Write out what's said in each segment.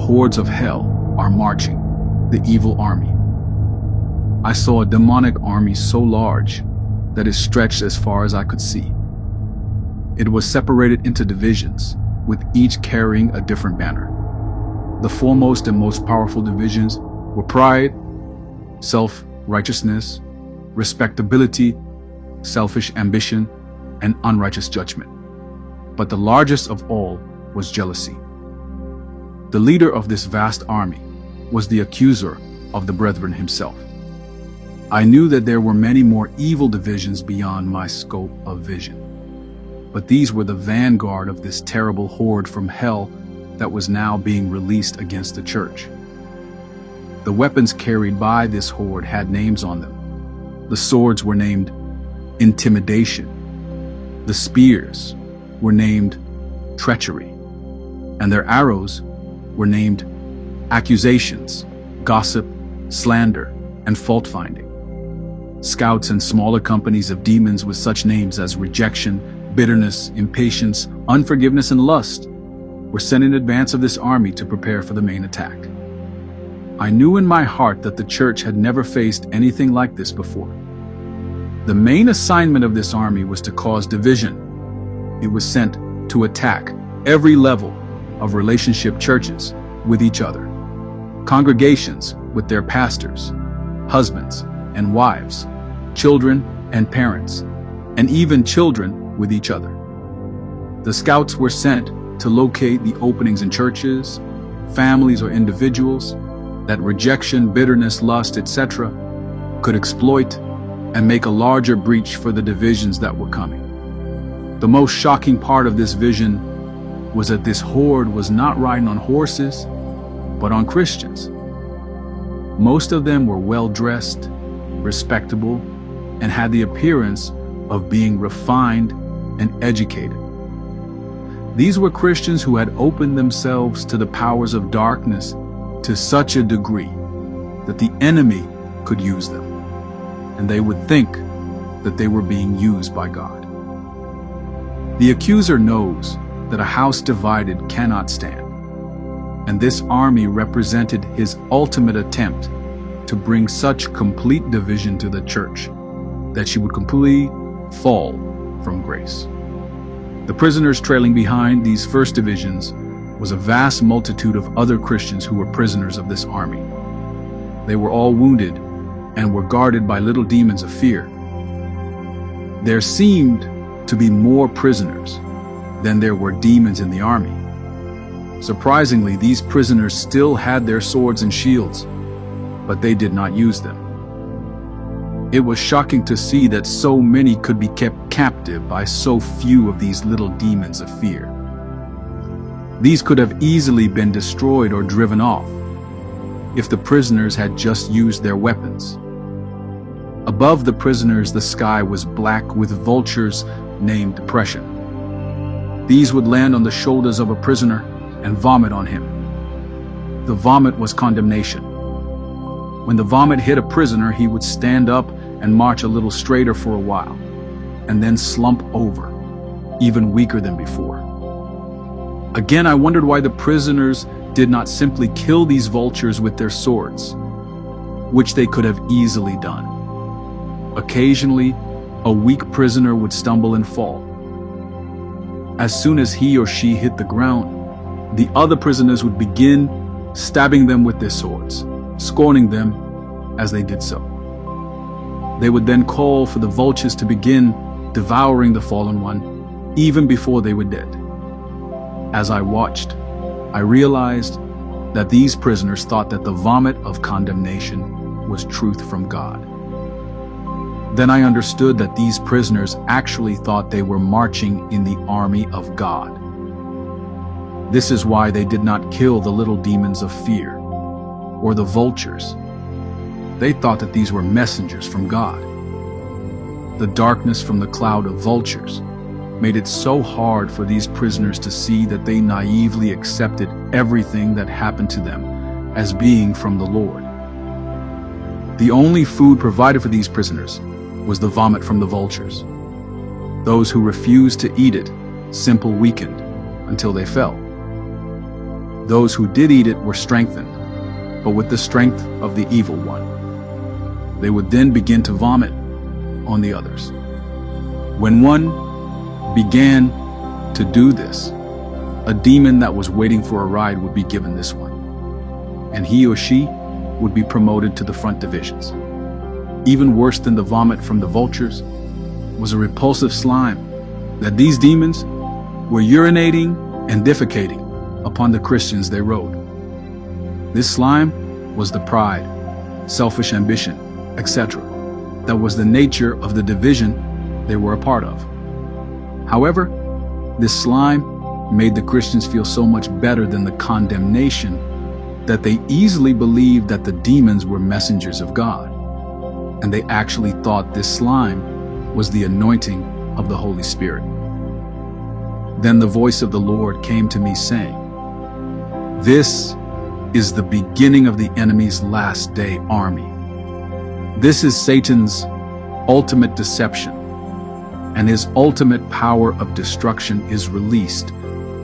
hordes of hell are marching, the evil army. I saw a demonic army so large that it stretched as far as I could see. It was separated into divisions, with each carrying a different banner. The foremost and most powerful divisions were pride, self-righteousness, respectability, selfish ambition, and unrighteous judgment. But the largest of all was jealousy. The leader of this vast army was the accuser of the brethren himself. I knew that there were many more evil divisions beyond my scope of vision. But these were the vanguard of this terrible horde from hell that was now being released against the church. The weapons carried by this horde had names on them. The swords were named intimidation. The spears were named treachery. And their arrows were named accusations, gossip, slander, and fault-finding. Scouts and smaller companies of demons with such names as rejection, bitterness, impatience, unforgiveness, and lust were sent in advance of this army to prepare for the main attack. I knew in my heart that the church had never faced anything like this before. The main assignment of this army was to cause division. It was sent to attack every level of relationship churches with each other, congregations with their pastors, husbands and wives, children and parents, and even children with each other. The scouts were sent to locate the openings in churches, families, or individuals that rejection, bitterness, lust, etc. could exploit and make a larger breach for the divisions that were coming. The most shocking part of this vision was that this horde was not riding on horses, but on Christians. Most of them were well-dressed, respectable, and had the appearance of being refined and educated. These were Christians who had opened themselves to the powers of darkness to such a degree that the enemy could use them, and they would think that they were being used by God. The accuser knows that a house divided cannot stand, and this army represented his ultimate attempt to bring such complete division to the church that she would completely fall from grace. The prisoners trailing behind these first divisions was a vast multitude of other Christians who were prisoners of this army. They were all wounded and were guarded by little demons of fear. There seemed to be more prisoners than there were demons in the army. Surprisingly, these prisoners still had their swords and shields, but they did not use them. It was shocking to see that so many could be kept captive by so few of these little demons of fear. These could have easily been destroyed or driven off if the prisoners had just used their weapons. Above the prisoners, the sky was black with vultures named depression. These would land on the shoulders of a prisoner and vomit on him. The vomit was condemnation. When the vomit hit a prisoner, he would stand up and march a little straighter for a while, and then slump over, even weaker than before. Again, I wondered why the prisoners did not simply kill these vultures with their swords, which they could have easily done. Occasionally, a weak prisoner would stumble and fall. As soon as he or she hit the ground, the other prisoners would begin stabbing them with their swords, scorning them as they did so. They would then call for the vultures to begin devouring the fallen one, even before they were dead. As I watched, I realized that these prisoners thought that the vomit of condemnation was truth from God. Then I understood that these prisoners actually thought they were marching in the army of God. This is why they did not kill the little demons of fear or the vultures. They thought that these were messengers from God. The darkness from the cloud of vultures made it so hard for these prisoners to see that they naively accepted everything that happened to them as being from the Lord. The only food provided for these prisoners was the vomit from the vultures. Those who refused to eat it simply weakened until they fell. Those who did eat it were strengthened, but with the strength of the evil one. They would then begin to vomit on the others. When one began to do this, a demon that was waiting for a ride would be given this one, and he or she would be promoted to the front divisions. Even worse than the vomit from the vultures was a repulsive slime that these demons were urinating and defecating upon the Christians they rode. This slime was the pride, selfish ambition, etc. that was the nature of the division they were a part of. However, this slime made the Christians feel so much better than the condemnation that they easily believed that the demons were messengers of God, and they actually thought this slime was the anointing of the Holy Spirit. Then the voice of the Lord came to me saying, "This is the beginning of the enemy's last day army. This is Satan's ultimate deception, and his ultimate power of destruction is released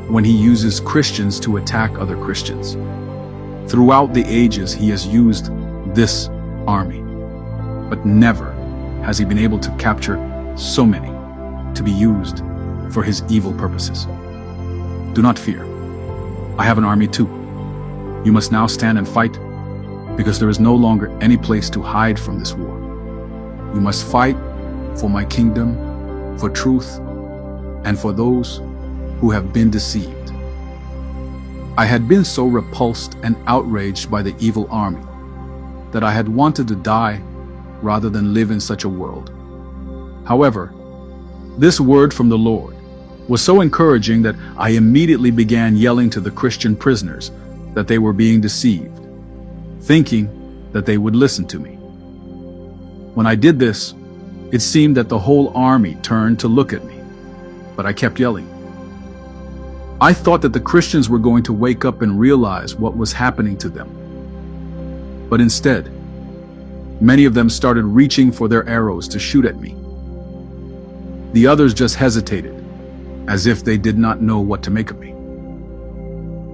when he uses Christians to attack other Christians. Throughout the ages, he has used this army, but never has he been able to capture so many to be used for his evil purposes. Do not fear. I have an army too. You must now stand and fight, because there is no longer any place to hide from this war. You must fight for my kingdom, for truth, and for those who have been deceived." I had been so repulsed and outraged by the evil army that I had wanted to die rather than live in such a world. However, this word from the Lord was so encouraging that I immediately began yelling to the Christian prisoners that they were being deceived, thinking that they would listen to me. When I did this, it seemed that the whole army turned to look at me, but I kept yelling. I thought that the Christians were going to wake up and realize what was happening to them. But instead, many of them started reaching for their arrows to shoot at me. The others just hesitated, as if they did not know what to make of me.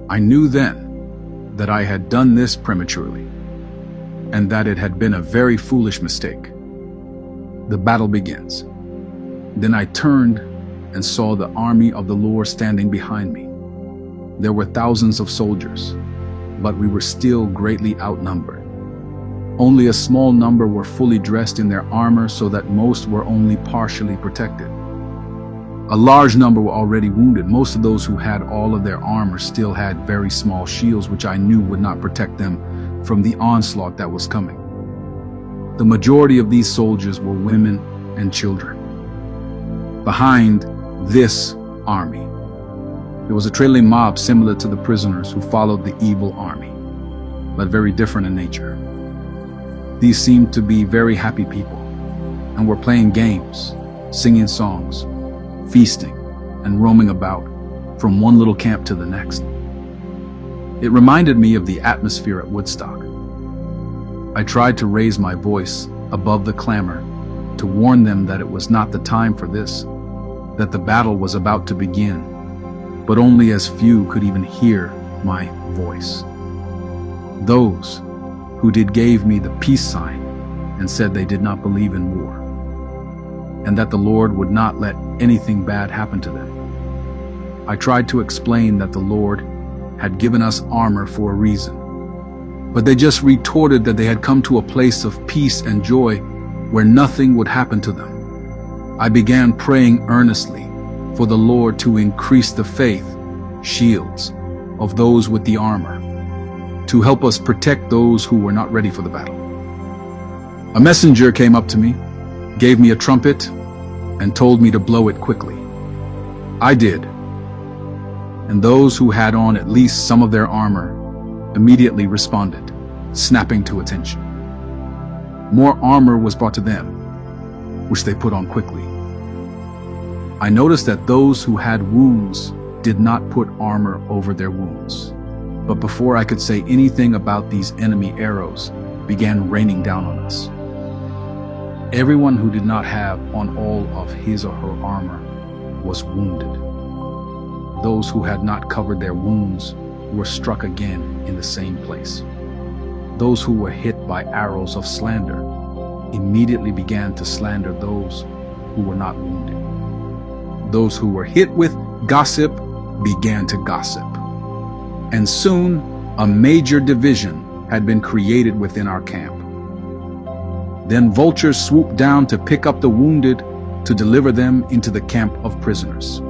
I knew then that I had done this prematurely, and that it had been a very foolish mistake. The battle begins. Then I turned and saw the army of the Lord standing behind me. There were thousands of soldiers, but we were still greatly outnumbered. Only a small number were fully dressed in their armor, so that most were only partially protected. A large number were already wounded. Most of those who had all of their armor still had very small shields, which I knew would not protect them from the onslaught that was coming. The majority of these soldiers were women and children. Behind this army, there was a trailing mob similar to the prisoners who followed the evil army, but very different in nature. These seemed to be very happy people and were playing games, singing songs, feasting, and roaming about from one little camp to the next. It reminded me of the atmosphere at Woodstock. I tried to raise my voice above the clamor to warn them that it was not the time for this, that the battle was about to begin, but only as few could even hear my voice. Those who did gave me the peace sign and said they did not believe in war, and that the Lord would not let anything bad happen to them. I tried to explain that the Lord had given us armor for a reason, but they just retorted that they had come to a place of peace and joy where nothing would happen to them. I began praying earnestly for the Lord to increase the faith shields of those with the armor, to help us protect those who were not ready for the battle. A messenger came up to me, gave me a trumpet, and told me to blow it quickly. I did, and those who had on at least some of their armor immediately responded, snapping to attention. More armor was brought to them, which they put on quickly. I noticed that those who had wounds did not put armor over their wounds, but before I could say anything about these enemy arrows began raining down on us. Everyone who did not have on all of his or her armor was wounded. Those who had not covered their wounds were struck again in the same place. Those who were hit by arrows of slander immediately began to slander those who were not wounded. Those who were hit with gossip began to gossip. And soon, a major division had been created within our camp. Then vultures swooped down to pick up the wounded to deliver them into the camp of prisoners.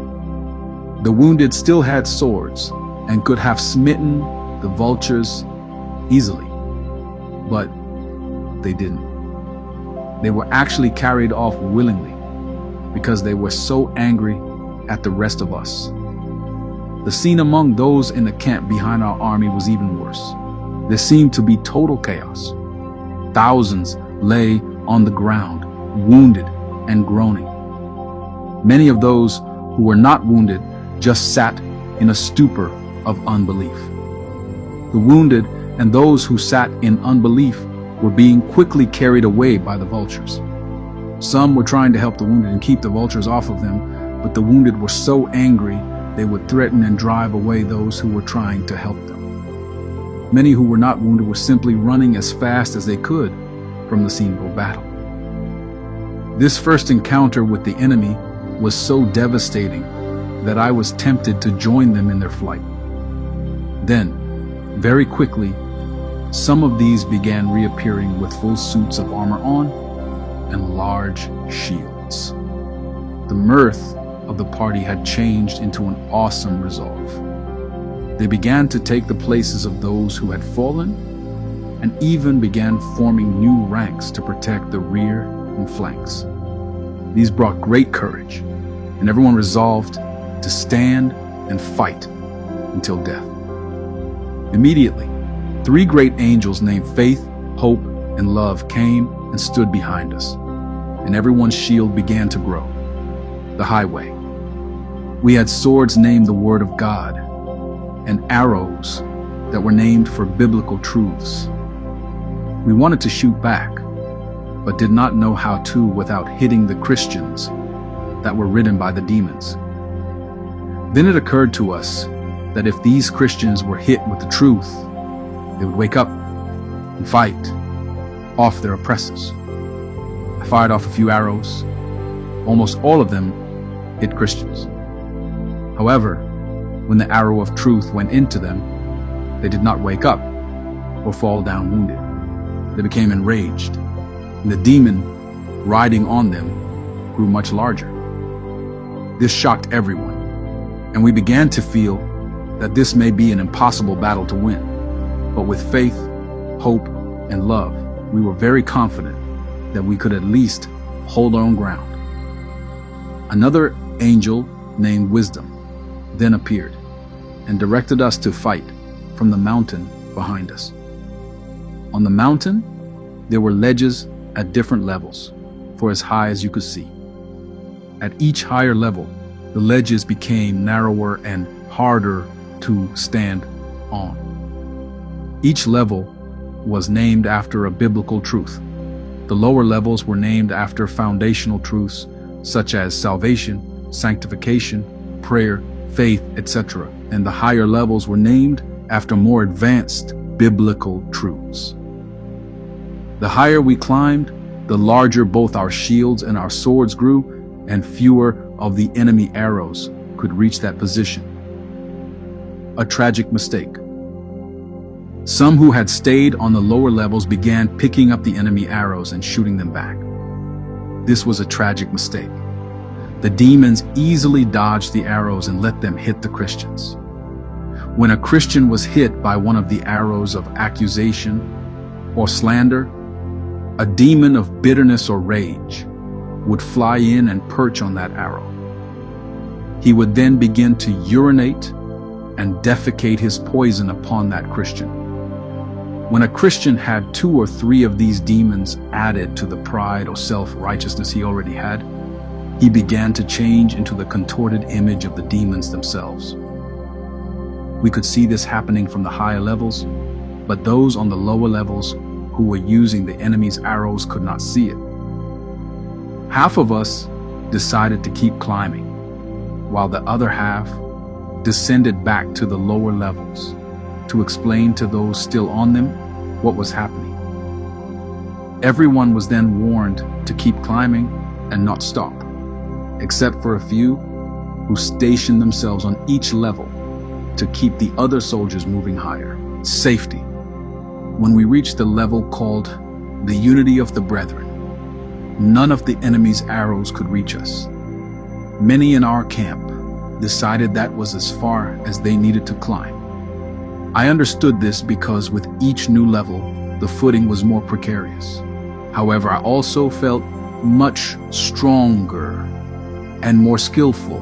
The wounded still had swords and could have smitten the vultures easily, but they didn't. They were actually carried off willingly because they were so angry at the rest of us. The scene among those in the camp behind our army was even worse. There seemed to be total chaos. Thousands lay on the ground, wounded and groaning. Many of those who were not wounded just sat in a stupor of unbelief. The wounded and those who sat in unbelief were being quickly carried away by the vultures. Some were trying to help the wounded and keep the vultures off of them, but the wounded were so angry they would threaten and drive away those who were trying to help them. Many who were not wounded were simply running as fast as they could from the scene of battle. This first encounter with the enemy was so devastating that I was tempted to join them in their flight. Then, very quickly, some of these began reappearing with full suits of armor on and large shields. The mirth of the party had changed into an awesome resolve. They began to take the places of those who had fallen and even began forming new ranks to protect the rear and flanks. These brought great courage, and everyone resolved to stand and fight until death. Immediately, 3 great angels named Faith, Hope, and Love came and stood behind us, and everyone's shield began to grow. The highway. We had swords named the Word of God, and arrows that were named for biblical truths. We wanted to shoot back, but did not know how to without hitting the Christians that were ridden by the demons. Then it occurred to us that if these Christians were hit with the truth, they would wake up and fight off their oppressors. I fired off a few arrows. Almost all of them hit Christians. However, when the arrow of truth went into them, they did not wake up or fall down wounded. They became enraged, and the demon riding on them grew much larger. This shocked everyone, and we began to feel that this may be an impossible battle to win. But with faith, hope, and love, we were very confident that we could at least hold our own ground. Another angel named Wisdom then appeared and directed us to fight from the mountain behind us. On the mountain, there were ledges at different levels, for as high as you could see. At each higher level, the ledges became narrower and harder to stand on. Each level was named after a biblical truth. The lower levels were named after foundational truths such as salvation, sanctification, prayer, faith, etc. And the higher levels were named after more advanced biblical truths. The higher we climbed, the larger both our shields and our swords grew, and fewer of the enemy arrows could reach that position. A tragic mistake. Some who had stayed on the lower levels began picking up the enemy arrows and shooting them back. This was a tragic mistake. The demons easily dodged the arrows and let them hit the Christians. When a Christian was hit by one of the arrows of accusation or slander, a demon of bitterness or rage would fly in and perch on that arrow. He would then begin to urinate and defecate his poison upon that Christian. When a Christian had 2 or 3 of these demons added to the pride or self-righteousness he already had, he began to change into the contorted image of the demons themselves. We could see this happening from the higher levels, but those on the lower levels who were using the enemy's arrows could not see it. Half of us decided to keep climbing, while the other half descended back to the lower levels to explain to those still on them what was happening. Everyone was then warned to keep climbing and not stop, except for a few who stationed themselves on each level to keep the other soldiers moving higher. Safety. When we reached the level called the unity of the brethren, none of the enemy's arrows could reach us. Many in our camp decided that was as far as they needed to climb. I understood this because with each new level, the footing was more precarious. However, I also felt much stronger and more skillful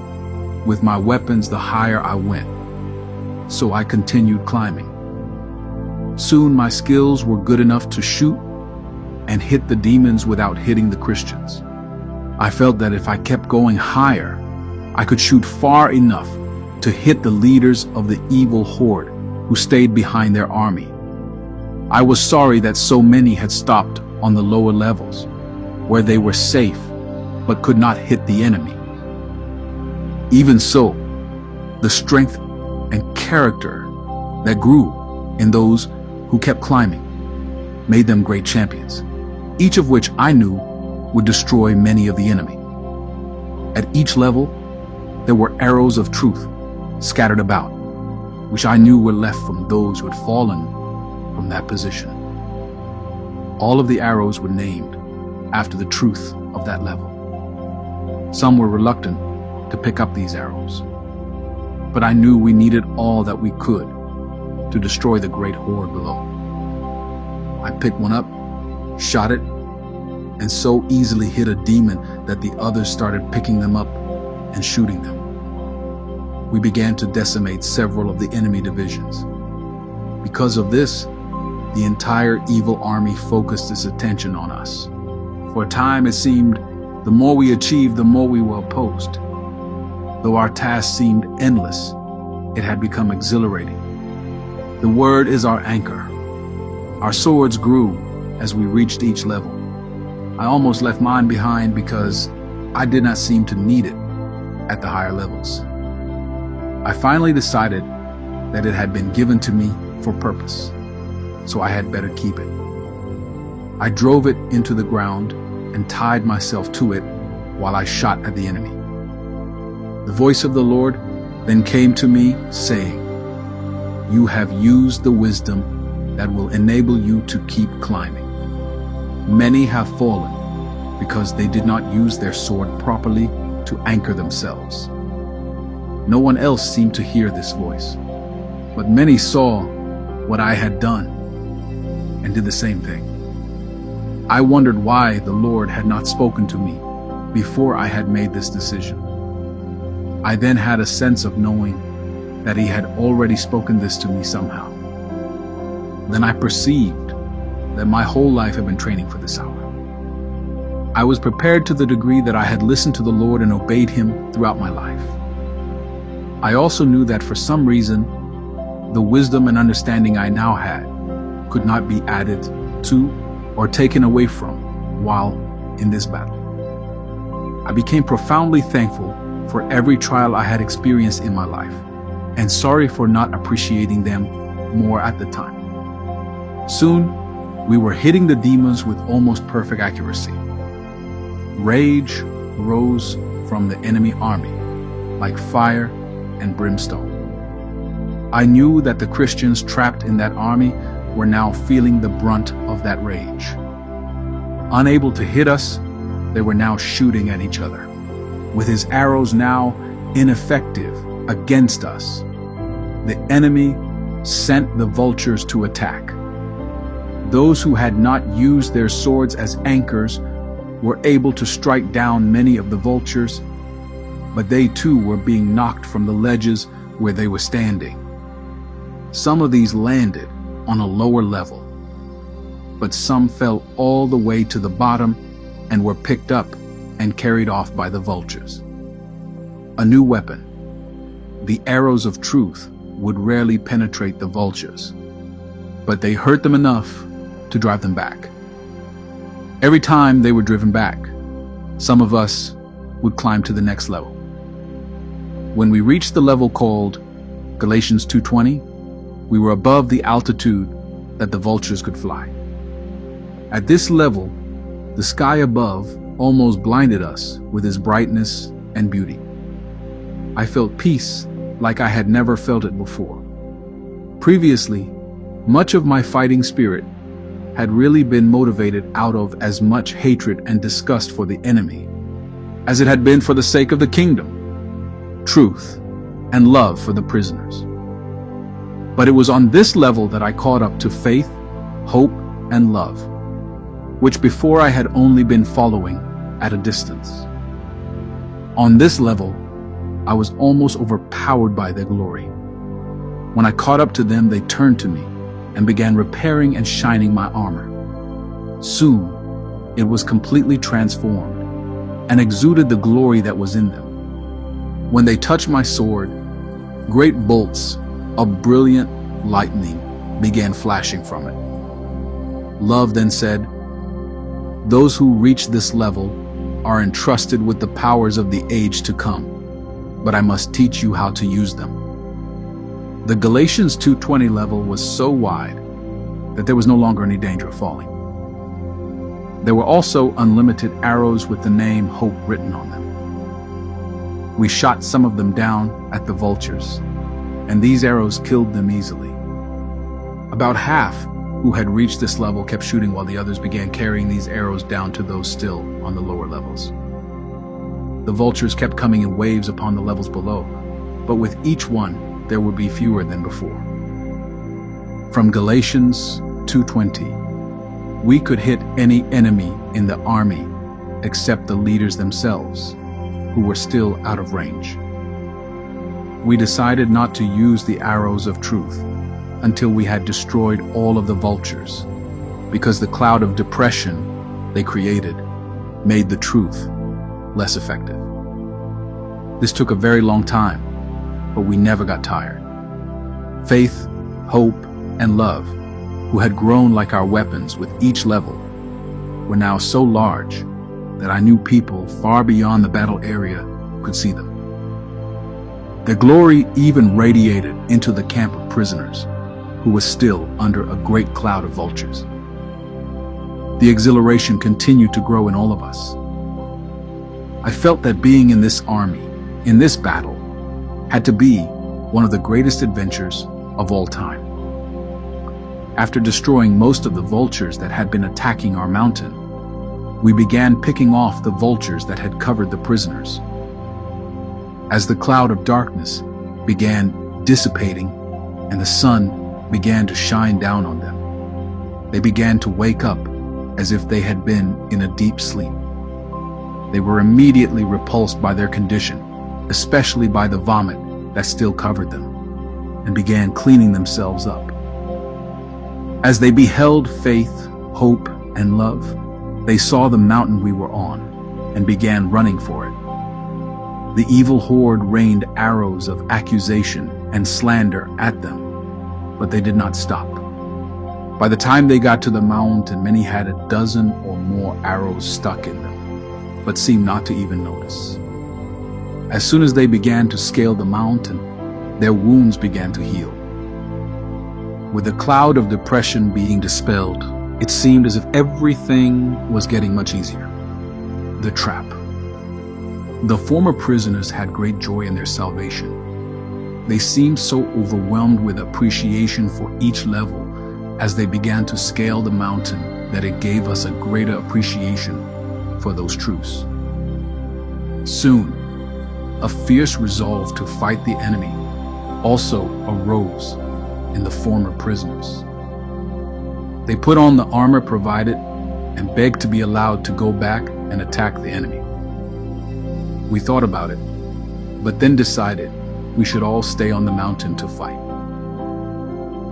with my weapons the higher I went. So I continued climbing. Soon my skills were good enough to shoot and hit the demons without hitting the Christians. I felt that if I kept going higher, I could shoot far enough to hit the leaders of the evil horde who stayed behind their army. I was sorry that so many had stopped on the lower levels, where they were safe but could not hit the enemy. Even so, the strength and character that grew in those who kept climbing made them great champions, each of which I knew would destroy many of the enemy. At each level, there were arrows of truth scattered about, which I knew were left from those who had fallen from that position. All of the arrows were named after the truth of that level. Some were reluctant to pick up these arrows, but I knew we needed all that we could to destroy the great horde below. I picked one up, shot it, and so easily hit a demon that the others started picking them up and shooting them. We began to decimate several of the enemy divisions. Because of this, the entire evil army focused its attention on us. For a time, it seemed the more we achieved, the more we were opposed. Though our task seemed endless, it had become exhilarating. The word is our anchor. Our swords grew as we reached each level. I almost left mine behind because I did not seem to need it at the higher levels. I finally decided that it had been given to me for purpose, so I had better keep it. I drove it into the ground and tied myself to it while I shot at the enemy. The voice of the Lord then came to me, saying, "You have used the wisdom that will enable you to keep climbing. Many have fallen because they did not use their sword properly to anchor themselves." No one else seemed to hear this voice, but many saw what I had done and did the same thing. I wondered why the Lord had not spoken to me before I had made this decision. I then had a sense of knowing that He had already spoken this to me somehow. Then I perceived that my whole life had been training for this hour. I was prepared to the degree that I had listened to the Lord and obeyed Him throughout my life. I also knew that for some reason, the wisdom and understanding I now had could not be added to or taken away from while in this battle. I became profoundly thankful for every trial I had experienced in my life, and sorry for not appreciating them more at the time. Soon, we were hitting the demons with almost perfect accuracy. Rage rose from the enemy army like fire and brimstone. I knew that the Christians trapped in that army were now feeling the brunt of that rage. Unable to hit us, they were now shooting at each other. With his arrows now ineffective against us, the enemy sent the vultures to attack. Those who had not used their swords as anchors were able to strike down many of the vultures, but they too were being knocked from the ledges where they were standing. Some of these landed on a lower level, but some fell all the way to the bottom and were picked up and carried off by the vultures. A new weapon, the arrows of truth, would rarely penetrate the vultures, but they hurt them enough to drive them back. Every time they were driven back, some of us would climb to the next level. When we reached the level called Galatians 2:20, We were above the altitude that the vultures could fly. At this level, the sky above almost blinded us with its brightness and beauty. I felt peace like I had never felt it before. Previously, much of my fighting spirit had really been motivated out of as much hatred and disgust for the enemy as it had been for the sake of the kingdom, truth, and love for the prisoners. But it was on this level that I caught up to faith, hope, and love, which before I had only been following at a distance. On this level, I was almost overpowered by their glory. When I caught up to them, they turned to me and began repairing and shining my armor. Soon, it was completely transformed and exuded the glory that was in them. When they touched my sword, great bolts of brilliant lightning began flashing from it. Love then said, "Those who reach this level are entrusted with the powers of the age to come, but I must teach you how to use them." The Galatians 2:20 level was so wide that there was no longer any danger of falling. There were also unlimited arrows with the name Hope written on them. We shot some of them down at the vultures, and these arrows killed them easily. About half who had reached this level kept shooting while the others began carrying these arrows down to those still on the lower levels. The vultures kept coming in waves upon the levels below, but with each one, there would be fewer than before. From Galatians 2:20, we could hit any enemy in the army except the leaders themselves, who were still out of range. We decided not to use the arrows of truth until we had destroyed all of the vultures, because the cloud of depression they created made the truth less effective. This took a very long time, but we never got tired. Faith, hope, and love, who had grown like our weapons with each level, were now so large that I knew people far beyond the battle area could see them. Their glory even radiated into the camp of prisoners, who was still under a great cloud of vultures. The exhilaration continued to grow in all of us. I felt that being in this army, in this battle, had to be one of the greatest adventures of all time. After destroying most of the vultures that had been attacking our mountain, we began picking off the vultures that had covered the prisoners. As the cloud of darkness began dissipating and the sun began to shine down on them, they began to wake up as if they had been in a deep sleep. They were immediately repulsed by their condition, especially by the vomit that still covered them, and began cleaning themselves up. As they beheld faith, hope, and love, they saw the mountain we were on and began running for it. The evil horde rained arrows of accusation and slander at them, but they did not stop. By the time they got to the mountain, many had a dozen or more arrows stuck in them, but seemed not to even notice. As soon as they began to scale the mountain, their wounds began to heal. With the cloud of depression being dispelled, it seemed as if everything was getting much easier. The trap. The former prisoners had great joy in their salvation. They seemed so overwhelmed with appreciation for each level as they began to scale the mountain that it gave us a greater appreciation for those truths. Soon, a fierce resolve to fight the enemy also arose in the former prisoners. They put on the armor provided and begged to be allowed to go back and attack the enemy. We thought about it, but then decided we should all stay on the mountain to fight.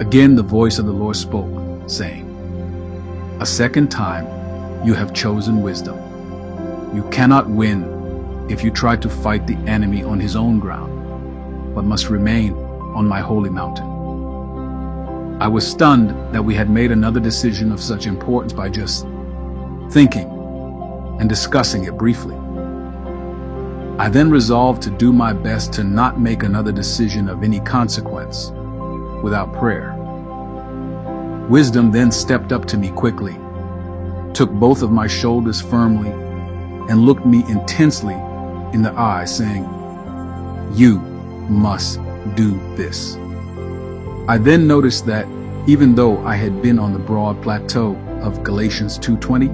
Again, the voice of the Lord spoke, saying, "A second time you have chosen wisdom. You cannot win if you try to fight the enemy on his own ground, but must remain on my holy mountain." I was stunned that we had made another decision of such importance by just thinking and discussing it briefly. I then resolved to do my best to not make another decision of any consequence without prayer. Wisdom then stepped up to me quickly, took both of my shoulders firmly, and looked me intensely in the eye, saying, "You must do this." I then noticed that even though I had been on the broad plateau of Galatians 2:20,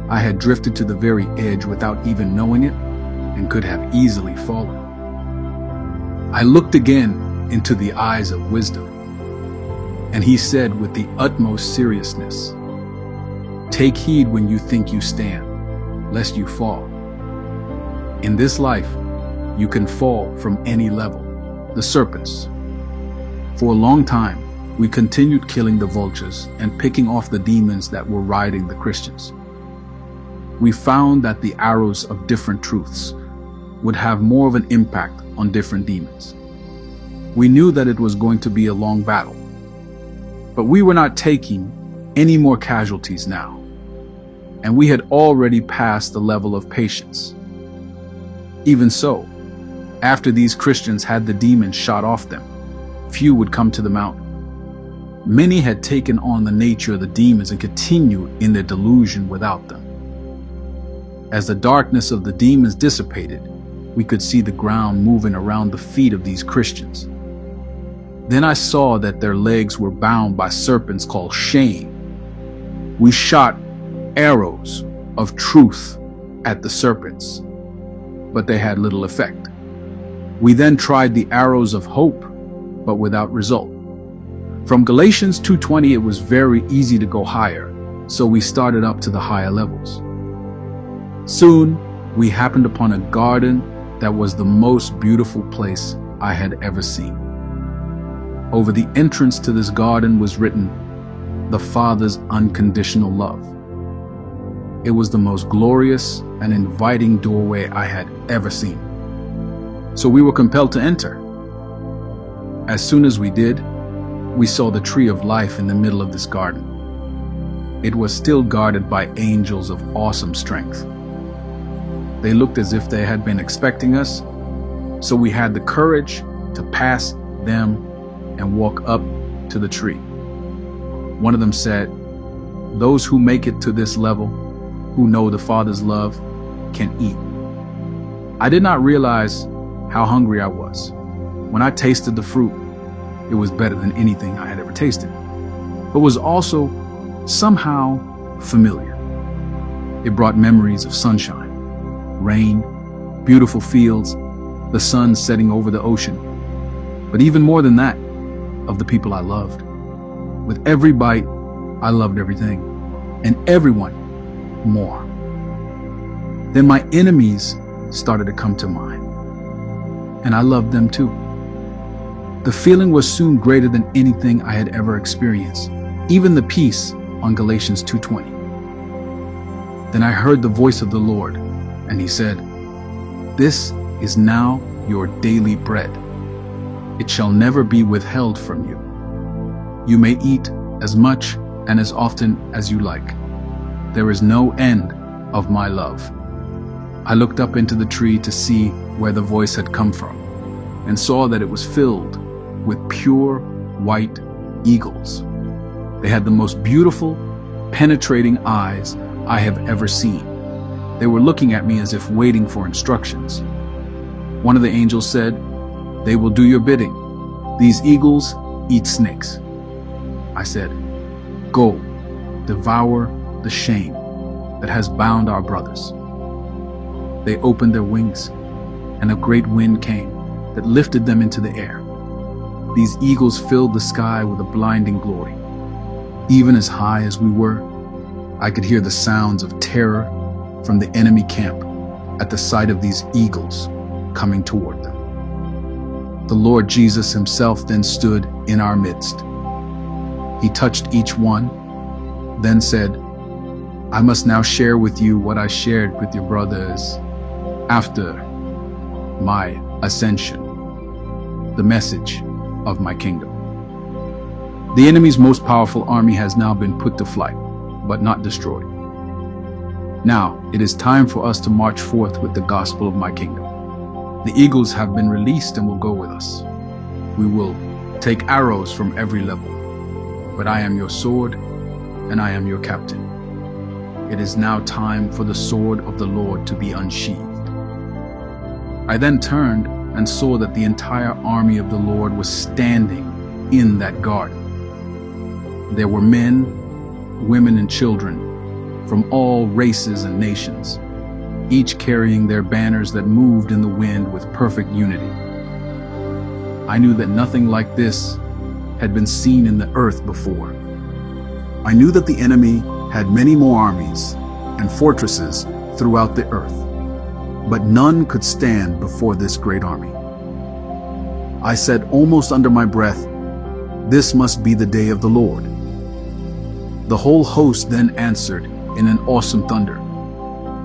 I had drifted to the very edge without even knowing it and could have easily fallen. I looked again into the eyes of wisdom, and he said with the utmost seriousness, "Take heed when you think you stand, lest you fall. In this life, you can fall from any level, the serpents." For a long time, we continued killing the vultures and picking off the demons that were riding the Christians. We found that the arrows of different truths would have more of an impact on different demons. We knew that it was going to be a long battle, but we were not taking any more casualties now, and we had already passed the level of patience. Even so, after these Christians had the demons shot off them, few would come to the mountain. Many had taken on the nature of the demons and continued in their delusion without them. As the darkness of the demons dissipated, we could see the ground moving around the feet of these Christians. Then I saw that their legs were bound by serpents called shame. We shot arrows of truth at the serpents, but they had little effect. We then tried the arrows of hope, but without result. From Galatians 2:20, it was very easy to go higher, so we started up to the higher levels. Soon, we happened upon a garden that was the most beautiful place I had ever seen. Over the entrance to this garden was written, "The Father's unconditional love." It was the most glorious and inviting doorway I had ever seen. So we were compelled to enter. As soon as we did, we saw the tree of life in the middle of this garden. It was still guarded by angels of awesome strength. They looked as if they had been expecting us, so we had the courage to pass them and walk up to the tree. One of them said, "Those who make it to this level, who know the Father's love, can eat." I did not realize how hungry I was. When I tasted the fruit, it was better than anything I had ever tasted, but was also somehow familiar. It brought memories of sunshine, rain, beautiful fields, the sun setting over the ocean, but even more than that, of the people I loved. With every bite, I loved everything, and everyone more. Then my enemies started to come to mind, and I loved them too. The feeling was soon greater than anything I had ever experienced, even the peace on Galatians 2:20. Then I heard the voice of the Lord, and he said, "This is now your daily bread. It shall never be withheld from you. You may eat as much and as often as you like. There is no end of my love." I looked up into the tree to see where the voice had come from, and saw that it was filled with pure white eagles. They had the most beautiful, penetrating eyes I have ever seen. They were looking at me as if waiting for instructions. One of the angels said, "They will do your bidding. These eagles eat snakes." I said, "Go, devour the shame that has bound our brothers." They opened their wings, and a great wind came that lifted them into the air. These eagles filled the sky with a blinding glory. Even as high as we were, I could hear the sounds of terror from the enemy camp at the sight of these eagles coming toward them. The Lord Jesus himself then stood in our midst. He touched each one, then said, "I must now share with you what I shared with your brothers after my ascension, the message of my kingdom." The enemy's most powerful army has now been put to flight, but not destroyed. Now it is time for us to march forth with the gospel of my kingdom. The eagles have been released and will go with us. We will Take arrows from every level, but I am your sword, and I am your captain. It is now time for the sword of the Lord to be unsheathed. I then turned and saw that the entire army of the Lord was standing in that garden. There were men, women, and children from all races and nations, each carrying their banners that moved in the wind with perfect unity. I knew that nothing like this had been seen in the earth before. I knew that the enemy had many more armies and fortresses throughout the earth, but none could stand before this great army. I said almost under my breath, "This must be the day of the Lord." The whole host then answered in an awesome thunder,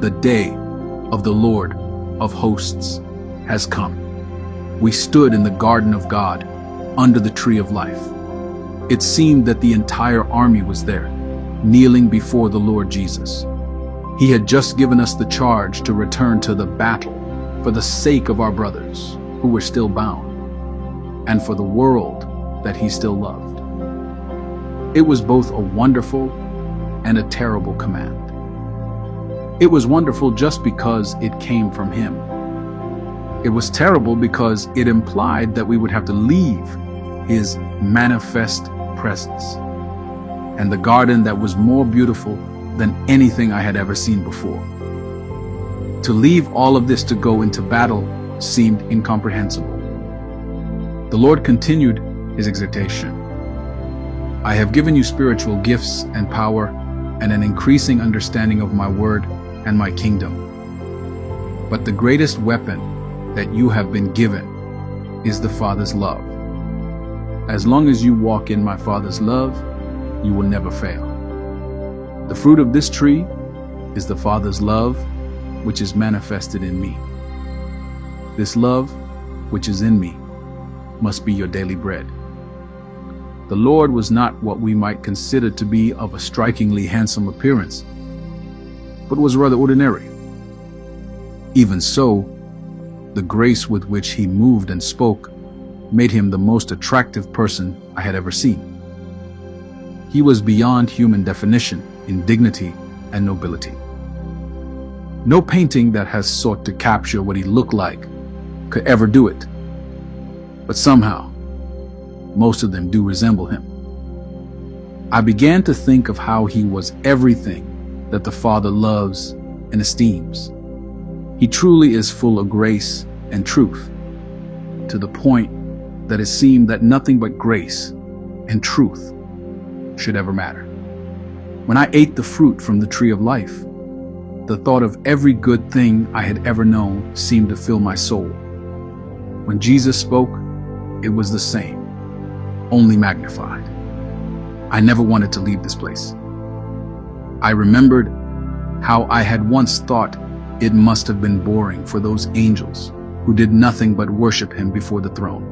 "The day of the Lord of hosts has come." We stood in the garden of God, under the tree of life. It seemed that the entire army was there, kneeling before the Lord Jesus. He had just given us the charge to return to the battle for the sake of our brothers who were still bound, and for the world that he still loved. It was both a wonderful and a terrible command. It was wonderful just because it came from him. It was terrible because it implied that we would have to leave his manifest presence and the garden that was more beautiful than anything I had ever seen before. To leave all of this to go into battle seemed incomprehensible. The Lord continued his exhortation. "I have given you spiritual gifts and power and an increasing understanding of my word and my kingdom. But the greatest weapon that you have been given is the Father's love. As long as you walk in my Father's love, you will never fail. The fruit of this tree is the Father's love, which is manifested in me. This love, which is in me, must be your daily bread." The Lord was not what we might consider to be of a strikingly handsome appearance, but was rather ordinary. Even so, the grace with which he moved and spoke made him the most attractive person I had ever seen. He was beyond human definition in dignity and nobility. No painting that has sought to capture what he looked like could ever do it, but somehow, most of them do resemble him. I began to think of how he was everything that the Father loves and esteems. He truly is full of grace and truth, to the point that it seemed that nothing but grace and truth should ever matter. When I ate the fruit from the tree of life, the thought of every good thing I had ever known seemed to fill my soul. When Jesus spoke, it was the same, only magnified. I never wanted to leave this place. I remembered how I had once thought it must have been boring for those angels who did nothing but worship him before the throne.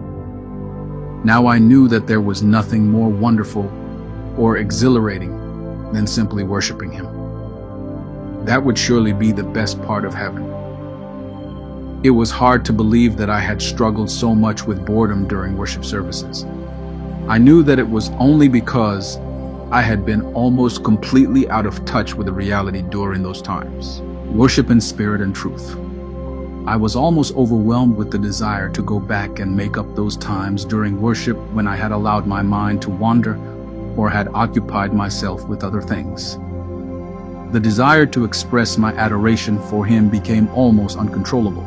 Now I knew that there was nothing more wonderful or exhilarating than simply worshiping him. That would surely be the best part of heaven. It was hard to believe that I had struggled so much with boredom during worship services. I knew that it was only because I had been almost completely out of touch with the reality during those times. Worship in spirit and truth. I was almost overwhelmed with the desire to go back and make up those times during worship when I had allowed my mind to wander or had occupied myself with other things. The desire to express my adoration for him became almost uncontrollable.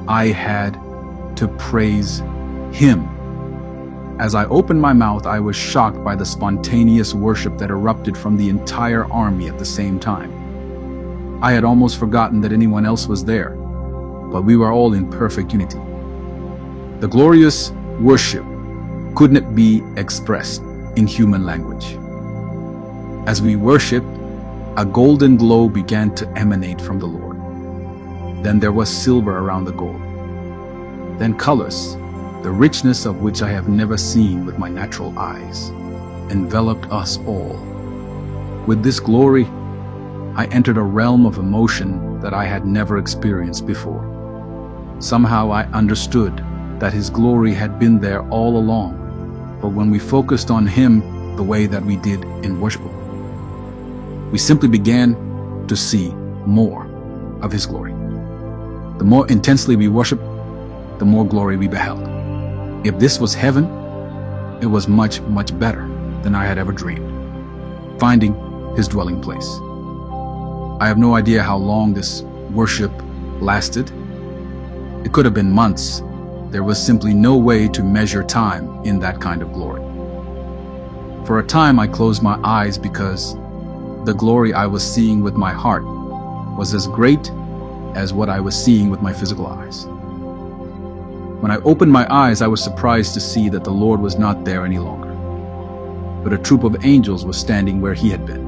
I had to praise him. As I opened my mouth, I was shocked by the spontaneous worship that erupted from the entire army at the same time. I had almost forgotten that anyone else was there, but we were all in perfect unity. The glorious worship couldn't be expressed in human language. As we worshiped, a golden glow began to emanate from the Lord. Then there was silver around the gold. Then colors, the richness of which I have never seen with my natural eyes, enveloped us all. With this glory, I entered a realm of emotion that I had never experienced before. Somehow I understood that his glory had been there all along, but when we focused on Him the way that we did in worship, we simply began to see more of His glory. The more intensely we worshiped, the more glory we beheld. If this was heaven, it was much, much better than I had ever dreamed. Finding His dwelling place. I have no idea how long this worship lasted. It could have been months. There was simply no way to measure time in that kind of glory. For a time, I closed my eyes because the glory I was seeing with my heart was as great as what I was seeing with my physical eyes. When I opened my eyes, I was surprised to see that the Lord was not there any longer, but a troop of angels was standing where He had been.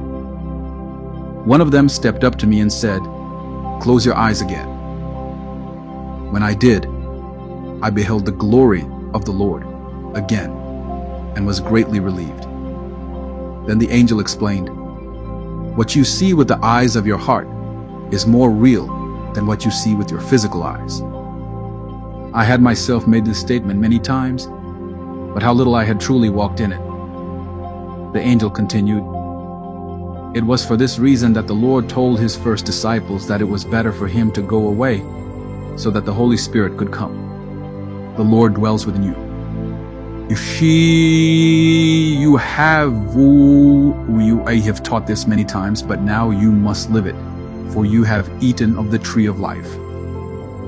One of them stepped up to me and said, "Close your eyes again." When I did, I beheld the glory of the Lord again and was greatly relieved. Then the angel explained, "What you see with the eyes of your heart is more real than what you see with your physical eyes." I had myself made this statement many times, but how little I had truly walked in it. The angel continued, "It was for this reason that the Lord told His first disciples that it was better for Him to go away so that the Holy Spirit could come. The Lord dwells within you. I have taught this many times, but now you must live it, for you have eaten of the tree of life."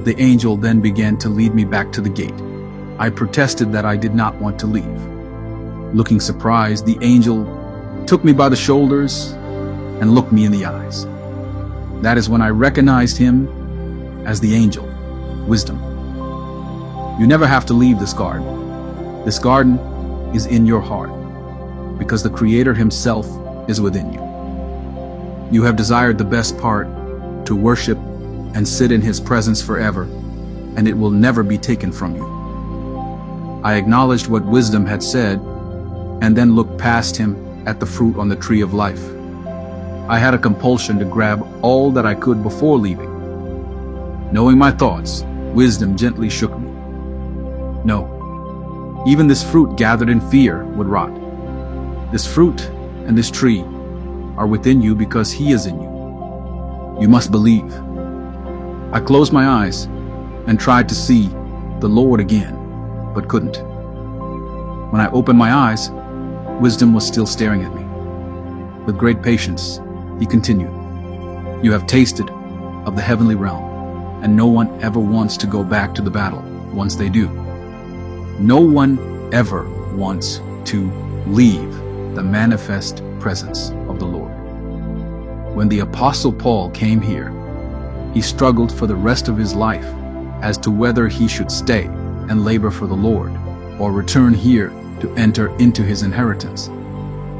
The angel then began to lead me back to the gate. I protested that I did not want to leave. Looking surprised, the angel took me by the shoulders and looked me in the eyes. That is when I recognized him as the angel, wisdom. You never have to leave this garden. This garden is in your heart, because the Creator Himself is within you. You have desired the best part, to worship and sit in His presence forever, and it will never be taken from you. I acknowledged what wisdom had said, and then looked past him at the fruit on the tree of life. I had a compulsion to grab all that I could before leaving. Knowing my thoughts, wisdom gently shook me. No, even this fruit gathered in fear would rot. This fruit and this tree are within you because He is in you. You must believe. I closed my eyes and tried to see the Lord again, but couldn't. When I opened my eyes, wisdom was still staring at me. With great patience, he continued, "You have tasted of the heavenly realm, and no one ever wants to go back to the battle once they do. No one ever wants to leave the manifest presence of the Lord. When the Apostle Paul came here, he struggled for the rest of his life as to whether he should stay and labor for the Lord or return here to enter into his inheritance.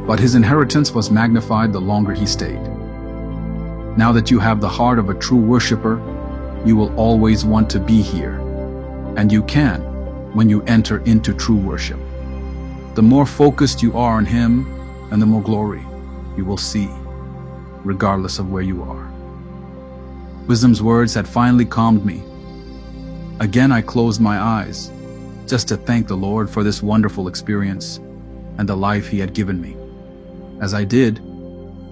But his inheritance was magnified the longer he stayed. Now that you have the heart of a true worshiper, you will always want to be here, and you can when you enter into true worship. The more focused you are on Him, and the more glory you will see, regardless of where you are." Wisdom's words had finally calmed me. Again, I closed my eyes, just to thank the Lord for this wonderful experience and the life He had given me. As I did,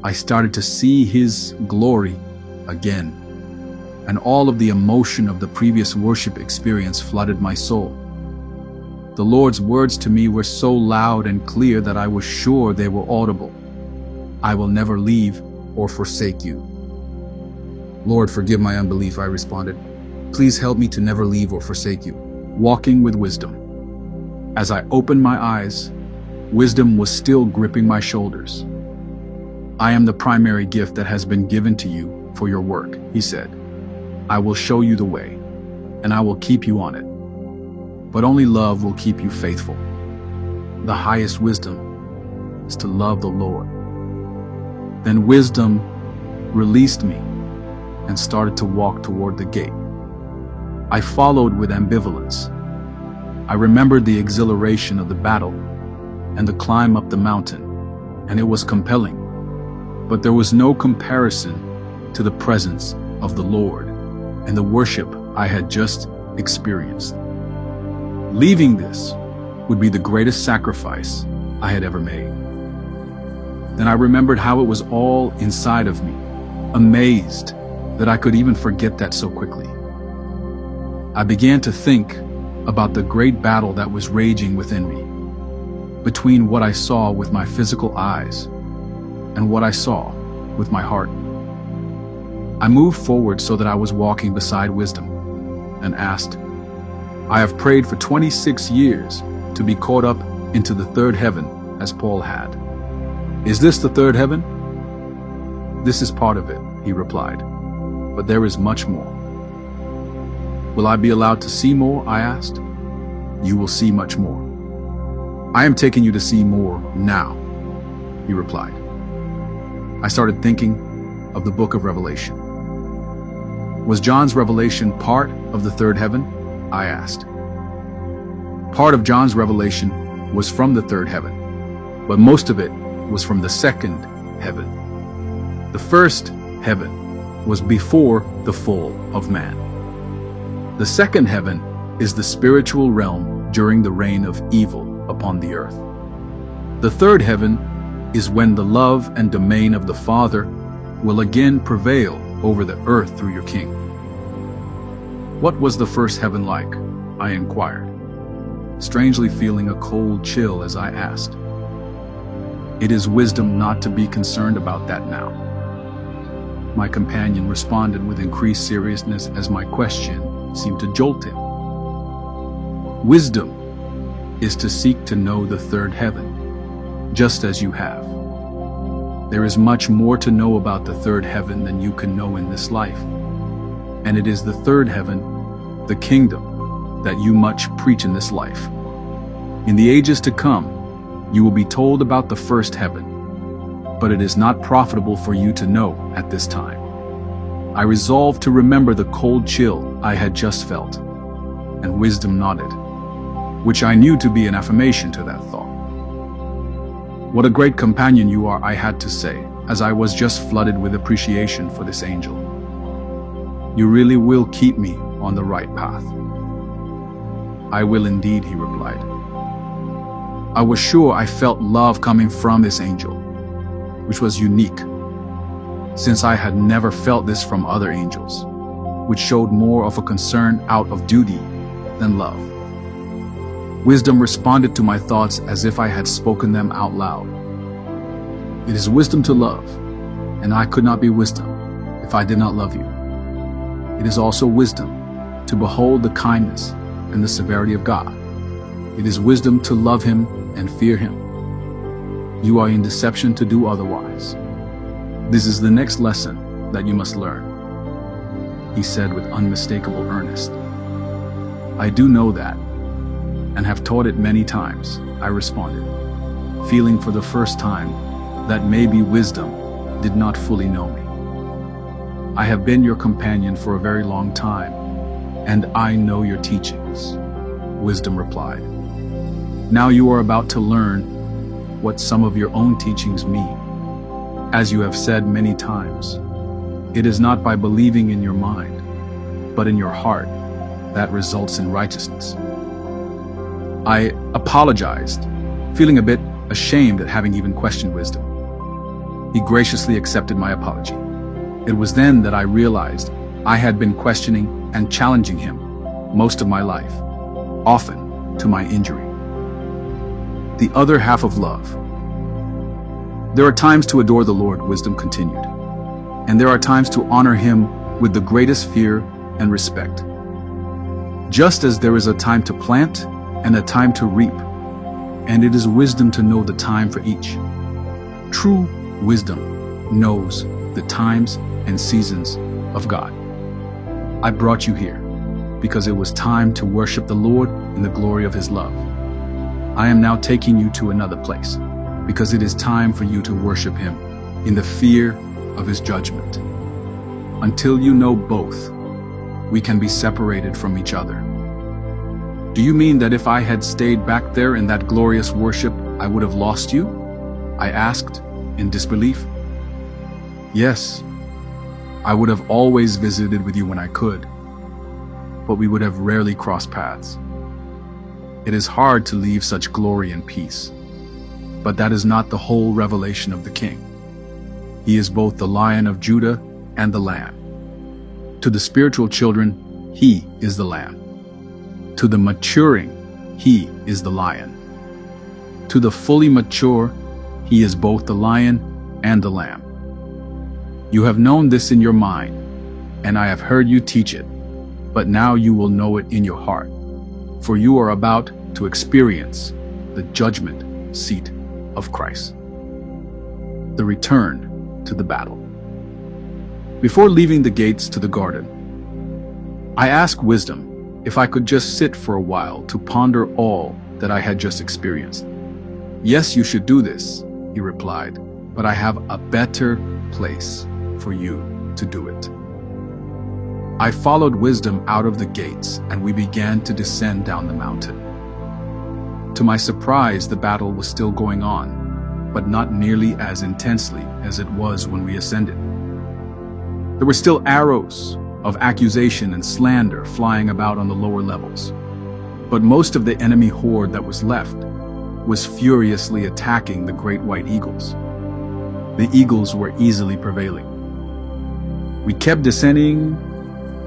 I started to see His glory again, and all of the emotion of the previous worship experience flooded my soul. The Lord's words to me were so loud and clear that I was sure they were audible. "I will never leave or forsake you." "Lord, forgive my unbelief," I responded. "Please help me to never leave or forsake you." Walking with wisdom. As I opened my eyes, wisdom was still gripping my shoulders. "I am the primary gift that has been given to you for your work," he said. "I will show you the way, and I will keep you on it. But only love will keep you faithful. The highest wisdom is to love the Lord." Then wisdom released me and started to walk toward the gate. I followed with ambivalence. I remembered the exhilaration of the battle and the climb up the mountain, and it was compelling. But there was no comparison to the presence of the Lord and the worship I had just experienced. Leaving this would be the greatest sacrifice I had ever made. Then I remembered how it was all inside of me, amazed that I could even forget that so quickly. I began to think about the great battle that was raging within me, between what I saw with my physical eyes and what I saw with my heart. I moved forward so that I was walking beside wisdom and asked, I have prayed for 26 years to be caught up into the third heaven as Paul had. Is this the third heaven? This is part of it, he replied, but there is much more. Will I be allowed to see more? I asked. You will see much more. I am taking you to see more now, he replied. I started thinking of the book of Revelation. Was John's revelation part of the third heaven? I asked. Part of John's revelation was from the third heaven, but most of it was from the second heaven. The first heaven was before the fall of man. The second heaven is the spiritual realm during the reign of evil upon the earth. The third heaven is when the love and domain of the Father will again prevail over the earth through your King. What was the first heaven like? I inquired, strangely feeling a cold chill as I asked. It is wisdom not to be concerned about that now. My companion responded with increased seriousness as my question seemed to jolt him. Wisdom is to seek to know the third heaven, just as you have. There is much more to know about the third heaven than you can know in this life. And it is the third heaven, the kingdom, that you much preach in this life. In the ages to come, you will be told about the first heaven, but it is not profitable for you to know at this time. I resolved to remember the cold chill I had just felt, and wisdom nodded, which I knew to be an affirmation to that thought. What a great companion you are, I had to say, as I was just flooded with appreciation for this angel. You really will keep me on the right path. I will indeed, he replied. I was sure I felt love coming from this angel, which was unique, since I had never felt this from other angels, which showed more of a concern out of duty than love. Wisdom responded to my thoughts as if I had spoken them out loud. It is wisdom to love, and I could not be wisdom if I did not love you. It is also wisdom to behold the kindness and the severity of God. It is wisdom to love him and fear him. You are in deception to do otherwise. This is the next lesson that you must learn, he said with unmistakable earnest. I do know that, and have taught it many times, I responded, feeling for the first time that maybe wisdom did not fully know me. I have been your companion for a very long time, and I know your teachings, wisdom replied. Now you are about to learn what some of your own teachings mean. As you have said many times, it is not by believing in your mind, but in your heart that results in righteousness. I apologized, feeling a bit ashamed at having even questioned wisdom. He graciously accepted my apology. It was then that I realized I had been questioning and challenging him most of my life, often to my injury. The other half of love. There are times to adore the Lord, wisdom continued, and there are times to honor him with the greatest fear and respect. Just as there is a time to plant and a time to reap, and it is wisdom to know the time for each. True wisdom knows the times and seasons of God. I brought you here because it was time to worship the Lord in the glory of his love. I am now taking you to another place because it is time for you to worship him in the fear of his judgment. Until you know both, we can be separated from each other. Do you mean that if I had stayed back there in that glorious worship, I would have lost you? I asked in disbelief. Yes, I would have always visited with you when I could, but we would have rarely crossed paths. It is hard to leave such glory and peace. But that is not the whole revelation of the King. He is both the Lion of Judah and the Lamb. To the spiritual children, he is the Lamb. To the maturing, he is the Lion. To the fully mature, he is both the Lion and the Lamb. You have known this in your mind, and I have heard you teach it, but now you will know it in your heart, for you are about to experience the judgment seat of Christ. The return to the battle. Before leaving the gates to the garden, I asked Wisdom if I could just sit for a while to ponder all that I had just experienced. Yes, you should do this, he replied, but I have a better place for you to do it. I followed Wisdom out of the gates, and we began to descend down the mountain. To my surprise, the battle was still going on, but not nearly as intensely as it was when we ascended. There were still arrows of accusation and slander flying about on the lower levels, but most of the enemy horde that was left was furiously attacking the great white eagles. The eagles were easily prevailing. We kept descending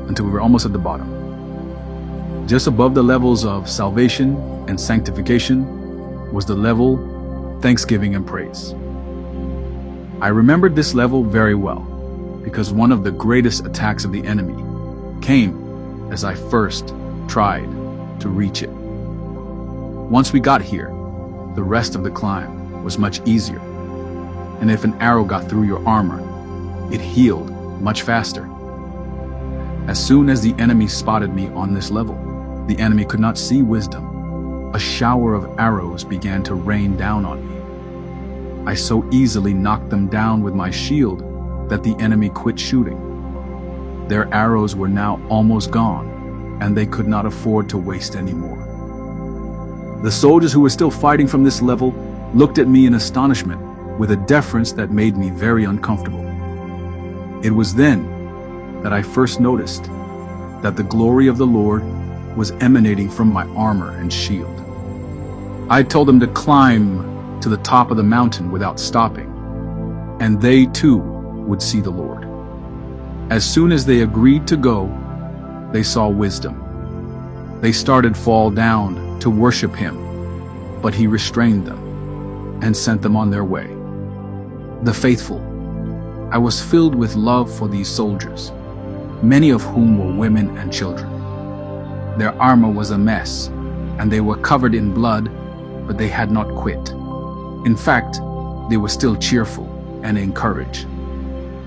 until we were almost at the bottom. Just above the levels of salvation and sanctification was the level thanksgiving and praise. I remembered this level very well because one of the greatest attacks of the enemy came as I first tried to reach it. Once we got here, the rest of the climb was much easier. And if an arrow got through your armor, it healed much faster. As soon as the enemy spotted me on this level, the enemy could not see Wisdom. A shower of arrows began to rain down on me. I so easily knocked them down with my shield that the enemy quit shooting. Their arrows were now almost gone, and they could not afford to waste any more. The soldiers who were still fighting from this level looked at me in astonishment with a deference that made me very uncomfortable. It was then that I first noticed that the glory of the Lord was emanating from my armor and shield. I told them to climb to the top of the mountain without stopping, and they too would see the Lord. As soon as they agreed to go, they saw Wisdom. They started fall down to worship him, but he restrained them and sent them on their way. The faithful. I was filled with love for these soldiers, many of whom were women and children. Their armor was a mess, and they were covered in blood, but they had not quit. In fact, they were still cheerful and encouraged.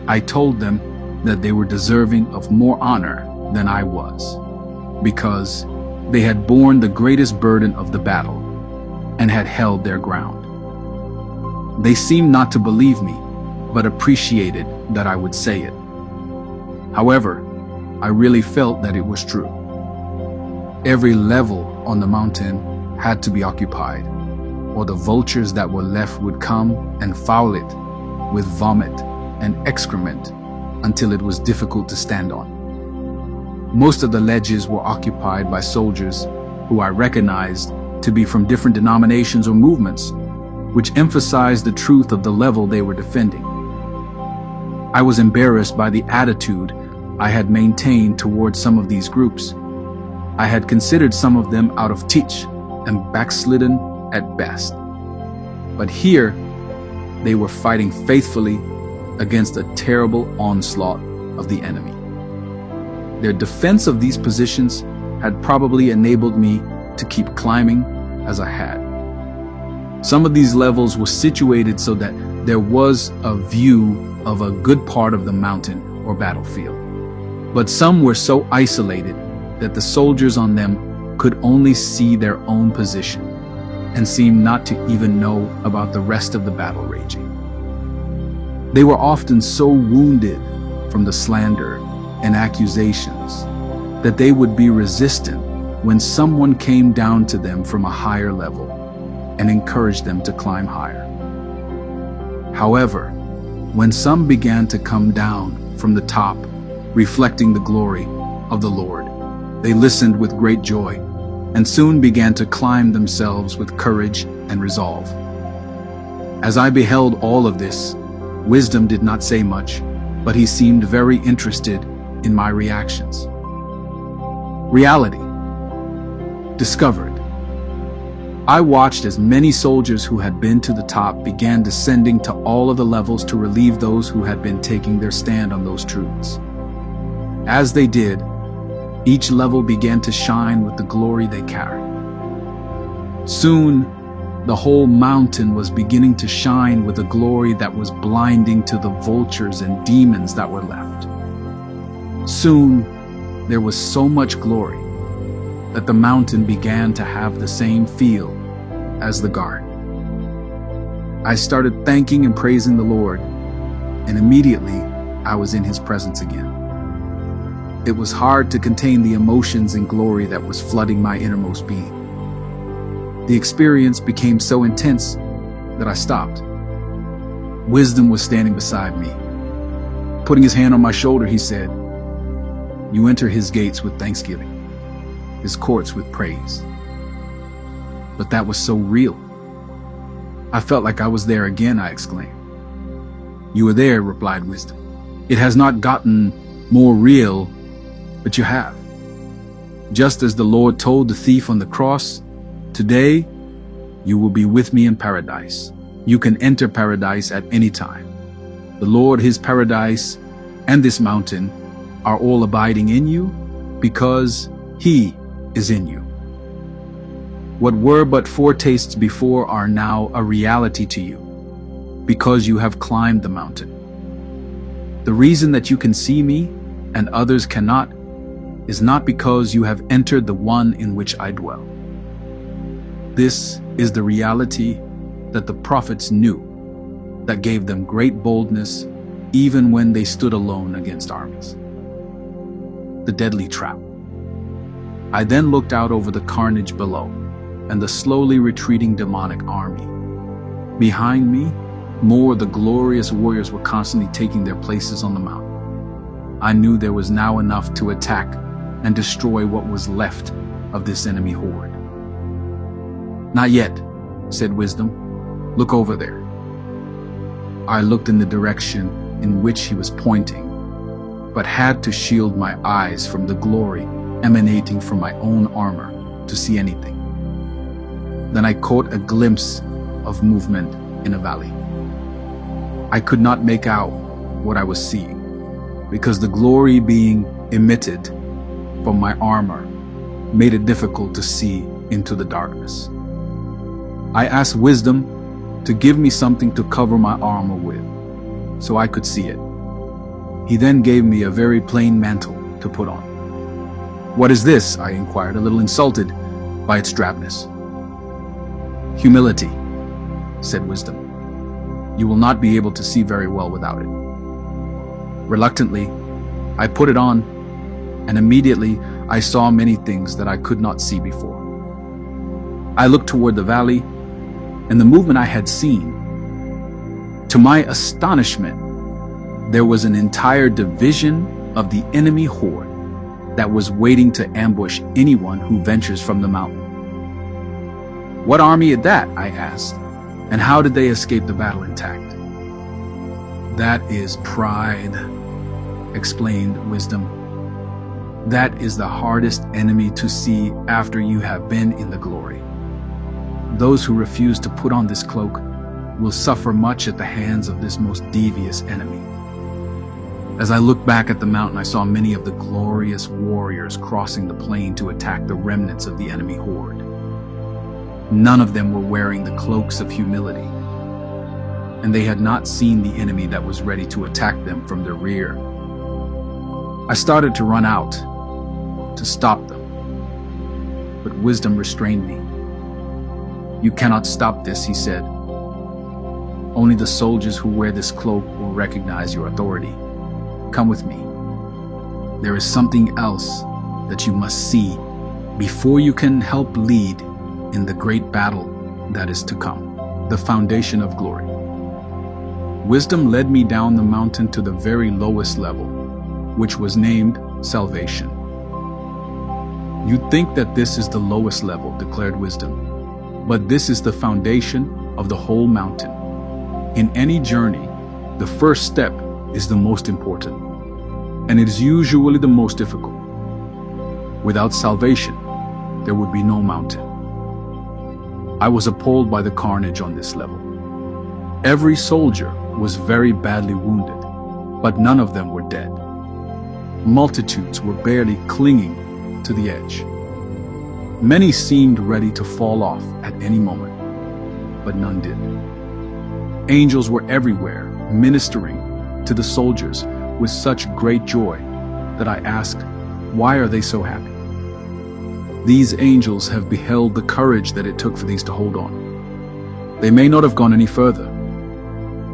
I told them that they were deserving of more honor than I was, because they had borne the greatest burden of the battle and had held their ground. They seemed not to believe me, but appreciated that I would say it. However, I really felt that it was true. Every level on the mountain had to be occupied, or the vultures that were left would come and foul it with vomit and excrement until it was difficult to stand on. Most of the ledges were occupied by soldiers who I recognized to be from different denominations or movements, which emphasized the truth of the level they were defending. I was embarrassed by the attitude I had maintained towards some of these groups. I had considered some of them out of touch and backslidden at best. But here, they were fighting faithfully against a terrible onslaught of the enemy. Their defense of these positions had probably enabled me to keep climbing as I had. Some of these levels were situated so that there was a view of a good part of the mountain or battlefield. But some were so isolated that the soldiers on them could only see their own position and seemed not to even know about the rest of the battle raging. They were often so wounded from the slander and accusations that they would be resistant when someone came down to them from a higher level and encouraged them to climb higher. However, when some began to come down from the top, reflecting the glory of the Lord, they listened with great joy and soon began to climb themselves with courage and resolve. As I beheld all of this, Wisdom did not say much, but he seemed very interested in my reactions. Reality. Discovered. I watched as many soldiers who had been to the top began descending to all of the levels to relieve those who had been taking their stand on those truths. As they did, each level began to shine with the glory they carried. Soon, the whole mountain was beginning to shine with a glory that was blinding to the vultures and demons that were left. Soon, there was so much glory that the mountain began to have the same feel as the garden. I started thanking and praising the Lord, and immediately I was in His presence again. It was hard to contain the emotions and glory that was flooding my innermost being. The experience became so intense that I stopped. Wisdom was standing beside me. Putting his hand on my shoulder, he said, "You enter His gates with thanksgiving, His courts with praise." But that was so real. I felt like I was there again, I exclaimed. "You were there," replied Wisdom. "It has not gotten more real, but you have. Just as the Lord told the thief on the cross, today you will be with me in paradise. You can enter paradise at any time. The Lord, His paradise, and this mountain are all abiding in you because He is in you. What were but foretastes before are now a reality to you because you have climbed the mountain. The reason that you can see me and others cannot is not because you have entered the one in which I dwell. This is the reality that the prophets knew, that gave them great boldness even when they stood alone against armies. The deadly trap. I then looked out over the carnage below and the slowly retreating demonic army. Behind me, more of the glorious warriors were constantly taking their places on the mountain. I knew there was now enough to attack and destroy what was left of this enemy horde. "Not yet," said Wisdom. "Look over there." I looked in the direction in which he was pointing, but had to shield my eyes from the glory emanating from my own armor to see anything. Then I caught a glimpse of movement in a valley. I could not make out what I was seeing because the glory being emitted from my armor made it difficult to see into the darkness. I asked Wisdom to give me something to cover my armor with so I could see it. He then gave me a very plain mantle to put on. "What is this?" I inquired, a little insulted by its drabness. "Humility," said Wisdom. "You will not be able to see very well without it." Reluctantly, I put it on, and immediately I saw many things that I could not see before. I looked toward the valley, and the movement I had seen. To my astonishment, there was an entire division of the enemy horde that was waiting to ambush anyone who ventures from the mountain. "What army is that?" I asked, "and how did they escape the battle intact?" "That is pride," explained Wisdom. "That is the hardest enemy to see after you have been in the glory. Those who refuse to put on this cloak will suffer much at the hands of this most devious enemy." As I looked back at the mountain, I saw many of the glorious warriors crossing the plain to attack the remnants of the enemy horde. None of them were wearing the cloaks of humility, and they had not seen the enemy that was ready to attack them from the rear. I started to run out to stop them, but Wisdom restrained me. "You cannot stop this," he said. "Only the soldiers who wear this cloak will recognize your authority. Come with me. There is something else that you must see before you can help lead in the great battle that is to come, the foundation of glory." Wisdom led me down the mountain to the very lowest level, which was named salvation. "You think that this is the lowest level," declared wisdom, "but this is the foundation of the whole mountain. In any journey, the first step is the most important, and it is usually the most difficult. Without salvation, there would be no mountain." I was appalled by the carnage on this level. Every soldier was very badly wounded, but none of them were dead. Multitudes were barely clinging to the edge. Many seemed ready to fall off at any moment, but none did. Angels were everywhere, ministering to the soldiers with such great joy that I asked, why are they so happy? These angels have beheld the courage that it took for these to hold on. They may not have gone any further,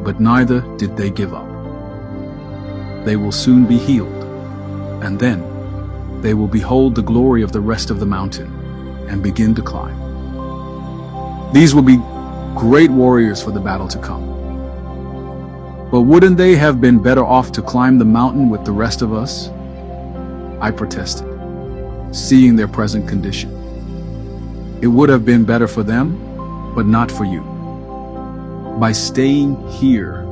but neither did they give up. They will soon be healed, and then they will behold the glory of the rest of the mountain and begin to climb. These will be great warriors for the battle to come. But wouldn't they have been better off to climb the mountain with the rest of us? I protested, seeing their present condition. It would have been better for them, but not for you. By staying here,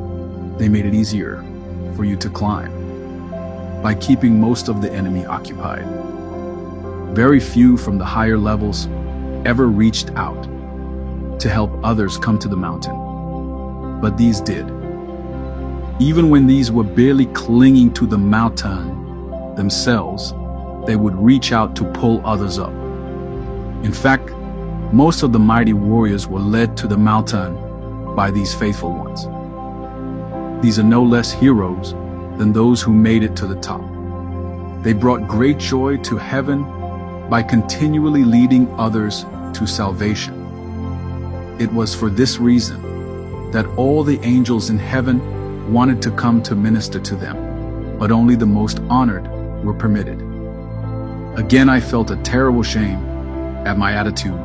they made it easier for you to climb, by keeping most of the enemy occupied. Very few from the higher levels ever reached out to help others come to the mountain, but these did. Even when these were barely clinging to the mountain themselves, they would reach out to pull others up. In fact, most of the mighty warriors were led to the mountain by these faithful ones. These are no less heroes than those who made it to the top. They brought great joy to heaven by continually leading others to salvation. It was for this reason that all the angels in heaven wanted to come to minister to them, but only the most honored were permitted. Again, I felt a terrible shame at my attitude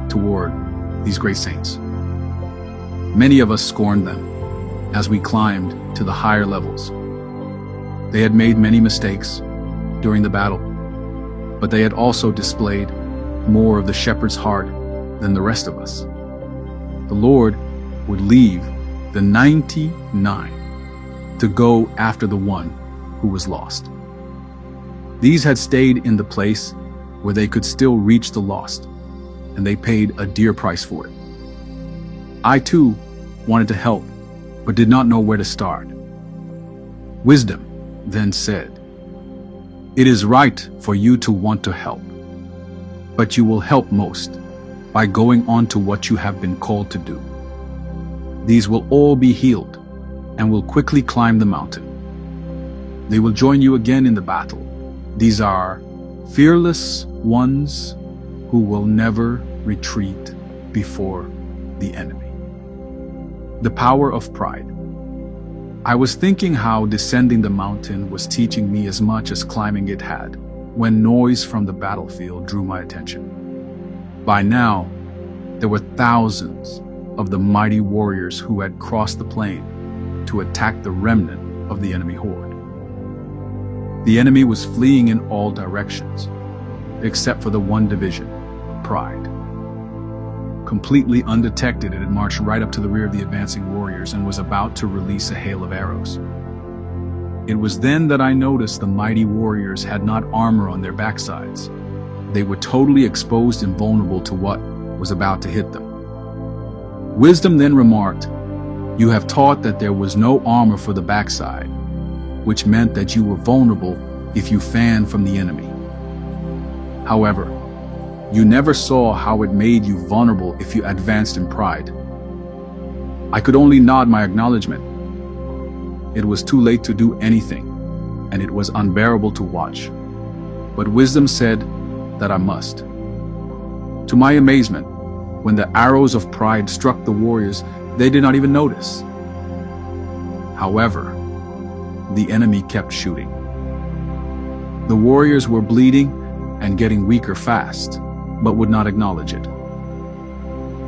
toward these great saints. Many of us scorned them as we climbed to the higher levels. They had made many mistakes during the battle, but they had also displayed more of the shepherd's heart than the rest of us. The Lord would leave the 99 to go after the one who was lost. These had stayed in the place where they could still reach the lost, and they paid a dear price for it. I too wanted to help, but did not know where to start. Wisdom then said, "It is right for you to want to help, but you will help most by going on to what you have been called to do. These will all be healed and will quickly climb the mountain. They will join you again in the battle. These are fearless ones who will never retreat before the enemy." The power of pride. I was thinking how descending the mountain was teaching me as much as climbing it had, when noise from the battlefield drew my attention. By now, there were thousands of the mighty warriors who had crossed the plain to attack the remnant of the enemy horde. The enemy was fleeing in all directions, except for the one division, pride. Completely undetected, it had marched right up to the rear of the advancing warriors and was about to release a hail of arrows. It was then that I noticed the mighty warriors had not armor on their backsides. They were totally exposed and vulnerable to what was about to hit them. Wisdom then remarked, "You have taught that there was no armor for the backside, which meant that you were vulnerable if you fanned from the enemy. However, you never saw how it made you vulnerable if you advanced in pride." I could only nod my acknowledgement. It was too late to do anything, and it was unbearable to watch. But wisdom said that I must. To my amazement, when the arrows of pride struck the warriors, they did not even notice. However, the enemy kept shooting. The warriors were bleeding and getting weaker fast, but would not acknowledge it.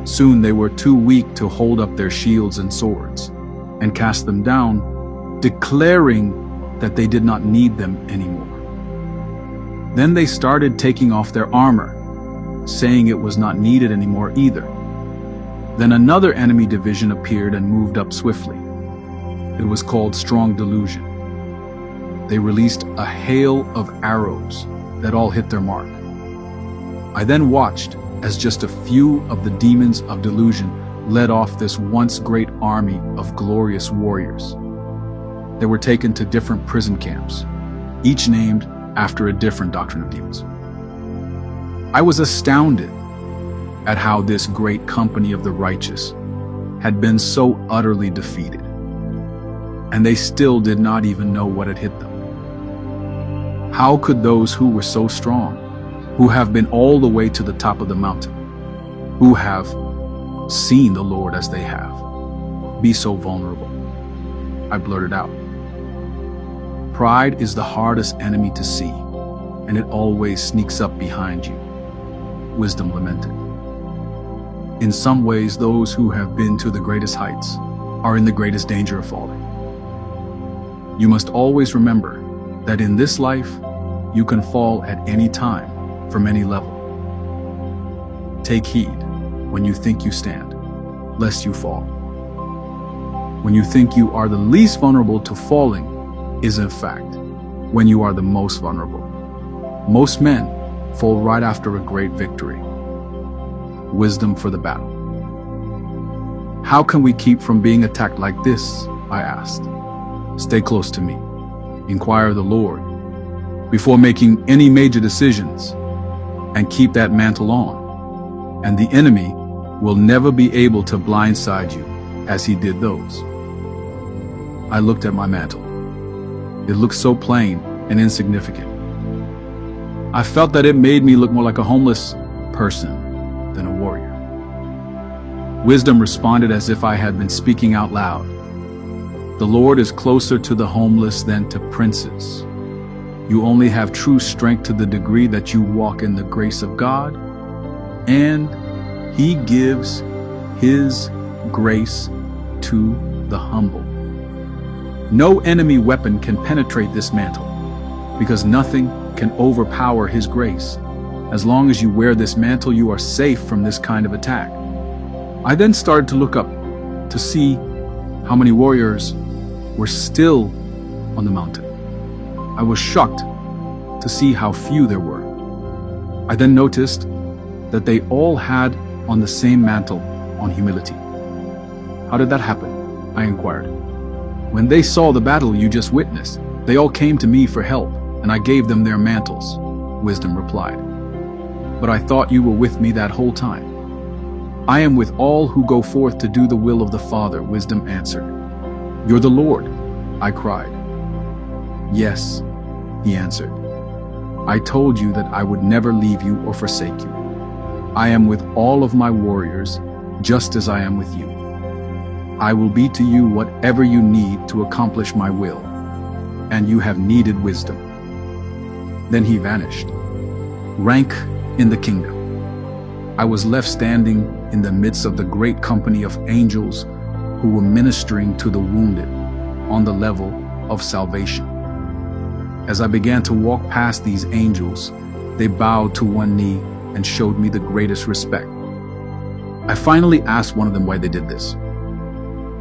Soon they were too weak to hold up their shields and swords, and cast them down, declaring that they did not need them anymore. Then they started taking off their armor, saying it was not needed anymore either. Then another enemy division appeared and moved up swiftly. It was called Strong Delusion. They released a hail of arrows that all hit their mark. I then watched as just a few of the demons of delusion led off this once great army of glorious warriors. They were taken to different prison camps, each named after a different doctrine of demons. I was astounded at how this great company of the righteous had been so utterly defeated, and they still did not even know what had hit them. How could those who were so strong, who have been all the way to the top of the mountain, who have seen the Lord as they have, be so vulnerable? I blurted out. Pride is the hardest enemy to see, and it always sneaks up behind you, Wisdom lamented. In some ways, those who have been to the greatest heights are in the greatest danger of falling. You must always remember that in this life, you can fall at any time from any level. Take heed when you think you stand, lest you fall. When you think you are the least vulnerable to falling is in fact when you are the most vulnerable. Most men fall right after a great victory. Wisdom for the battle. How can we keep from being attacked like this? I asked. Stay close to me. Inquire the Lord before making any major decisions, and keep that mantle on, and the enemy will never be able to blindside you as he did those. I looked at my mantle. It looked so plain and insignificant. I felt that it made me look more like a homeless person than a warrior. Wisdom responded as if I had been speaking out loud. The Lord is closer to the homeless than to princes. You only have true strength to the degree that you walk in the grace of God, and He gives His grace to the humble. No enemy weapon can penetrate this mantle, because nothing can overpower His grace. As long as you wear this mantle, you are safe from this kind of attack. I then started to look up to see how many warriors were still on the mountain. I was shocked to see how few there were. I then noticed that they all had on the same mantle on humility. How did that happen? I inquired. When they saw the battle you just witnessed, they all came to me for help, and I gave them their mantles, Wisdom replied. But I thought you were with me that whole time. I am with all who go forth to do the will of the Father, Wisdom answered. You're the Lord, I cried. Yes, he answered. I told you that I would never leave you or forsake you. I am with all of my warriors, just as I am with you. I will be to you whatever you need to accomplish my will, and you have needed wisdom. Then he vanished. Rank in the kingdom. I was left standing in the midst of the great company of angels who were ministering to the wounded on the level of salvation. As I began to walk past these angels, they bowed to one knee and showed me the greatest respect. I finally asked one of them why they did this,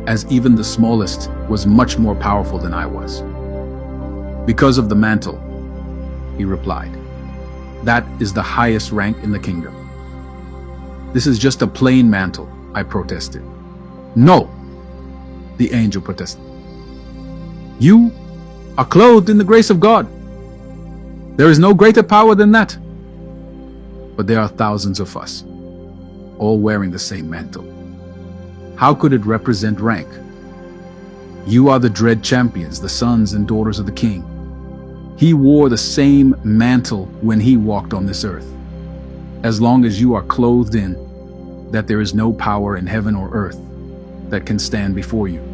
as even the smallest was much more powerful than I was. Because of the mantle, he replied. That is the highest rank in the kingdom. This is just a plain mantle, I protested. No, the angel protested. You are clothed in the grace of God. There is no greater power than that. But there are thousands of us, all wearing the same mantle. How could it represent rank? You are the dread champions, the sons and daughters of the King. He wore the same mantle when he walked on this earth. As long as you are clothed in that, there is no power in heaven or earth that can stand before you.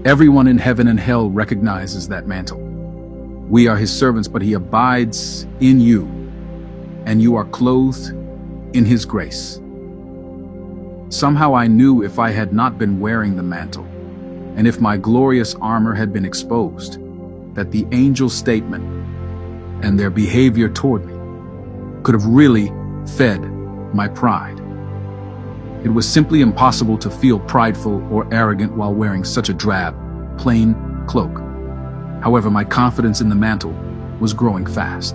Everyone in heaven and hell recognizes that mantle. We are his servants, but he abides in you, and you are clothed in his grace. Somehow I knew if I had not been wearing the mantle, and if my glorious armor had been exposed, that the angel's statement, and their behavior toward me could have really fed my pride. It was simply impossible to feel prideful or arrogant while wearing such a drab, plain cloak. However, my confidence in the mantle was growing fast.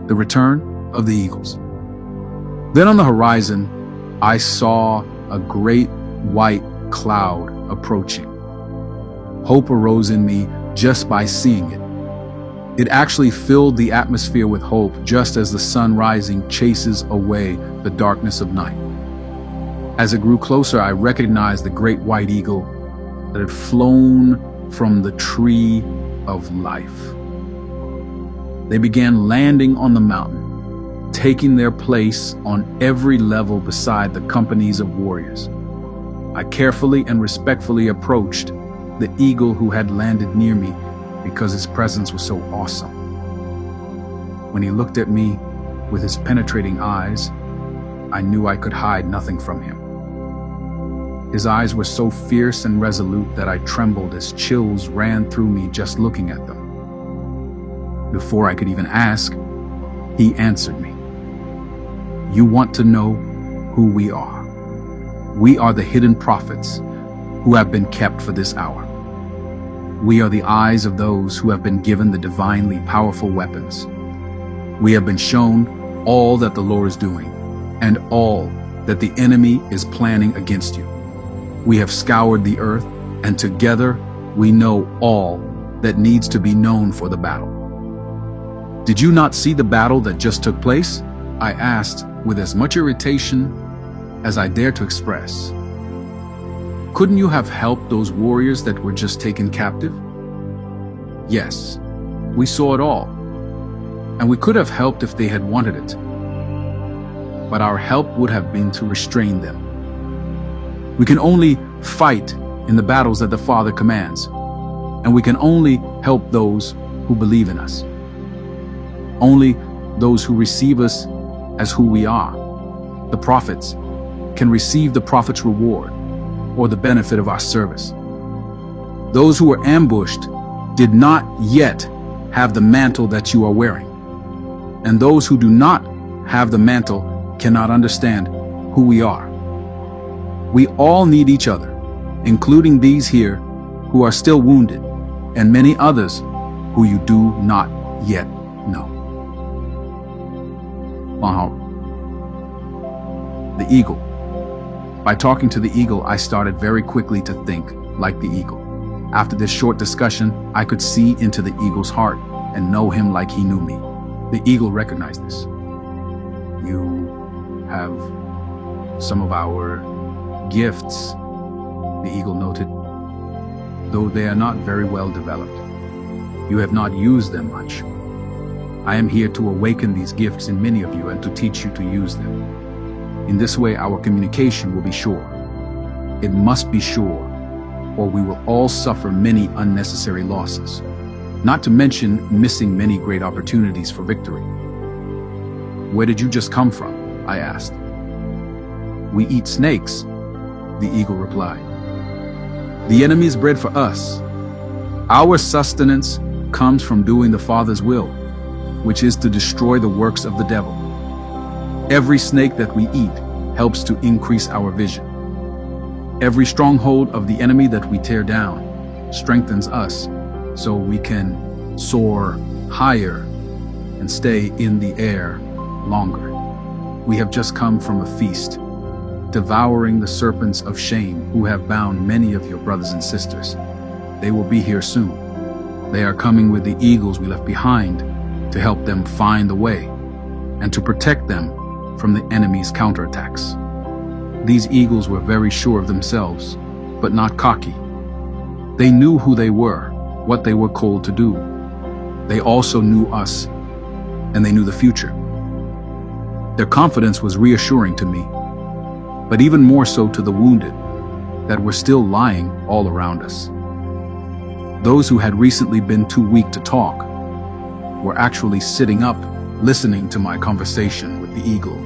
The return of the eagles. Then on the horizon, I saw a great white cloud approaching. Hope arose in me just by seeing it. It actually filled the atmosphere with hope, just as the sun rising chases away the darkness of night. As it grew closer, I recognized the great white eagle that had flown from the tree of life. They began landing on the mountain, taking their place on every level beside the companies of warriors. I carefully and respectfully approached the eagle who had landed near me because his presence was so awesome. When he looked at me with his penetrating eyes, I knew I could hide nothing from him. His eyes were so fierce and resolute that I trembled as chills ran through me just looking at them. Before I could even ask, he answered me. You want to know who we are. We are the hidden prophets who have been kept for this hour. We are the eyes of those who have been given the divinely powerful weapons. We have been shown all that the Lord is doing and all that the enemy is planning against you. We have scoured the earth, and together we know all that needs to be known for the battle. Did you not see the battle that just took place? I asked with as much irritation as I dared to express. Couldn't you have helped those warriors that were just taken captive? Yes, we saw it all, and we could have helped if they had wanted it. But our help would have been to restrain them. We can only fight in the battles that the Father commands, and we can only help those who believe in us. Only those who receive us as who we are, the prophets, can receive the prophet's reward or the benefit of our service. Those who were ambushed did not yet have the mantle that you are wearing, and those who do not have the mantle cannot understand who we are. We all need each other, including these here who are still wounded, and many others who you do not yet know. The eagle. By talking to the eagle, I started very quickly to think like the eagle. After this short discussion, I could see into the eagle's heart and know him like he knew me. The eagle recognized this. You have some of our gifts, the eagle noted, though they are not very well developed. You have not used them much. I am here to awaken these gifts in many of you and to teach you to use them. In this way, our communication will be sure. It must be sure, or we will all suffer many unnecessary losses, not to mention missing many great opportunities for victory. Where did you just come from? I asked. We eat snakes, the eagle replied. The enemy is bread for us. Our sustenance comes from doing the Father's will, which is to destroy the works of the devil. Every snake that we eat helps to increase our vision. Every stronghold of the enemy that we tear down strengthens us so we can soar higher and stay in the air longer. We have just come from a feast, devouring the serpents of shame who have bound many of your brothers and sisters. They will be here soon. They are coming with the eagles we left behind to help them find the way and to protect them from the enemy's counterattacks. These eagles were very sure of themselves, but not cocky. They knew who they were, what they were called to do. They also knew us, and they knew the future. Their confidence was reassuring to me, but even more so to the wounded that were still lying all around us. Those who had recently been too weak to talk were actually sitting up, listening to my conversation with the eagle.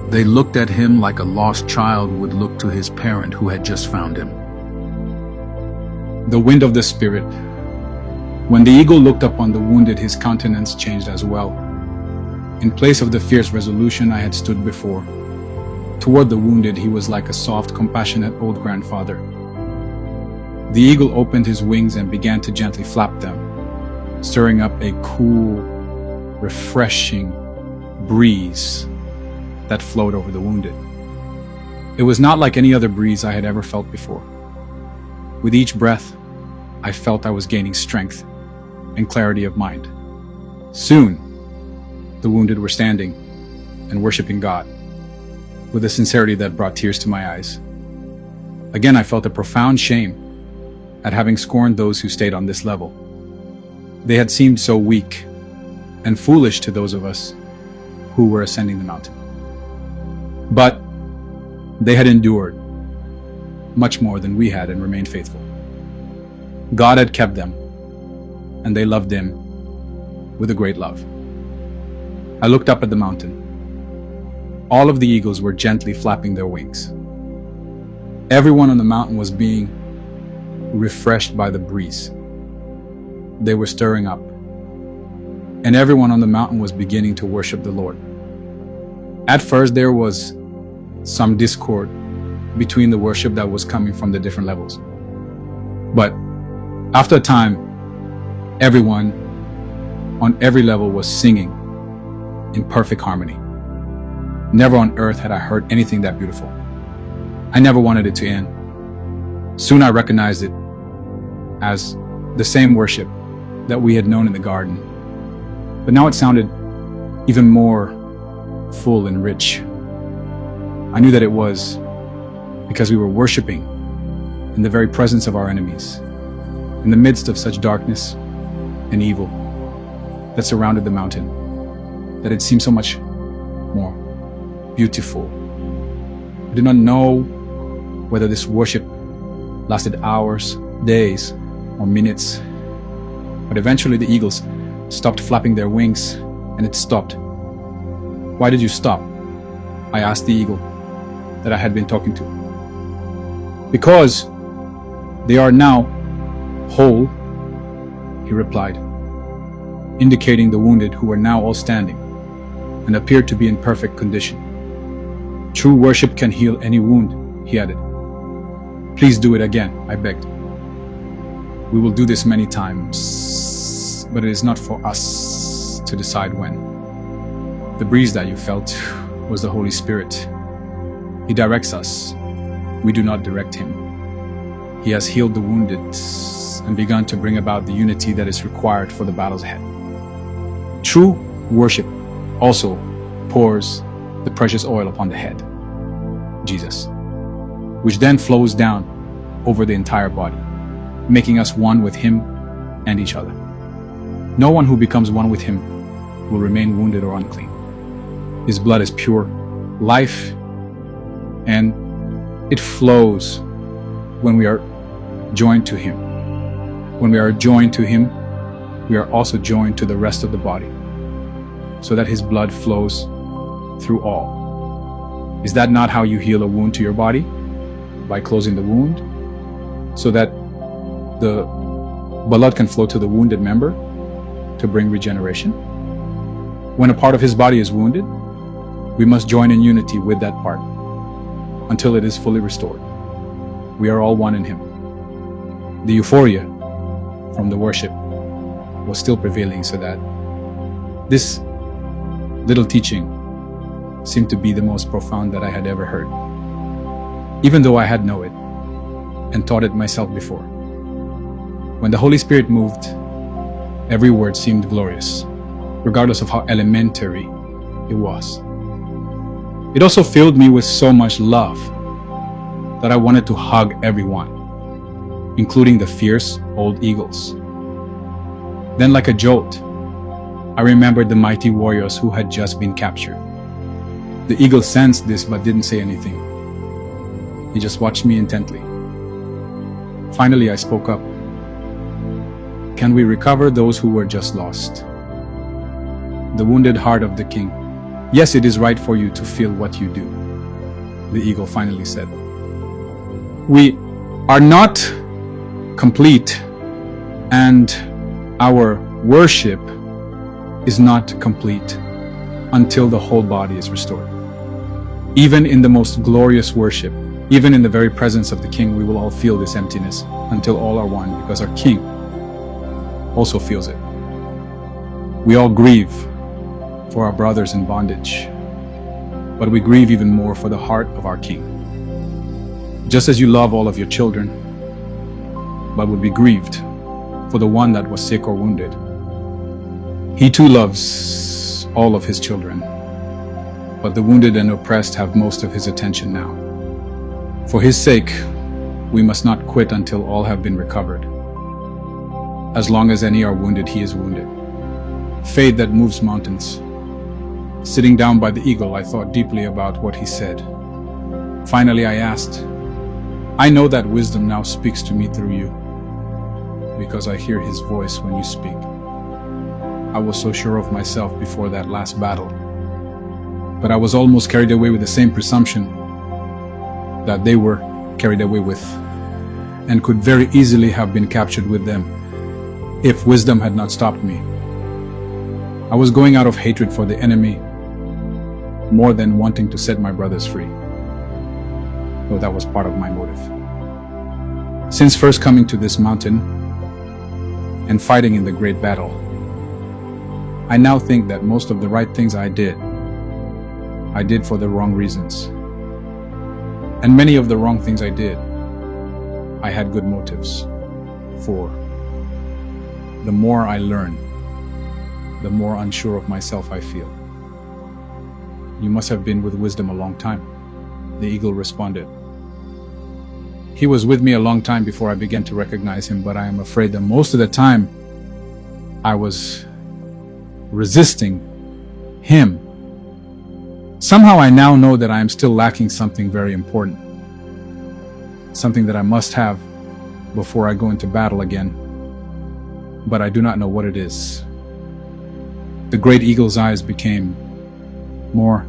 They looked at him like a lost child would look to his parent who had just found him. The wind of the Spirit. When the eagle looked upon the wounded, his countenance changed as well. In place of the fierce resolution I had stood before, toward the wounded he was like a soft, compassionate old grandfather. The eagle opened his wings and began to gently flap them, stirring up a cool, refreshing breeze that flowed over the wounded. It was not like any other breeze I had ever felt before. With each breath, I felt I was gaining strength and clarity of mind. Soon, the wounded were standing and worshiping God with a sincerity that brought tears to my eyes. Again, I felt a profound shame at having scorned those who stayed on this level. They had seemed so weak and foolish to those of us who were ascending the mountain. But they had endured much more than we had and remained faithful. God had kept them, and they loved Him with a great love. I looked up at the mountain. All of the eagles were gently flapping their wings. Everyone on the mountain was being refreshed by the breeze. They were stirring up, and everyone on the mountain was beginning to worship the Lord. At first, there was some discord between the worship that was coming from the different levels. But after a time, everyone on every level was singing in perfect harmony. Never on earth had I heard anything that beautiful. I never wanted it to end. Soon I recognized it as the same worship that we had known in the garden. But now it sounded even more full and rich. I knew that it was because we were worshiping in the very presence of our enemies, in the midst of such darkness and evil that surrounded the mountain, that it seemed so much more beautiful. I did not know whether this worship lasted hours, days, or minutes, but eventually the eagles stopped flapping their wings, and it stopped. Why did you stop? I asked the eagle that I had been talking to. Because they are now whole, he replied, indicating the wounded who were now all standing and appeared to be in perfect condition. True worship can heal any wound, he added. Please do it again, I begged. We will do this many times, but it is not for us to decide when. The breeze that you felt was the Holy Spirit. He directs us. We do not direct Him. He has healed the wounded and begun to bring about the unity that is required for the battles ahead. True worship also pours the precious oil upon the head, Jesus, which then flows down over the entire body, making us one with Him and each other. No one who becomes one with Him will remain wounded or unclean. His blood is pure life, and it flows when we are joined to Him. When we are joined to Him, we are also joined to the rest of the body, so that His blood flows through all. Is that not how you heal a wound to your body? By closing the wound, so that the blood can flow to the wounded member to bring regeneration? When a part of His body is wounded, we must join in unity with that part until it is fully restored. We are all one in Him. The euphoria from the worship was still prevailing, so that this little teaching seemed to be the most profound that I had ever heard, even though I had known it and taught it myself before. When the Holy Spirit moved, every word seemed glorious, regardless of how elementary it was. It also filled me with so much love that I wanted to hug everyone, including the fierce old eagles. Then, like a jolt, I remembered the mighty warriors who had just been captured. The eagle sensed this but didn't say anything. He just watched me intently. Finally, I spoke up. Can we recover those who were just lost? The wounded heart of the king. Yes, it is right for you to feel what you do, the eagle finally said. We are not complete and Our worship is not complete until the whole body is restored. Even in the most glorious worship, even in the very presence of the King, we will all feel this emptiness until all are one, because our King also feels it. We all grieve for our brothers in bondage, but we grieve even more for the heart of our King. Just as you love all of your children, but would be grieved for the one that was sick or wounded, He too loves all of His children, but the wounded and oppressed have most of His attention now. For His sake, we must not quit until all have been recovered. As long as any are wounded, He is wounded. Faith that moves mountains. Sitting down by the eagle, I thought deeply about what he said. Finally, I asked, I know that wisdom now speaks to me through you, because I hear His voice when you speak. I was so sure of myself before that last battle, but I was almost carried away with the same presumption that they were carried away with, and could very easily have been captured with them if wisdom had not stopped me. I was going out of hatred for the enemy more than wanting to set my brothers free, though that was part of my motive. Since first coming to this mountain and fighting in the great battle, I now think that most of the right things I did for the wrong reasons. And many of the wrong things I did, I had good motives for. The more I learn, the more unsure of myself I feel. You must have been with wisdom a long time, the eagle responded. He was with me a long time before I began to recognize him, but I am afraid that most of the time I was resisting him. Somehow I now know that I am still lacking something very important, something that I must have before I go into battle again, but I do not know what it is. The great eagle's eyes became more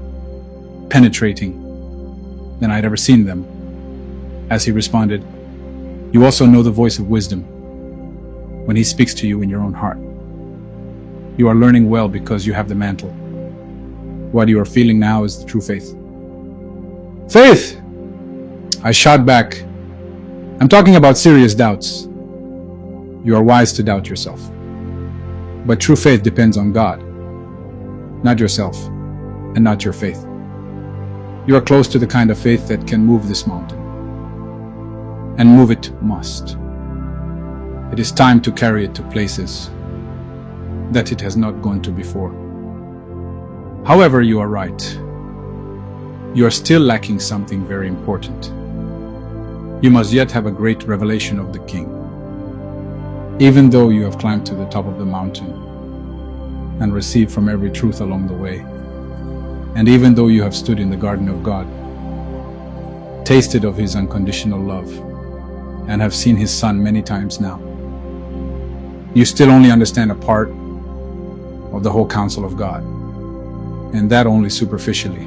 penetrating than I'd ever seen them as he responded, you also know the voice of wisdom when he speaks to you in your own heart. You are learning well because you have the mantle. What you are feeling now is the true faith. Faith! I shot back. I'm talking about serious doubts. You are wise to doubt yourself. But true faith depends on God, not yourself, and not your faith. You are close to the kind of faith that can move this mountain. And move it must. It is time to carry it to places that it has not gone to before. However, you are right. You are still lacking something very important. You must yet have a great revelation of the King. Even though you have climbed to the top of the mountain and received from every truth along the way, and even though you have stood in the garden of God, tasted of His unconditional love, and have seen His Son many times now, you still only understand a part of the whole counsel of God, and that only superficially.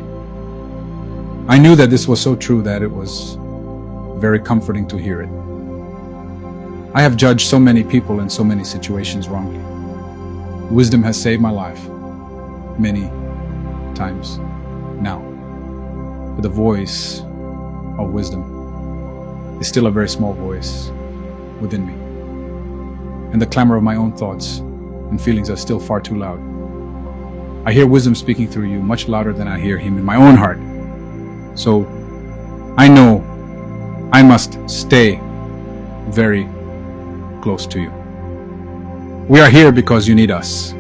I knew that this was so true that it was very comforting to hear it. I have judged so many people in so many situations wrongly. Wisdom has saved my life many times now. But the voice of wisdom is still a very small voice within me. And the clamor of my own thoughts and feelings are still far too loud. I hear wisdom speaking through you much louder than I hear Him in my own heart. So I know I must stay very close to you. We are here because you need us,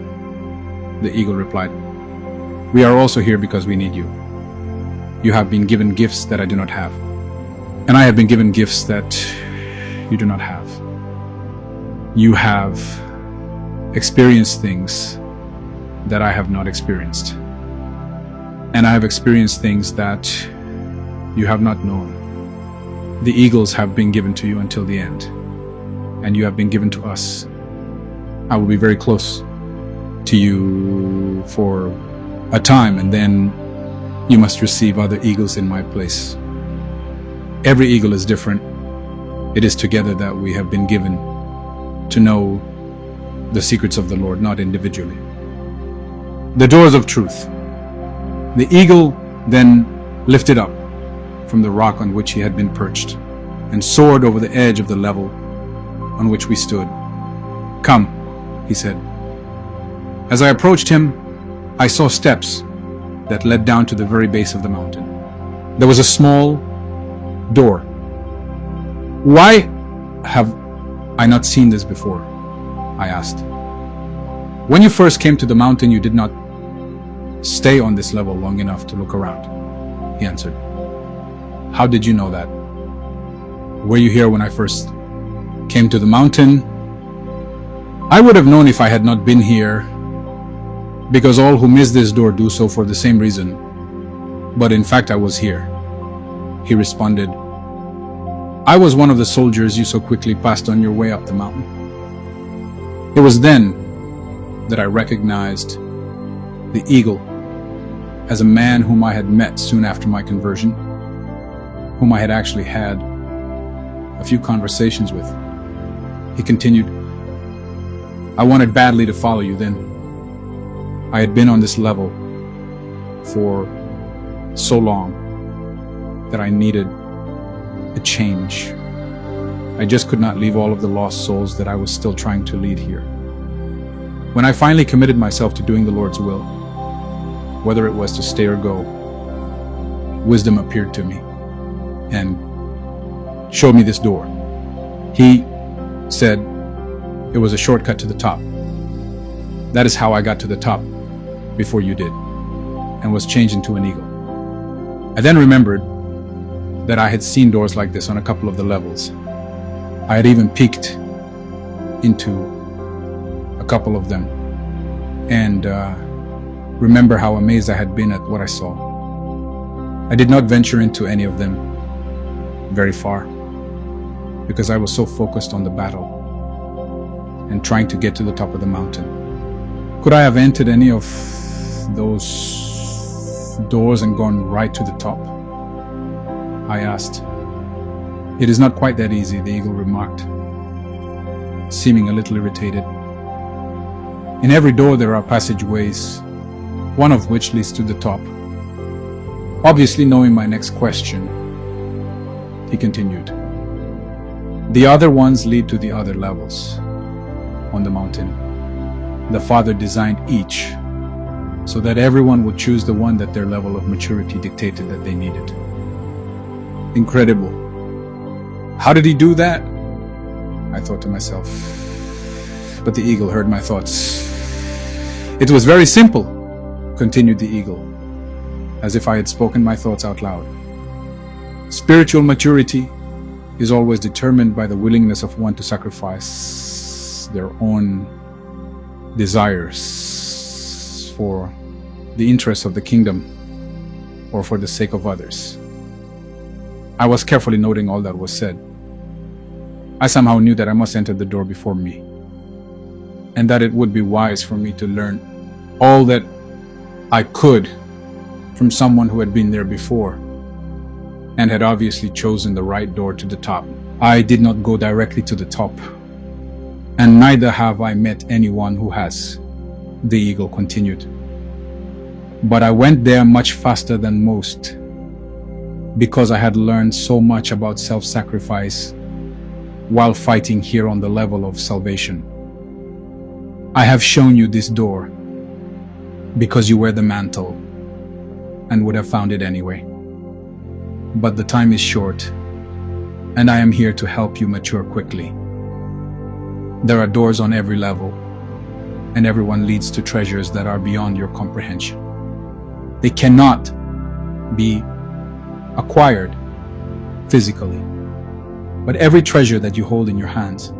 the eagle replied. We are also here because we need you. You have been given gifts that I do not have, and I have been given gifts that you do not have. You have experienced things that I have not experienced, and I have experienced things that you have not known. The eagles have been given to you until the end, and you have been given to us. I will be very close to you for a time, and then you must receive other eagles in my place. Every eagle is different. It is together that we have been given to know the secrets of the Lord, not individually. The doors of truth. The eagle then lifted up from the rock on which he had been perched and soared over the edge of the level on which we stood. "Come," he said. As I approached him, I saw steps that led down to the very base of the mountain. There was a small door. "Why have I not seen this before?" I asked. "When you first came to the mountain, you did not stay on this level long enough to look around," he answered. "How did you know that? Were you here when I first came to the mountain?" "I would have known if I had not been here, because all who miss this door do so for the same reason. But in fact, I was here," he responded. "I was one of the soldiers you so quickly passed on your way up the mountain." It was then that I recognized the eagle as a man whom I had met soon after my conversion, whom I had actually had a few conversations with. He continued, "I wanted badly to follow you then. I had been on this level for so long that I needed a change. I just could not leave all of the lost souls that I was still trying to lead here. When I finally committed myself to doing the Lord's will, whether it was to stay or go, wisdom appeared to me and showed me this door. He said it was a shortcut to the top. That is how I got to the top before you did, and was changed into an eagle. I then remembered that I had seen doors like this on a couple of the levels. I had even peeked into a couple of them, and remember how amazed I had been at what I saw. I did not venture into any of them very far, because I was so focused on the battle and trying to get to the top of the mountain. Could I have entered any of those doors and gone right to the top? I asked. "It is not quite that easy," the eagle remarked, seeming a little irritated. "In every door there are passageways, one of which leads to the top." Obviously knowing my next question, he continued, "The other ones lead to the other levels on the mountain. The Father designed each so that everyone would choose the one that their level of maturity dictated that they needed." Incredible. How did he do that? I thought to myself. But the eagle heard my thoughts. "It was very simple," continued the eagle, as if I had spoken my thoughts out loud. "Spiritual maturity is always determined by the willingness of one to sacrifice their own desires for the interests of the kingdom or for the sake of others." I was carefully noting all that was said. I somehow knew that I must enter the door before me, and that it would be wise for me to learn all that I could from someone who had been there before and had obviously chosen the right door to the top. I did not go directly to the top, and neither have I met anyone who has, the eagle continued. But I went there much faster than most, because I had learned so much about self-sacrifice while fighting here on the level of salvation. I have shown you this door because you wear the mantle and would have found it anyway. But the time is short, and I am here to help you mature quickly. There are doors on every level, and everyone leads to treasures that are beyond your comprehension. They cannot be acquired physically, but every treasure that you hold in your hands,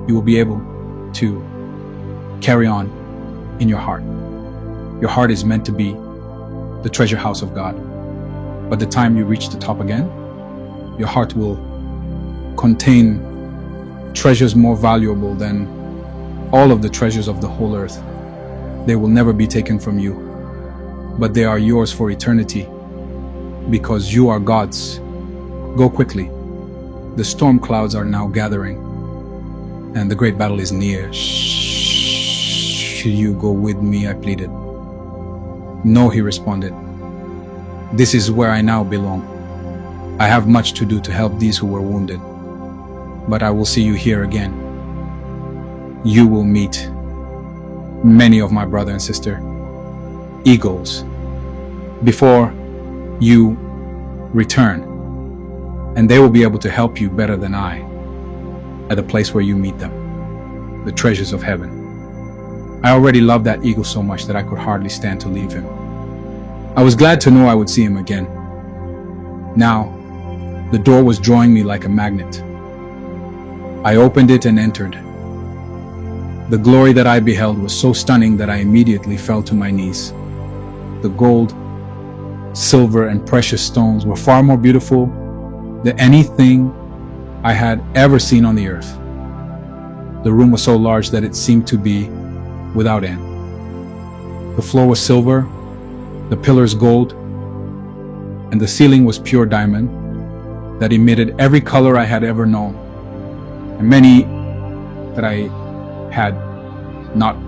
you will be able to carry on in your heart. Your heart is meant to be the treasure house of God. But the time you reach the top again, your heart will contain treasures more valuable than all of the treasures of the whole earth. They will never be taken from you, but they are yours for eternity, because you are God's. Go quickly. The storm clouds are now gathering, and the great battle is near. Should you go with me? I pleaded. No, he responded. This is where I now belong. I have much to do to help these who were wounded, but I will see you here again. You will meet many of my brother and sister, eagles, before you return, and they will be able to help you better than I at the place where you meet them, the treasures of heaven. I already loved that eagle so much that I could hardly stand to leave him. I was glad to know I would see him again. Now, the door was drawing me like a magnet. I opened it and entered. The glory that I beheld was so stunning that I immediately fell to my knees. The gold, silver, and precious stones were far more beautiful than anything I had ever seen on the earth. The room was so large that it seemed to be without end. The floor was silver, the pillars gold, and the ceiling was pure diamond that emitted every color I had ever known, and many that I had not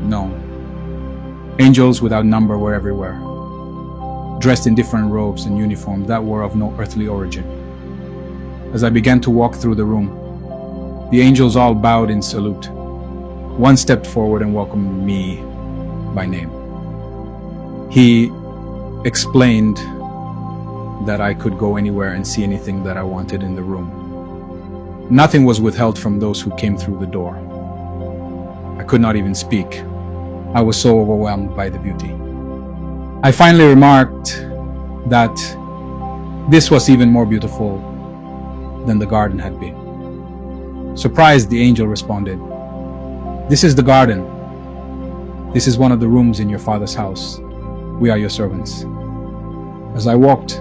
known. Angels without number were everywhere, dressed in different robes and uniforms that were of no earthly origin. As I began to walk through the room, the angels all bowed in salute. One stepped forward and welcomed me by name. He explained that I could go anywhere and see anything that I wanted in the room. Nothing was withheld from those who came through the door. I could not even speak. I was so overwhelmed by the beauty. I finally remarked that this was even more beautiful than the garden had been. Surprised, the angel responded, "This is the garden. This is one of the rooms in your father's house. We are your servants." As I walked,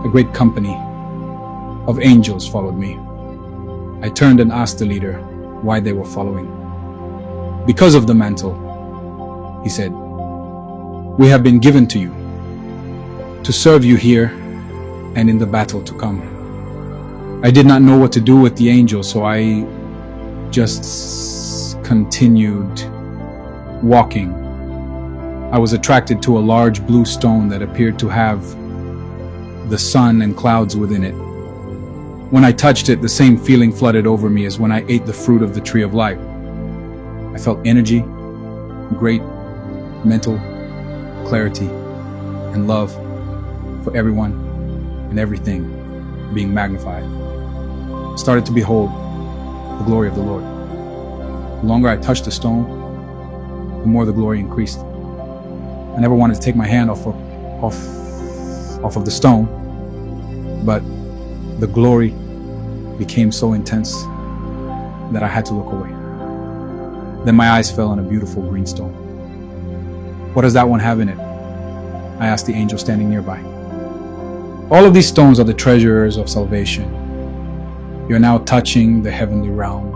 a great company of angels followed me. I turned and asked the leader why they were following. "Because of the mantle," he said. "We have been given to you to serve you here and in the battle to come." I did not know what to do with the angel, so I just continued walking. I was attracted to a large blue stone that appeared to have the sun and clouds within it. When I touched it, the same feeling flooded over me as when I ate the fruit of the tree of life. I felt energy, great mental clarity, and love for everyone and everything being magnified. I started to behold the glory of the Lord. The longer I touched the stone, the more the glory increased. I never wanted to take my hand off of the stone, but the glory became so intense that I had to look away. Then my eyes fell on a beautiful green stone. "What does that one have in it?" I asked the angel standing nearby. "All of these stones are the treasures of salvation. You are now touching the heavenly realm,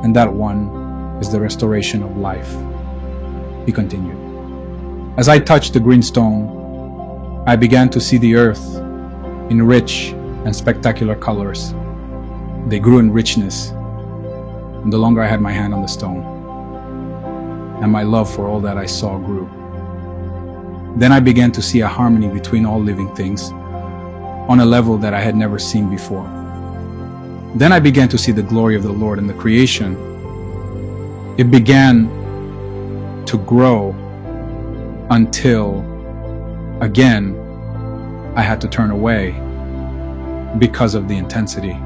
and that one is the restoration of life," he continued. As I touched the green stone, I began to see the earth in rich and spectacular colors. They grew in richness, and the longer I had my hand on the stone, and my love for all that I saw grew. Then I began to see a harmony between all living things on a level that I had never seen before. Then I began to see the glory of the Lord in the creation. It began to grow until, again, I had to turn away because of the intensity.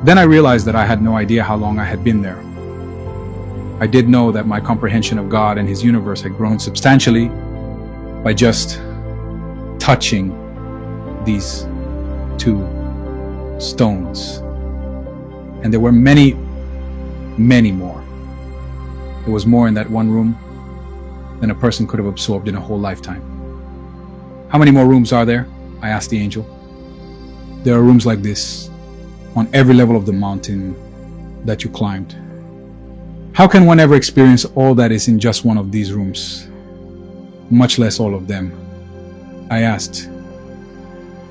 Then I realized that I had no idea how long I had been there. I did know that my comprehension of God and His universe had grown substantially by just touching these two stones. And there were many, many more. There was more in that one room than a person could have absorbed in a whole lifetime. "How many more rooms are there?" I asked the angel. "There are rooms like this on every level of the mountain that you climbed." "How can one ever experience all that is in just one of these rooms, much less all of them?" I asked.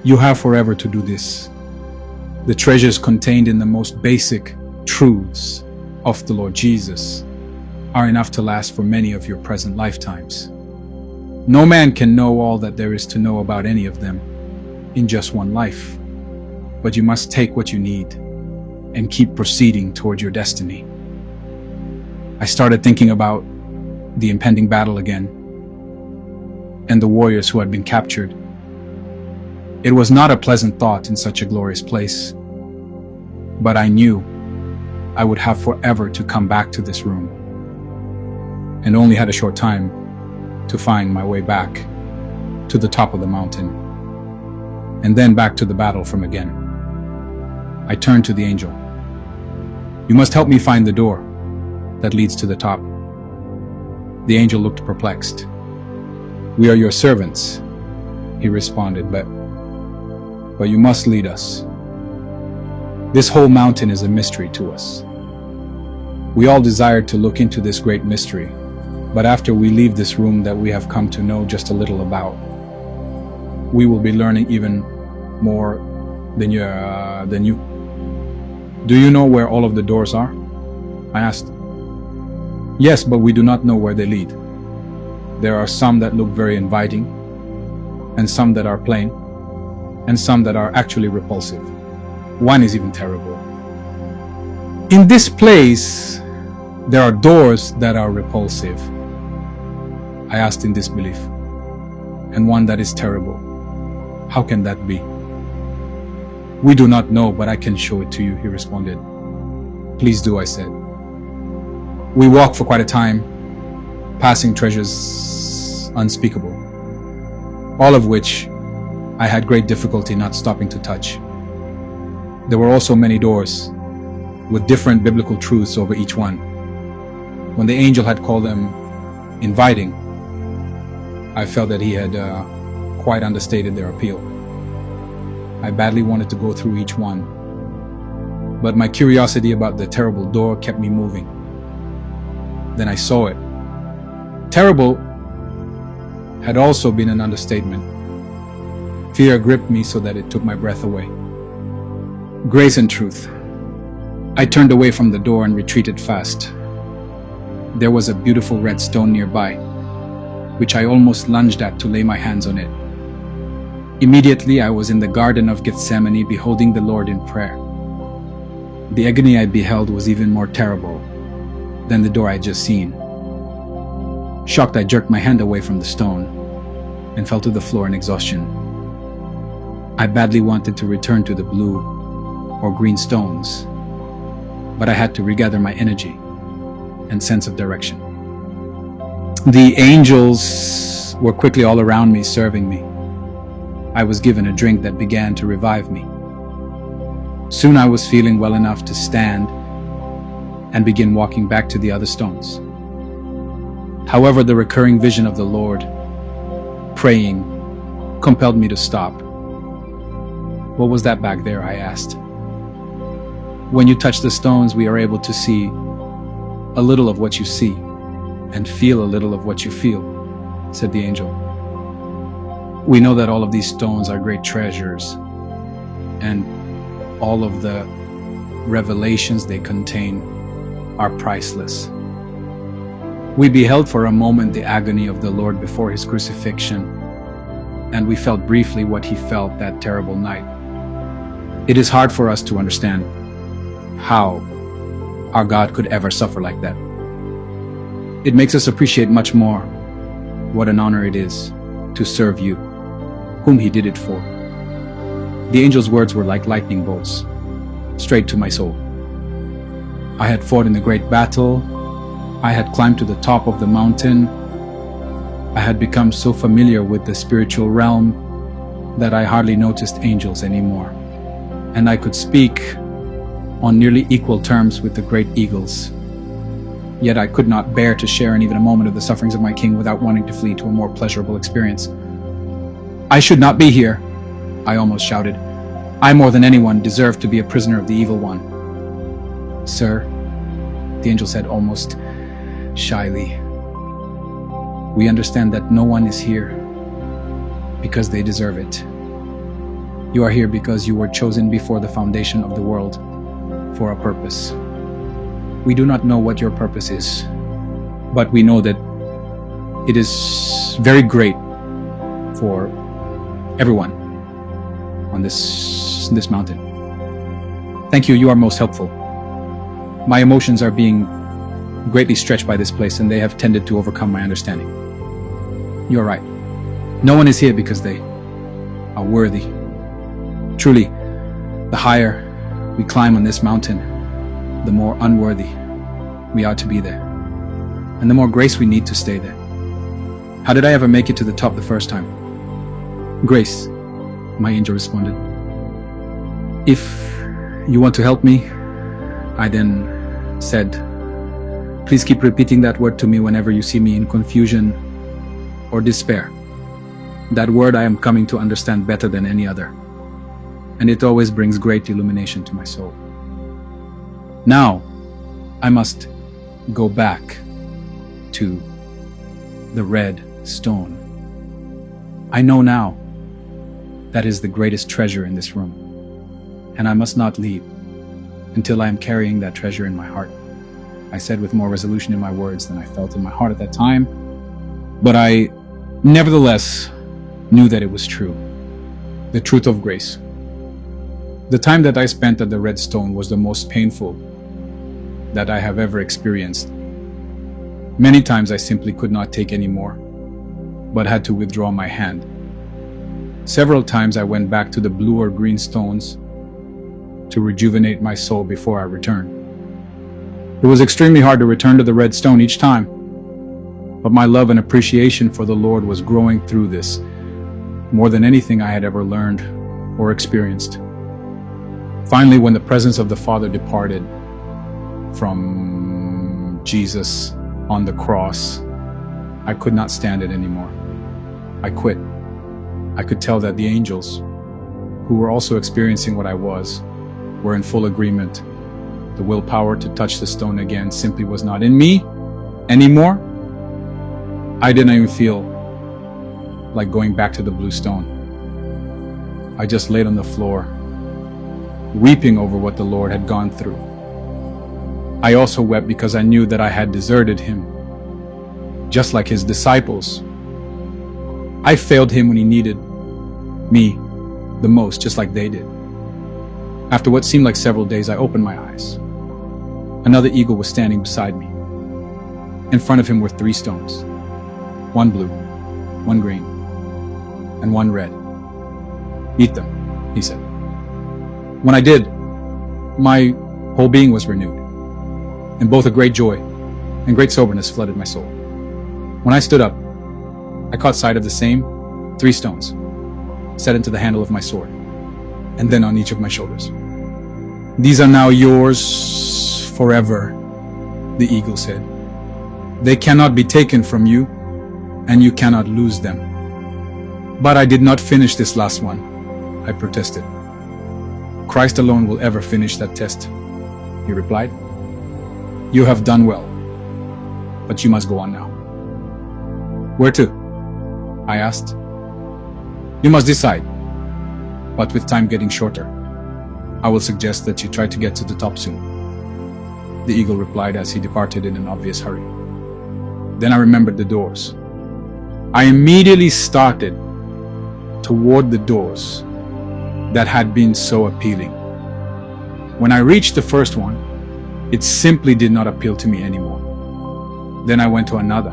"You have forever to do this. The treasures contained in the most basic truths of the Lord Jesus are enough to last for many of your present lifetimes. No man can know all that there is to know about any of them in just one life, but you must take what you need and keep proceeding toward your destiny. I started thinking about the impending battle again and the warriors who had been captured. It was not a pleasant thought in such a glorious place, but I knew I would have forever to come back to this room, and only had a short time to find my way back to the top of the mountain, and then back to the battle from again. I turned to the angel. "You must help me find the door that leads to the top." The angel looked perplexed. "We are your servants," he responded, but you must lead us. This whole mountain is a mystery to us. We all desired to look into this great mystery, but after we leave this room that we have come to know just a little about, we will be learning even more than you. "Do you know where all of the doors are?" I asked. "Yes, but we do not know where they lead. There are some that look very inviting, and some that are plain, and some that are actually repulsive. One is even terrible. In this place, there are doors that are repulsive." I asked in disbelief. "And one that is terrible. How can that be?" "We do not know, but I can show it to you," he responded. "Please do," I said. We walked for quite a time, passing treasures unspeakable, all of which I had great difficulty not stopping to touch. There were also many doors with different biblical truths over each one. When the angel had called them inviting, I felt that he had quite understated their appeal. I badly wanted to go through each one, but my curiosity about the terrible door kept me moving. Then I saw it. Terrible had also been an understatement. Fear gripped me so that it took my breath away. Grace and truth. I turned away from the door and retreated fast. There was a beautiful red stone nearby, which I almost lunged at to lay my hands on it. Immediately I was in the Garden of Gethsemane, beholding the Lord in prayer. The agony I beheld was even more terrible than the door I had just seen. Shocked, I jerked my hand away from the stone and fell to the floor in exhaustion. I badly wanted to return to the blue or green stones, but I had to regather my energy and sense of direction. The angels were quickly all around me, serving me. I was given a drink that began to revive me. Soon I was feeling well enough to stand and begin walking back to the other stones. However, the recurring vision of the Lord praying compelled me to stop. "What was that back there?" I asked. "When you touch the stones, we are able to see a little of what you see and feel a little of what you feel," said the angel. "We know that all of these stones are great treasures, and all of the revelations they contain are priceless. We beheld for a moment the agony of the Lord before his crucifixion, and we felt briefly what he felt that terrible night. It is hard for us to understand how our God could ever suffer like that. It makes us appreciate much more what an honor it is to serve you, whom he did it for." The angel's words were like lightning bolts, straight to my soul. I had fought in the great battle. I had climbed to the top of the mountain. I had become so familiar with the spiritual realm that I hardly noticed angels anymore, and I could speak on nearly equal terms with the great eagles. Yet I could not bear to share in even a moment of the sufferings of my king without wanting to flee to a more pleasurable experience. "I should not be here," I almost shouted. "I more than anyone deserve to be a prisoner of the evil one." "Sir," the angel said almost shyly, "we understand that no one is here because they deserve it. You are here because you were chosen before the foundation of the world for a purpose. We do not know what your purpose is, but we know that it is very great for everyone on this mountain. Thank you, you are most helpful. My emotions are being greatly stretched by this place, and they have tended to overcome my understanding. You are right. No one is here because they are worthy. Truly, the higher we climb on this mountain, the more unworthy we are to be there, and the more grace we need to stay there. How did I ever make it to the top the first time? Grace, my angel responded. If you want to help me, I then said, please keep repeating that word to me whenever you see me in confusion or despair. That word I am coming to understand better than any other, and it always brings great illumination to my soul. Now, I must go back to the red stone. I know now that is the greatest treasure in this room, and I must not leave until I am carrying that treasure in my heart. I said with more resolution in my words than I felt in my heart at that time, but I nevertheless knew that it was true, the truth of grace. The time that I spent at the red stone was the most painful that I have ever experienced. Many times I simply could not take any more, but had to withdraw my hand. Several times I went back to the blue or green stones to rejuvenate my soul before I returned. It was extremely hard to return to the red stone each time, but my love and appreciation for the Lord was growing through this, more than anything I had ever learned or experienced. Finally, when the presence of the Father departed from Jesus on the cross, I could not stand it anymore. I quit. I could tell that the angels, who were also experiencing what I was, were in full agreement. The willpower to touch the stone again simply was not in me anymore. I didn't even feel like going back to the blue stone. I just laid on the floor, weeping over what the Lord had gone through. I also wept because I knew that I had deserted him, just like his disciples. I failed him when he needed me the most, just like they did. After what seemed like several days, I opened my eyes. Another eagle was standing beside me. In front of him were 3 stones, one blue, one green, and one red. Eat them, he said. When I did, my whole being was renewed, and both a great joy and great soberness flooded my soul. When I stood up, I caught sight of the same 3 stones, set into the handle of my sword, and then on each of my shoulders. These are now yours forever, the eagle said. They cannot be taken from you, and you cannot lose them. But I did not finish this last one, I protested. Christ alone will ever finish that test, he replied. You have done well, but you must go on now. Where to? I asked. You must decide, but with time getting shorter, I will suggest that you try to get to the top soon, the eagle replied as he departed in an obvious hurry. Then I remembered the doors. I immediately started toward the doors that had been so appealing. When I reached the first one, it simply did not appeal to me anymore. Then I went to another,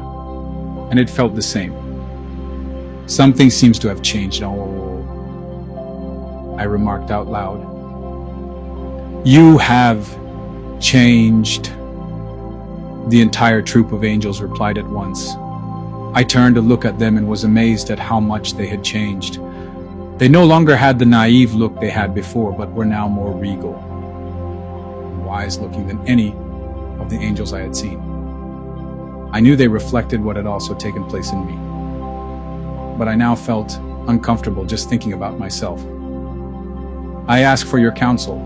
and it felt the same. Something seems to have changed. Oh, I remarked out loud. You have changed, the entire troop of angels replied at once. I turned to look at them and was amazed at how much they had changed. They no longer had the naive look they had before, but were now more regal, wise looking than any of the angels I had seen. I knew they reflected what had also taken place in me, but I now felt uncomfortable just thinking about myself. I ask for your counsel,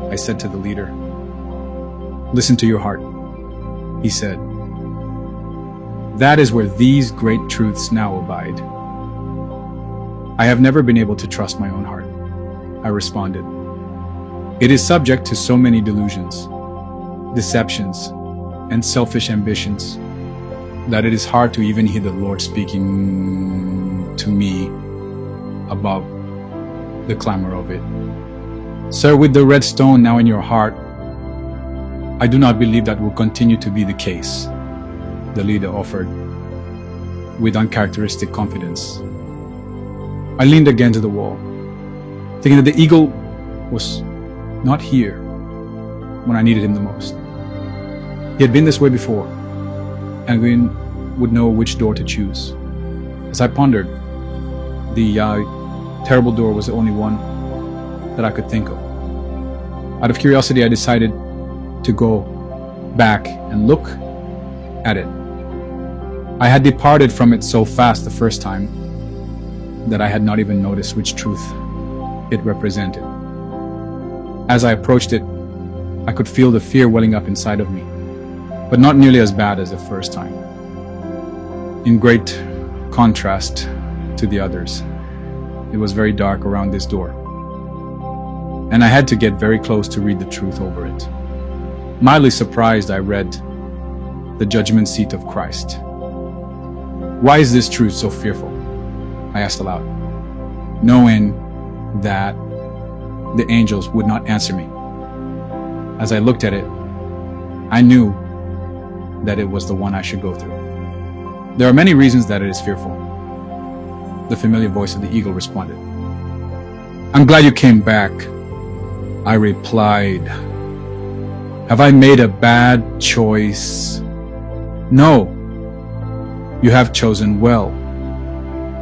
I said to the leader. Listen to your heart, he said. That is where these great truths now abide. I have never been able to trust my own heart, I responded. It is subject to so many delusions. deceptions, and selfish ambitions that it is hard to even hear the Lord speaking to me above the clamor of it. Sir, with the red stone now in your heart, I do not believe that will continue to be the case, the leader offered with uncharacteristic confidence. I leaned again to the wall, thinking that the eagle was not here when I needed him the most. He had been this way before, and we would know which door to choose. As I pondered, the terrible door was the only one that I could think of. Out of curiosity, I decided to go back and look at it. I had departed from it so fast the first time that I had not even noticed which truth it represented. As I approached it, I could feel the fear welling up inside of me, but not nearly as bad as the first time. In great contrast to the others, it was very dark around this door, and I had to get very close to read the truth over it. Mildly surprised, I read the judgment seat of Christ. Why is this truth so fearful? I asked aloud, knowing that the angels would not answer me. As I looked at it, I knew that it was the one I should go through. There are many reasons that it is fearful. The familiar voice of the eagle responded. I'm glad you came back. I replied, have I made a bad choice? No, you have chosen well.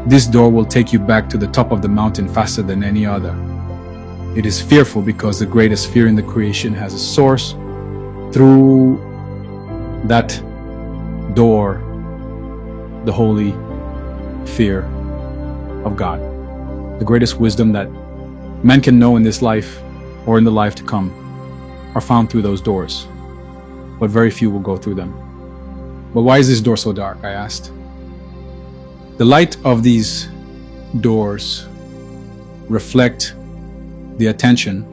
This door will take you back to the top of the mountain faster than any other. It is fearful because the greatest fear in the creation has a source through that door, the holy fear of God. The greatest wisdom that men can know in this life or in the life to come are found through those doors, but very few will go through them. But why is this door so dark? I asked. The light of these doors reflect the attention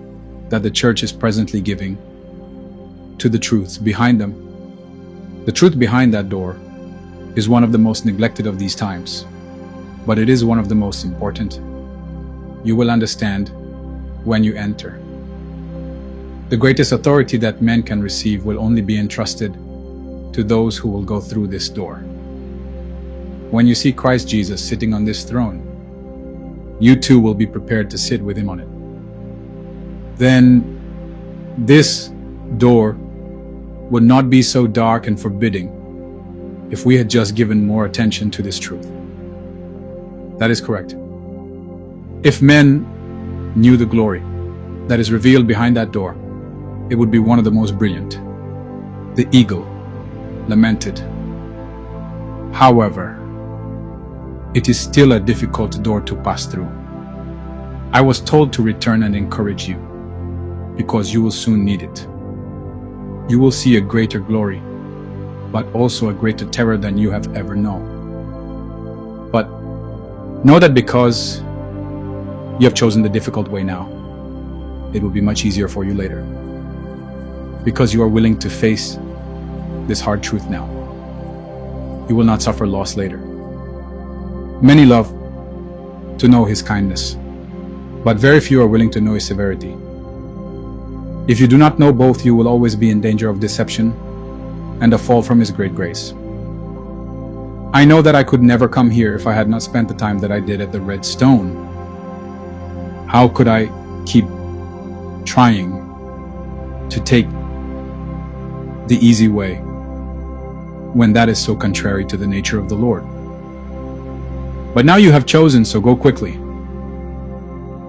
that the church is presently giving to the truths behind them. The truth behind that door is one of the most neglected of these times, but it is one of the most important. You will understand when you enter. The greatest authority that men can receive will only be entrusted to those who will go through this door. When you see Christ Jesus sitting on this throne, you too will be prepared to sit with him on it. Then this door would not be so dark and forbidding if we had just given more attention to this truth. That is correct. If men knew the glory that is revealed behind that door, it would be one of the most brilliant. The eagle lamented. However, it is still a difficult door to pass through. I was told to return and encourage you, because you will soon need it. You will see a greater glory, but also a greater terror than you have ever known. But know that because you have chosen the difficult way now, it will be much easier for you later. Because you are willing to face this hard truth now, you will not suffer loss later. Many love to know his kindness, but very few are willing to know his severity. If you do not know both, you will always be in danger of deception and a fall from his great grace. I know that I could never come here if I had not spent the time that I did at the Red Stone. How could I keep trying to take the easy way when that is so contrary to the nature of the Lord? But now you have chosen, so go quickly.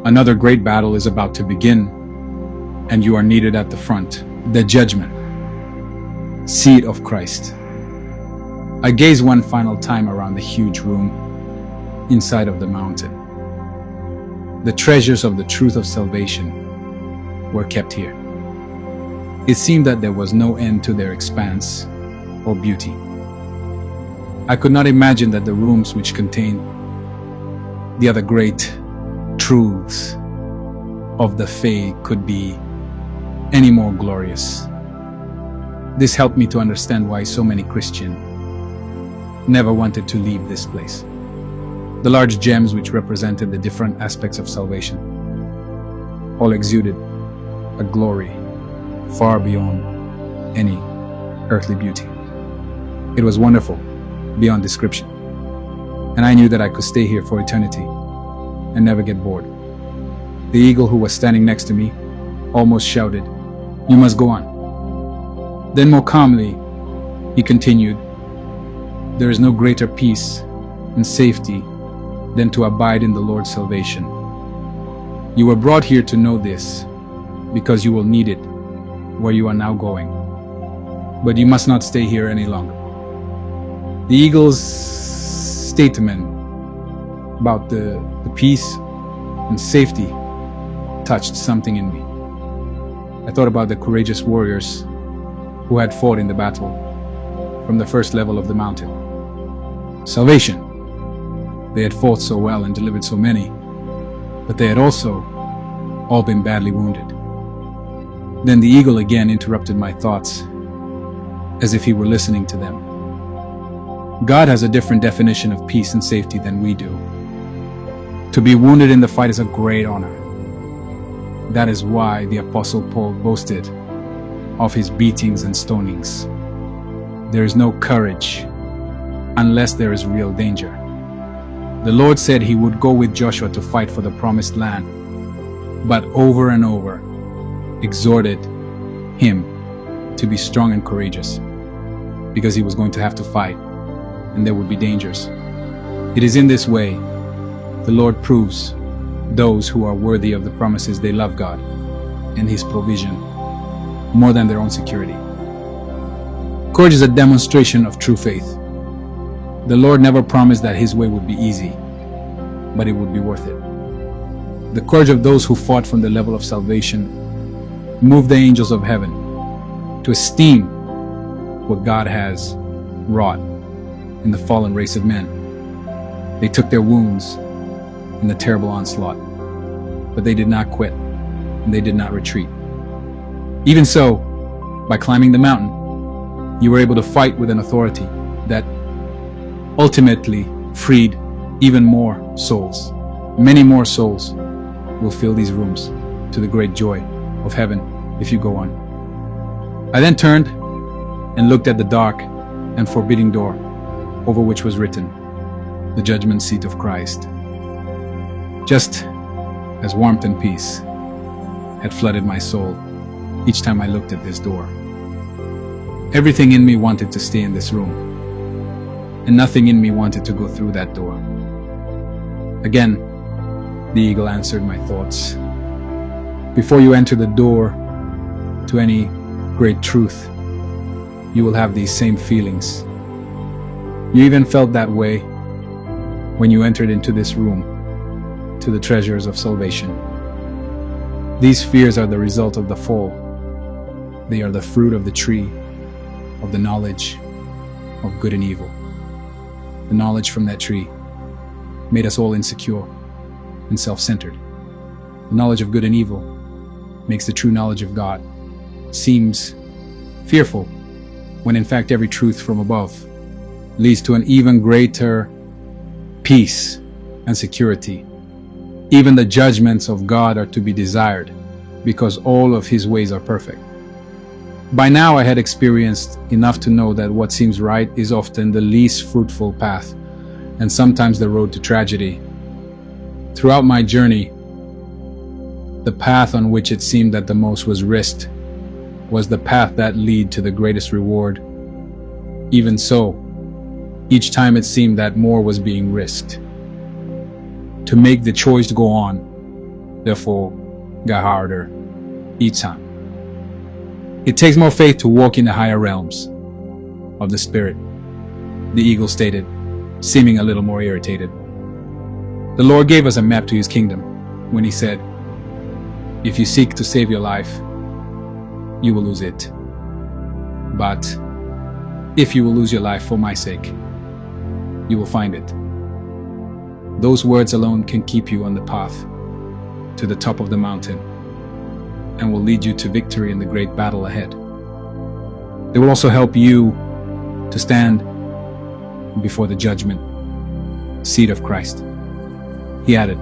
Another great battle is about to begin, and you are needed at the front. The judgment seat of Christ. I gazed one final time around the huge room inside of the mountain. The treasures of the truth of salvation were kept here. It seemed that there was no end to their expanse or beauty. I could not imagine that the rooms which contained the other great truths of the faith could be any more glorious. This helped me to understand why so many Christians never wanted to leave this place. The large gems which represented the different aspects of salvation all exuded a glory far beyond any earthly beauty. It was wonderful, beyond description, and I knew that I could stay here for eternity and never get bored. The eagle who was standing next to me almost shouted, "You must go on." Then more calmly, he continued, "There is no greater peace and safety than to abide in the Lord's salvation. You were brought here to know this because you will need it where you are now going. But you must not stay here any longer." The eagle's statement about the peace and safety touched something in me. I thought about the courageous warriors who had fought in the battle from the first level of the mountain. Salvation. They had fought so well and delivered so many, but they had also all been badly wounded. Then the eagle again interrupted my thoughts, as if he were listening to them. God has a different definition of peace and safety than we do. To be wounded in the fight is a great honor. That is why the Apostle Paul boasted of his beatings and stonings. There is no courage unless there is real danger. The Lord said he would go with Joshua to fight for the promised land, but over and over exhorted him to be strong and courageous, because he was going to have to fight and there would be dangers. It is in this way the Lord proves those who are worthy of the promises they love God and his provision more than their own security. Courage is a demonstration of true faith. The Lord never promised that his way would be easy, but it would be worth it. The courage of those who fought from the level of salvation moved the angels of heaven to esteem what God has wrought in the fallen race of men. They took their wounds in the terrible onslaught, but they did not quit and they did not retreat. Even so, by climbing the mountain, you were able to fight with an authority that ultimately freed even more souls. Many more souls will fill these rooms to the great joy of heaven if you go on. I then turned and looked at the dark and forbidding door over which was written, "The Judgment Seat of Christ." Just as warmth and peace had flooded my soul each time I looked at this door. Everything in me wanted to stay in this room, and nothing in me wanted to go through that door. Again, the eagle answered my thoughts. Before you enter the door to any great truth, you will have these same feelings. You even felt that way when you entered into this room to the treasures of salvation. These fears are the result of the fall. They are the fruit of the tree of the knowledge of good and evil. The knowledge from that tree made us all insecure and self-centered. The knowledge of good and evil makes the true knowledge of God seems fearful, when in fact every truth from above leads to an even greater peace and security. Even the judgments of God are to be desired, because all of his ways are perfect. By now I had experienced enough to know that what seems right is often the least fruitful path, and sometimes the road to tragedy. Throughout my journey, the path on which it seemed that the most was risked was the path that led to the greatest reward. Even so, each time it seemed that more was being risked. To make the choice to go on, therefore, got harder each time. It takes more faith to walk in the higher realms of the Spirit, the eagle stated, seeming a little more irritated. The Lord gave us a map to his kingdom when he said, "If you seek to save your life, you will lose it. But if you will lose your life for my sake, you will find it." Those words alone can keep you on the path to the top of the mountain and will lead you to victory in the great battle ahead. They will also help you to stand before the judgment seat of Christ. He added,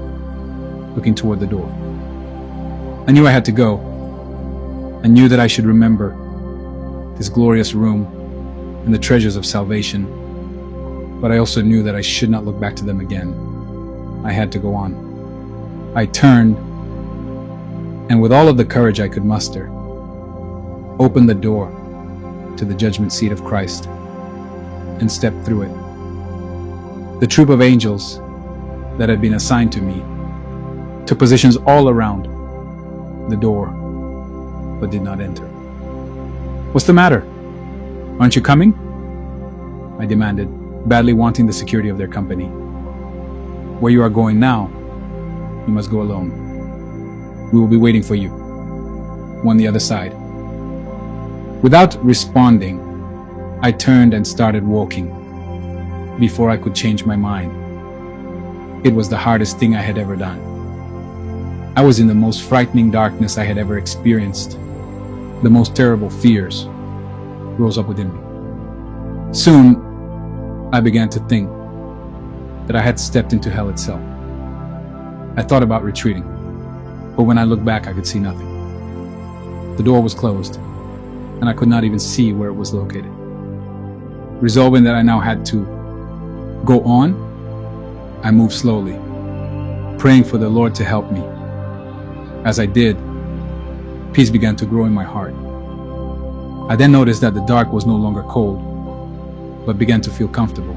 looking toward the door. I knew I had to go. I knew that I should remember this glorious room and the treasures of salvation, but I also knew that I should not look back to them again. I had to go on. I turned, and with all of the courage I could muster, opened the door to the judgment seat of Christ and stepped through it. The troop of angels that had been assigned to me took positions all around the door, but did not enter. What's the matter? Aren't you coming? I demanded, badly wanting the security of their company. Where you are going now, you must go alone. We will be waiting for you. On the other side. Without responding, I turned and started walking. Before I could change my mind, it was the hardest thing I had ever done. I was in the most frightening darkness I had ever experienced. The most terrible fears rose up within me. Soon, I began to think that I had stepped into hell itself. I thought about retreating, but when I looked back, I could see nothing. The door was closed, and I could not even see where it was located. Resolving that I now had to go on, I moved slowly, praying for the Lord to help me. As I did, peace began to grow in my heart. I then noticed that the dark was no longer cold, but began to feel comfortable.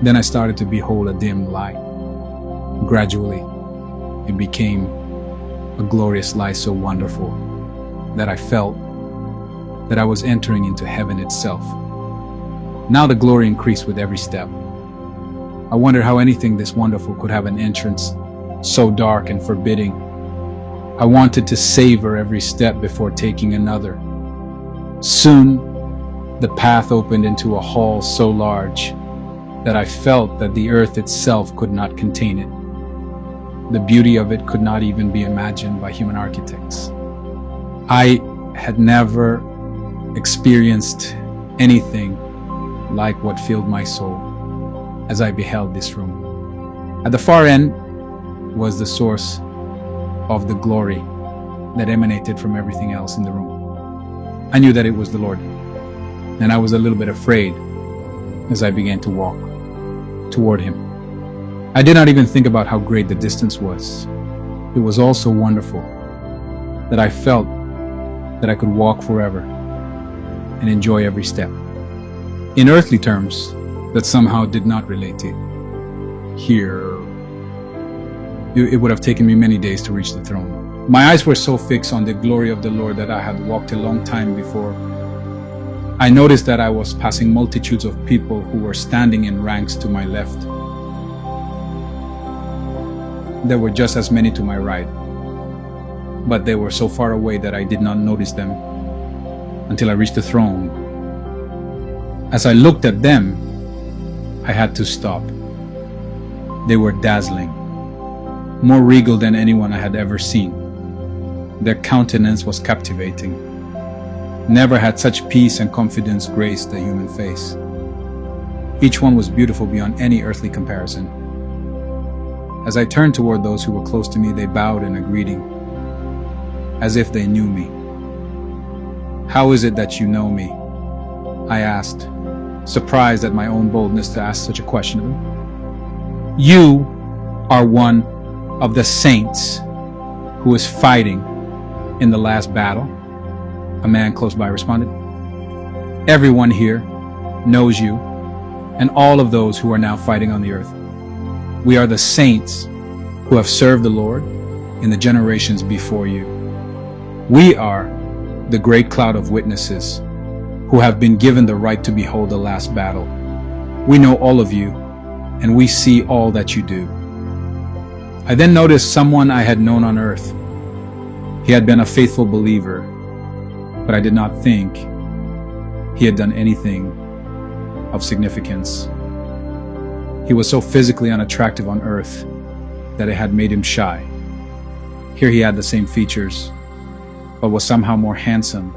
Then I started to behold a dim light. Gradually, it became a glorious light so wonderful that I felt that I was entering into heaven itself. Now the glory increased with every step. I wondered how anything this wonderful could have an entrance so dark and forbidding. I wanted to savor every step before taking another. Soon, the path opened into a hall so large that I felt that the earth itself could not contain it. The beauty of it could not even be imagined by human architects. I had never experienced anything like what filled my soul as I beheld this room. At the far end was the source of the glory that emanated from everything else in the room. I knew that it was the Lord, and I was a little bit afraid as I began to walk toward Him. I did not even think about how great the distance was. It was all so wonderful that I felt that I could walk forever and enjoy every step. In earthly terms, that somehow did not relate to here. It would have taken me many days to reach the throne. My eyes were so fixed on the glory of the Lord that I had walked a long time before I noticed that I was passing multitudes of people who were standing in ranks to my left. There were just as many to my right, but they were so far away that I did not notice them until I reached the throne. As I looked at them, I had to stop. They were dazzling, more regal than anyone I had ever seen. Their countenance was captivating. Never had such peace and confidence graced the human face. Each one was beautiful beyond any earthly comparison. As I turned toward those who were close to me, they bowed in a greeting, as if they knew me. "How is it that you know me?" I asked, surprised at my own boldness to ask such a question of them. "You are one of the saints who is fighting in the last battle," a man close by responded. "Everyone here knows you and all of those who are now fighting on the earth. We are the saints who have served the Lord in the generations before you. We are the great cloud of witnesses who have been given the right to behold the last battle. We know all of you, and we see all that you do." I then noticed someone I had known on earth. He had been a faithful believer, but I did not think he had done anything of significance. He was so physically unattractive on earth that it had made him shy. Here he had the same features, but was somehow more handsome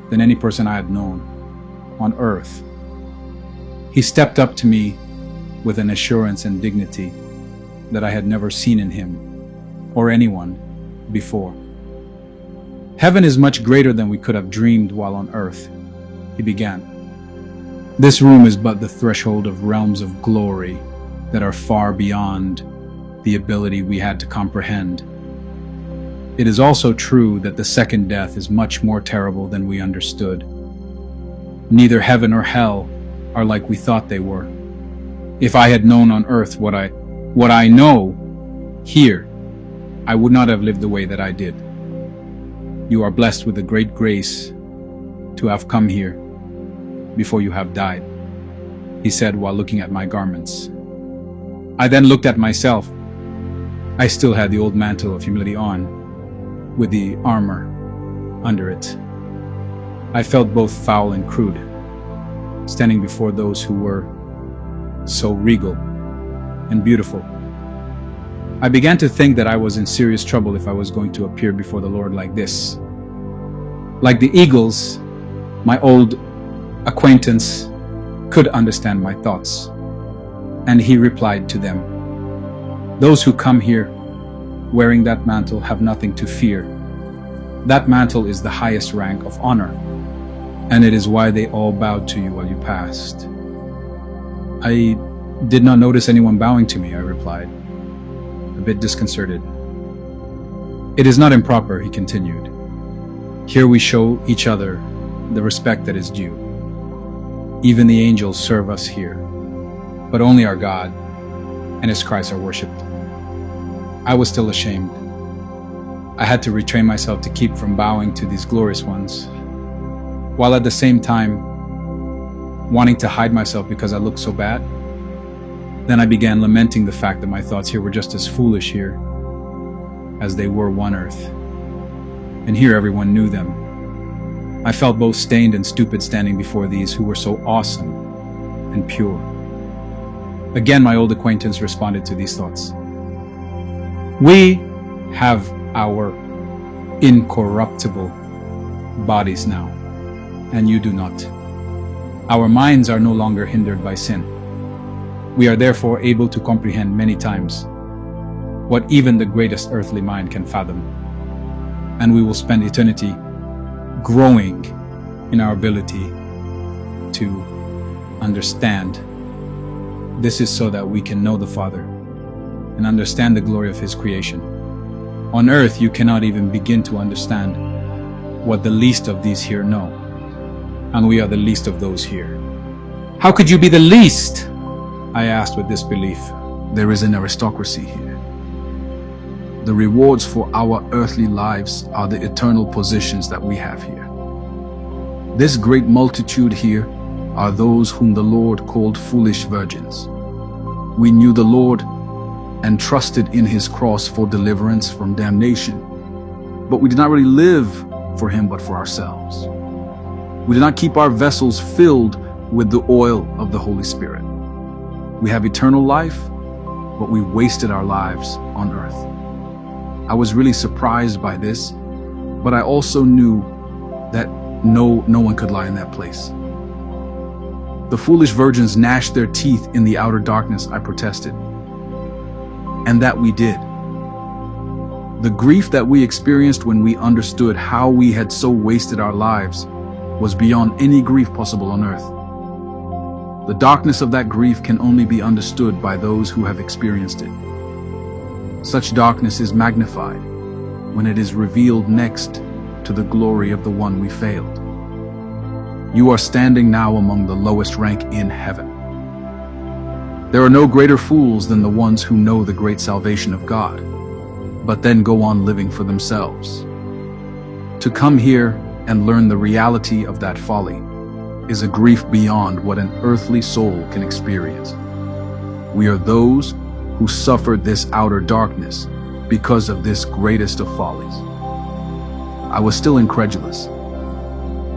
than any person I had known on earth. He stepped up to me with an assurance and dignity that I had never seen in him or anyone before. Heaven is much greater than we could have dreamed while on earth, he began. This room is but the threshold of realms of glory that are far beyond the ability we had to comprehend. It is also true that the second death is much more terrible than we understood. Neither heaven or hell are like we thought they were. If I had known on earth what I know here, I would not have lived the way that I did. You are blessed with a great grace to have come here before you have died, he said while looking at my garments. I then looked at myself. I still had the old mantle of humility on, with the armor under it. I felt both foul and crude, standing before those who were so regal and beautiful. I began to think that I was in serious trouble if I was going to appear before the Lord like this. Like the eagles, my old acquaintance could understand my thoughts, and he replied to them, "Those who come here wearing that mantle have nothing to fear. That mantle is the highest rank of honor, and it is why they all bowed to you while you passed." "I did not notice anyone bowing to me," I replied, a bit disconcerted. "It is not improper," he continued. "Here we show each other the respect that is due. Even the angels serve us here, but only our God and His Christ are worshipped." I was still ashamed. I had to retrain myself to keep from bowing to these glorious ones, while at the same time wanting to hide myself because I looked so bad. Then I began lamenting the fact that my thoughts here were just as foolish here as they were on earth, and here everyone knew them. I felt both stained and stupid standing before these who were so awesome and pure. Again, my old acquaintance responded to these thoughts. "We have our incorruptible bodies now, and you do not. Our minds are no longer hindered by sin. We are therefore able to comprehend many times what even the greatest earthly mind can fathom, and we will spend eternity growing in our ability to understand. This is so that we can know the Father and understand the glory of His creation. On earth, you cannot even begin to understand what the least of these here know, and we are the least of those here." "How could you be the least?" I asked with disbelief. There is an aristocracy here. The rewards for our earthly lives are the eternal positions that we have here. This great multitude here are those whom the Lord called foolish virgins. We knew the Lord and trusted in His cross for deliverance from damnation, but we did not really live for Him but for ourselves. We did not keep our vessels filled with the oil of the Holy Spirit. We have eternal life, but we wasted our lives on earth. I was really surprised by this, but I also knew that no one could lie in that place. The foolish virgins gnashed their teeth in the outer darkness, I protested. And that we did. The grief that we experienced when we understood how we had so wasted our lives was beyond any grief possible on earth. The darkness of that grief can only be understood by those who have experienced it. Such darkness is magnified when it is revealed next to the glory of the one we failed. You are standing now among the lowest rank in heaven. There are no greater fools than the ones who know the great salvation of God, but then go on living for themselves. To come here and learn the reality of that folly is a grief beyond what an earthly soul can experience. We are those who suffered this outer darkness because of this greatest of follies. I was still incredulous,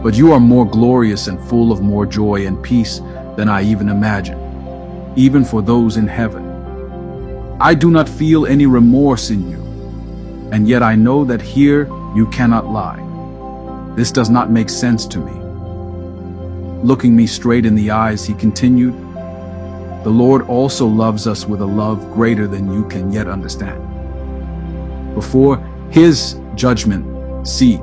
but you are more glorious and full of more joy and peace than I even imagined, even for those in heaven. I do not feel any remorse in you, and yet I know that here you cannot lie. This does not make sense to me. Looking me straight in the eyes, he continued, "The Lord also loves us with a love greater than you can yet understand. Before his judgment seat,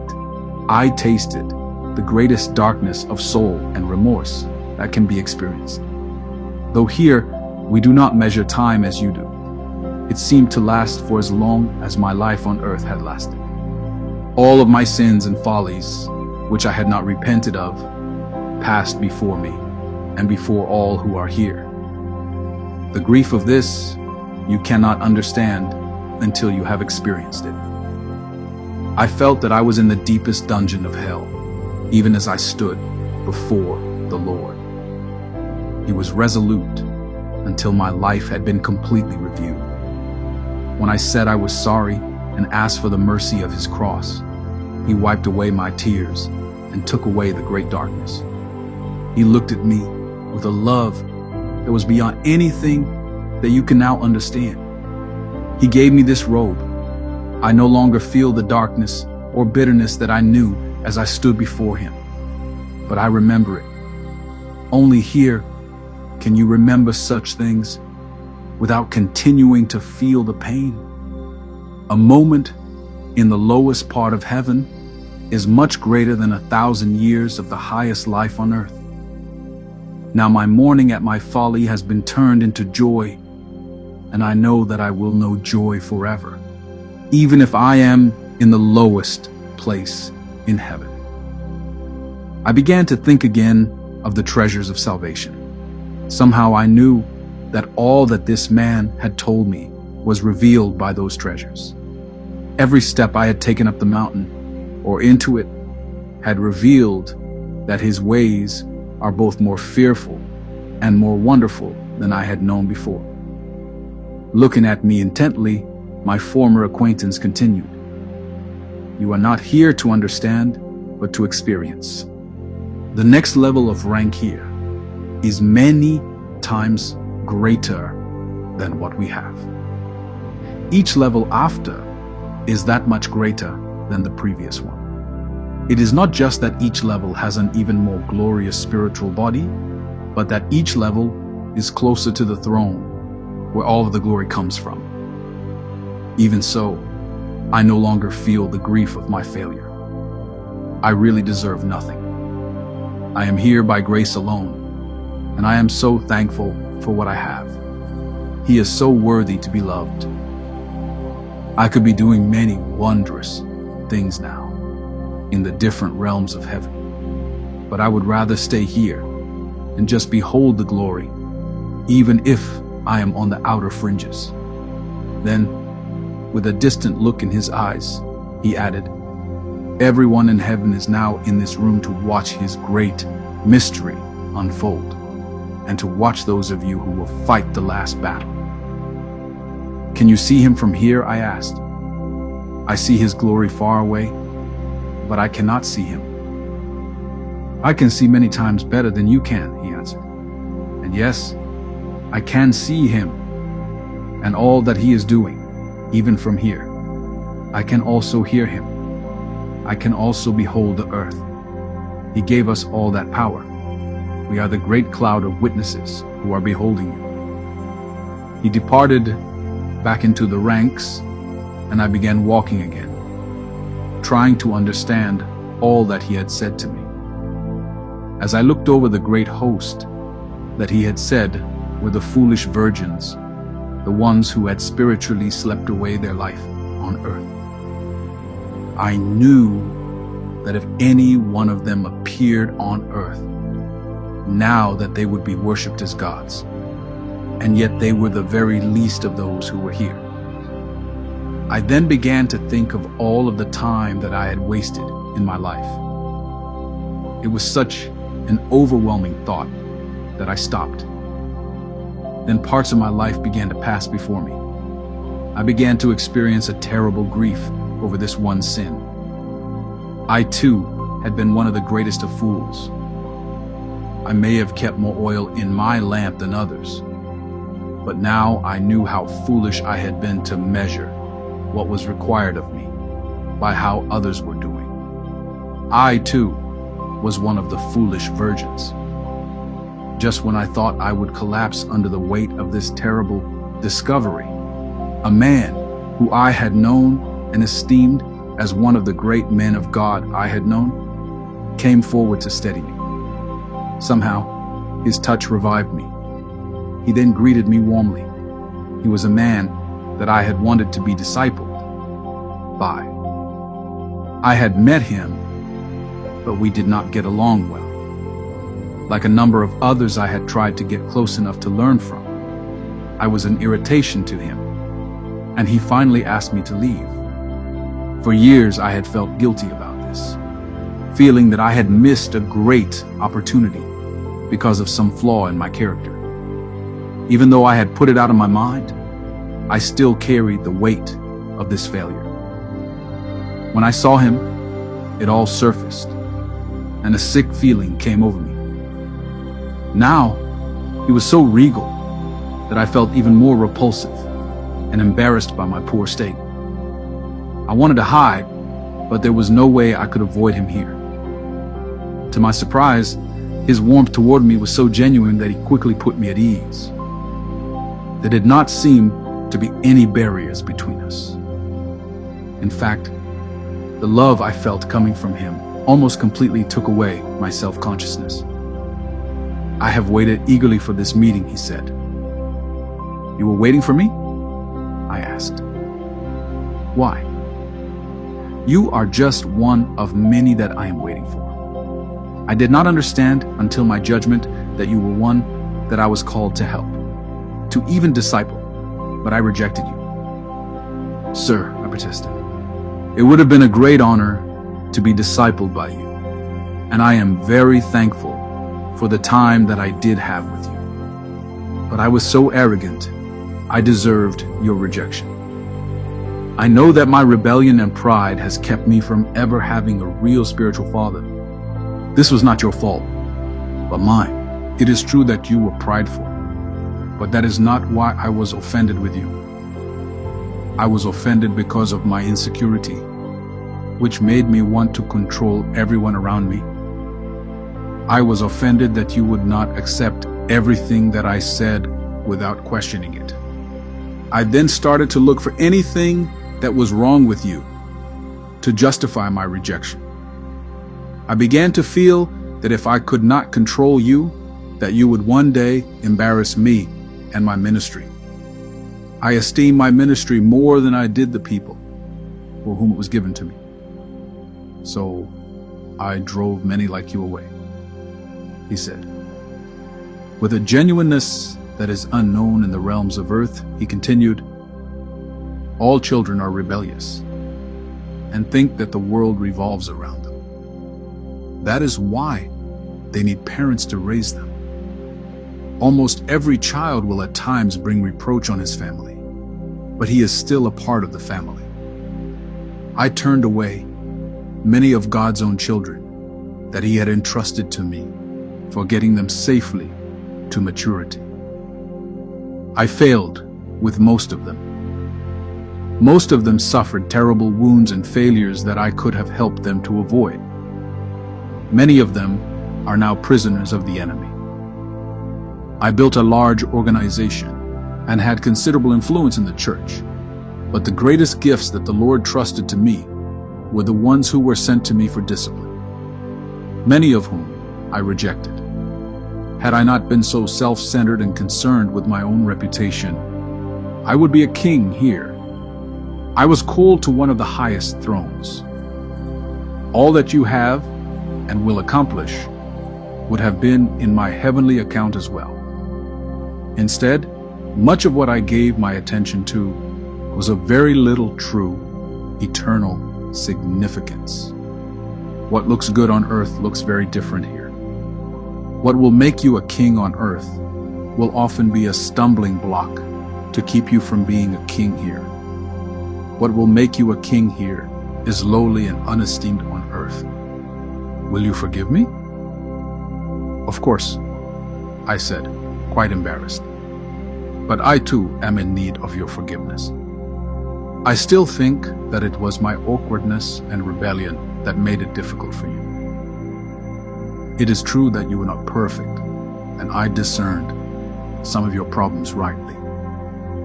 I tasted the greatest darkness of soul and remorse that can be experienced. Though here, we do not measure time as you do. It seemed to last for as long as my life on earth had lasted. All of my sins and follies, which I had not repented of, passed before me and before all who are here. The grief of this you cannot understand until you have experienced it. I felt that I was in the deepest dungeon of hell, even as I stood before the Lord. He was resolute until my life had been completely reviewed. When I said I was sorry and asked for the mercy of his cross, he wiped away my tears and took away the great darkness. He looked at me with a love that was beyond anything that you can now understand. He gave me this robe. I no longer feel the darkness or bitterness that I knew as I stood before him, but I remember it. Only here can you remember such things without continuing to feel the pain. A moment in the lowest part of heaven is much greater than 1,000 years of the highest life on earth. Now my mourning at my folly has been turned into joy, and I know that I will know joy forever, even if I am in the lowest place in heaven. I began to think again of the treasures of salvation. Somehow I knew that all that this man had told me was revealed by those treasures. Every step I had taken up the mountain or into it had revealed that his ways are both more fearful and more wonderful than I had known before. Looking at me intently, my former acquaintance continued, "You are not here to understand, but to experience. The next level of rank here is many times greater than what we have. Each level after is that much greater than the previous one. It is not just that each level has an even more glorious spiritual body, but that each level is closer to the throne where all of the glory comes from. Even so, I no longer feel the grief of my failure. I really deserve nothing. I am here by grace alone, and I am so thankful for what I have. He is so worthy to be loved. I could be doing many wondrous things now in the different realms of heaven, but I would rather stay here and just behold the glory, even if I am on the outer fringes." Then, with a distant look in his eyes, he added, "Everyone in heaven is now in this room to watch his great mystery unfold, and to watch those of you who will fight the last battle." "Can you see him from here?" I asked. "I see his glory far away, but I cannot see him." "I can see many times better than you can," he answered. "And yes, I can see him and all that he is doing, even from here. I can also hear him. I can also behold the earth. He gave us all that power. We are the great cloud of witnesses who are beholding you." He departed back into the ranks, and I began walking again, trying to understand all that he had said to me. As I looked over the great host that he had said were the foolish virgins, the ones who had spiritually slept away their life on earth, I knew that if any one of them appeared on earth, now that they would be worshipped as gods, and yet they were the very least of those who were here. I then began to think of all of the time that I had wasted in my life. It was such an overwhelming thought that I stopped. Then parts of my life began to pass before me. I began to experience a terrible grief over this one sin. I too had been one of the greatest of fools. I may have kept more oil in my lamp than others, but now I knew how foolish I had been to measure what was required of me by how others were doing. I, too, was one of the foolish virgins. Just when I thought I would collapse under the weight of this terrible discovery, a man who I had known and esteemed as one of the great men of God I had known, came forward to steady me. Somehow, his touch revived me. He then greeted me warmly. He was a man that I had wanted to be discipled by. I had met him, but we did not get along well. Like a number of others I had tried to get close enough to learn from, I was an irritation to him, and he finally asked me to leave. For years I had felt guilty about this, feeling that I had missed a great opportunity because of some flaw in my character. Even though I had put it out of my mind, I still carried the weight of this failure. When I saw him, it all surfaced, and a sick feeling came over me. Now, he was so regal that I felt even more repulsive and embarrassed by my poor state. I wanted to hide, but there was no way I could avoid him here. To my surprise, his warmth toward me was so genuine that he quickly put me at ease. There did not seem to be any barriers between us. In fact, the love I felt coming from him almost completely took away my self-consciousness. I have waited eagerly for this meeting, he said. You were waiting for me? I asked. Why? You are just one of many that I am waiting for. I did not understand until my judgment that you were one that I was called to help, to even disciple, but I rejected you. Sir, I protested, it would have been a great honor to be discipled by you, and I am very thankful for the time that I did have with you. But I was so arrogant, I deserved your rejection. I know that my rebellion and pride has kept me from ever having a real spiritual father. This was not your fault, but mine. It is true that you were prideful, but that is not why I was offended with you. I was offended because of my insecurity, which made me want to control everyone around me. I was offended that you would not accept everything that I said without questioning it. I then started to look for anything that was wrong with you to justify my rejection. I began to feel that if I could not control you, that you would one day embarrass me and my ministry. I esteem my ministry more than I did the people for whom it was given to me. So I drove many like you away, he said. With a genuineness that is unknown in the realms of earth, he continued, all children are rebellious and think that the world revolves around them. That is why they need parents to raise them. Almost every child will at times bring reproach on his family, but he is still a part of the family. I turned away many of God's own children that he had entrusted to me for getting them safely to maturity. I failed with most of them. Most of them suffered terrible wounds and failures that I could have helped them to avoid. Many of them are now prisoners of the enemy. I built a large organization and had considerable influence in the church, but the greatest gifts that the Lord trusted to me were the ones who were sent to me for discipline, many of whom I rejected. Had I not been so self-centered and concerned with my own reputation, I would be a king here. I was called to one of the highest thrones. All that you have and will accomplish would have been in my heavenly account as well. Instead, much of what I gave my attention to was of very little true, eternal significance. What looks good on earth looks very different here. What will make you a king on earth will often be a stumbling block to keep you from being a king here. What will make you a king here is lowly and unesteemed on earth. Will you forgive me? Of course, I said, quite embarrassed. But I too am in need of your forgiveness. I still think that it was my awkwardness and rebellion that made it difficult for you. It is true that you were not perfect, and I discerned some of your problems rightly,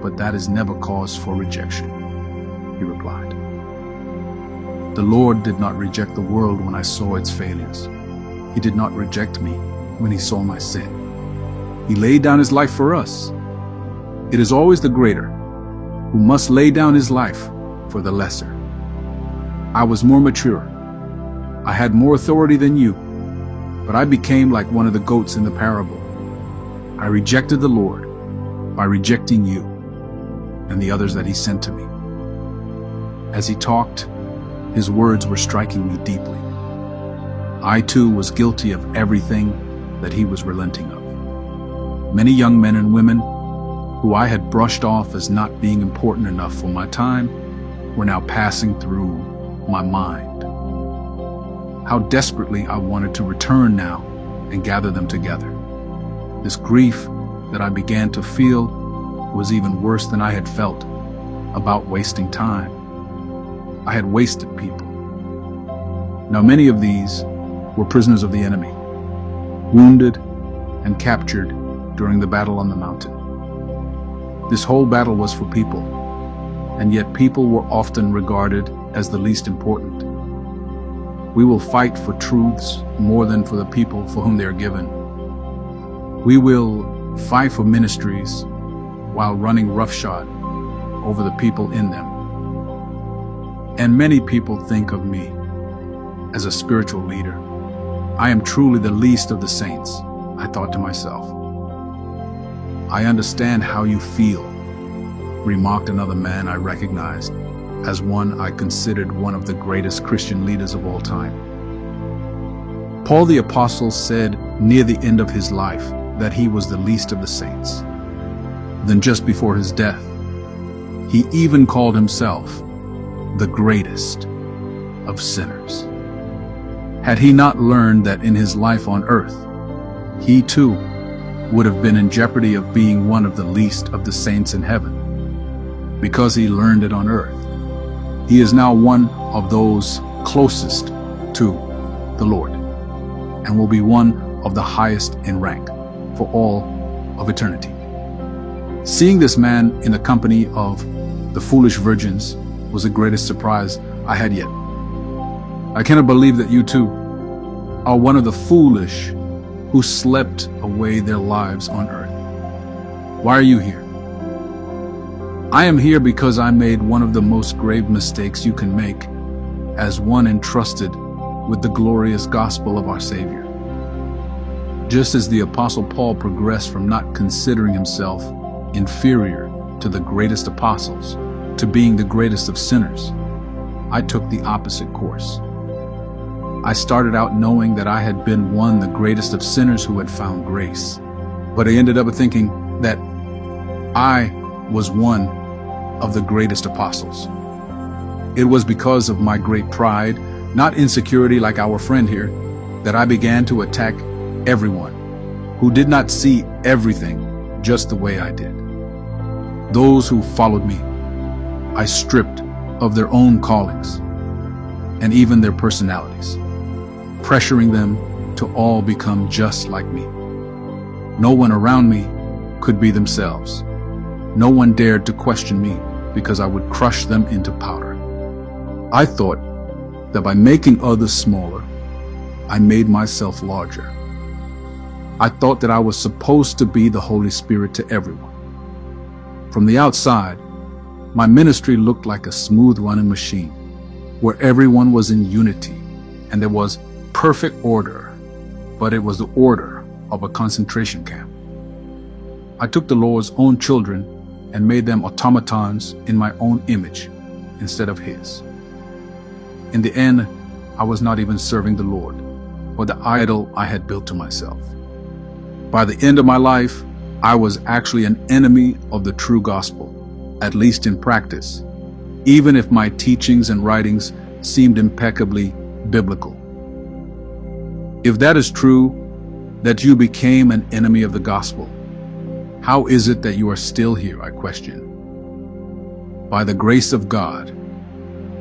but that is never cause for rejection, he replied. The Lord did not reject the world when I saw its failures. He did not reject me when he saw my sin. He laid down his life for us. It is always the greater who must lay down his life for the lesser. I was more mature. I had more authority than you, but I became like one of the goats in the parable. I rejected the Lord by rejecting you and the others that he sent to me. As he talked, his words were striking me deeply. I too was guilty of everything that he was relenting of. Many young men and women who I had brushed off as not being important enough for my time were now passing through my mind. How desperately I wanted to return now and gather them together. This grief that I began to feel was even worse than I had felt about wasting time. I had wasted people. Now many of these were prisoners of the enemy, wounded and captured during the battle on the mountain. This whole battle was for people, and yet people were often regarded as the least important. We will fight for truths more than for the people for whom they are given. We will fight for ministries while running roughshod over the people in them. And many people think of me as a spiritual leader. I am truly the least of the saints, I thought to myself. I understand how you feel, remarked another man I recognized as one I considered one of the greatest Christian leaders of all time. Paul the Apostle said near the end of his life that he was the least of the saints. Then just before his death, he even called himself the greatest of sinners. Had he not learned that in his life on earth, he too would have been in jeopardy of being one of the least of the saints in heaven. Because he learned it on earth, he is now one of those closest to the Lord and will be one of the highest in rank for all of eternity. Seeing this man in the company of the foolish virgins was the greatest surprise I had yet. I cannot believe that you too are one of the foolish who slept away their lives on earth. Why are you here? I am here because I made one of the most grave mistakes you can make as one entrusted with the glorious gospel of our Savior. Just as the Apostle Paul progressed from not considering himself inferior to the greatest apostles to being the greatest of sinners, I took the opposite course. I started out knowing that I had been one the greatest of sinners who had found grace, but I ended up thinking that I was one of the greatest apostles. It was because of my great pride, not insecurity like our friend here, that I began to attack everyone who did not see everything just the way I did. Those who followed me, I stripped of their own callings and even their personalities, pressuring them to all become just like me. No one around me could be themselves. No one dared to question me because I would crush them into powder. I thought that by making others smaller, I made myself larger. I thought that I was supposed to be the Holy Spirit to everyone. From the outside, my ministry looked like a smooth running machine where everyone was in unity and there was perfect order, but it was the order of a concentration camp. I took the Lord's own children and made them automatons in my own image instead of his. In the end, I was not even serving the Lord, but the idol I had built to myself. By the end of my life, I was actually an enemy of the true gospel, at least in practice, even if my teachings and writings seemed impeccably biblical. If that is true, that you became an enemy of the gospel, how is it that you are still here, I question? By the grace of God,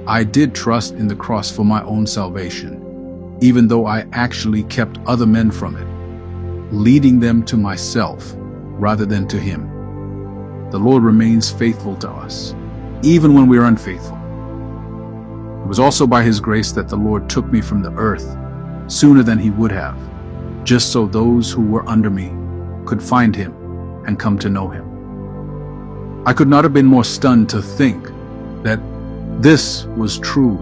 I did trust in the cross for my own salvation, even though I actually kept other men from it, leading them to myself rather than to Him. The Lord remains faithful to us, even when we are unfaithful. It was also by His grace that the Lord took me from the earth sooner than He would have, just so those who were under me could find Him and come to know Him. I could not have been more stunned to think that this was true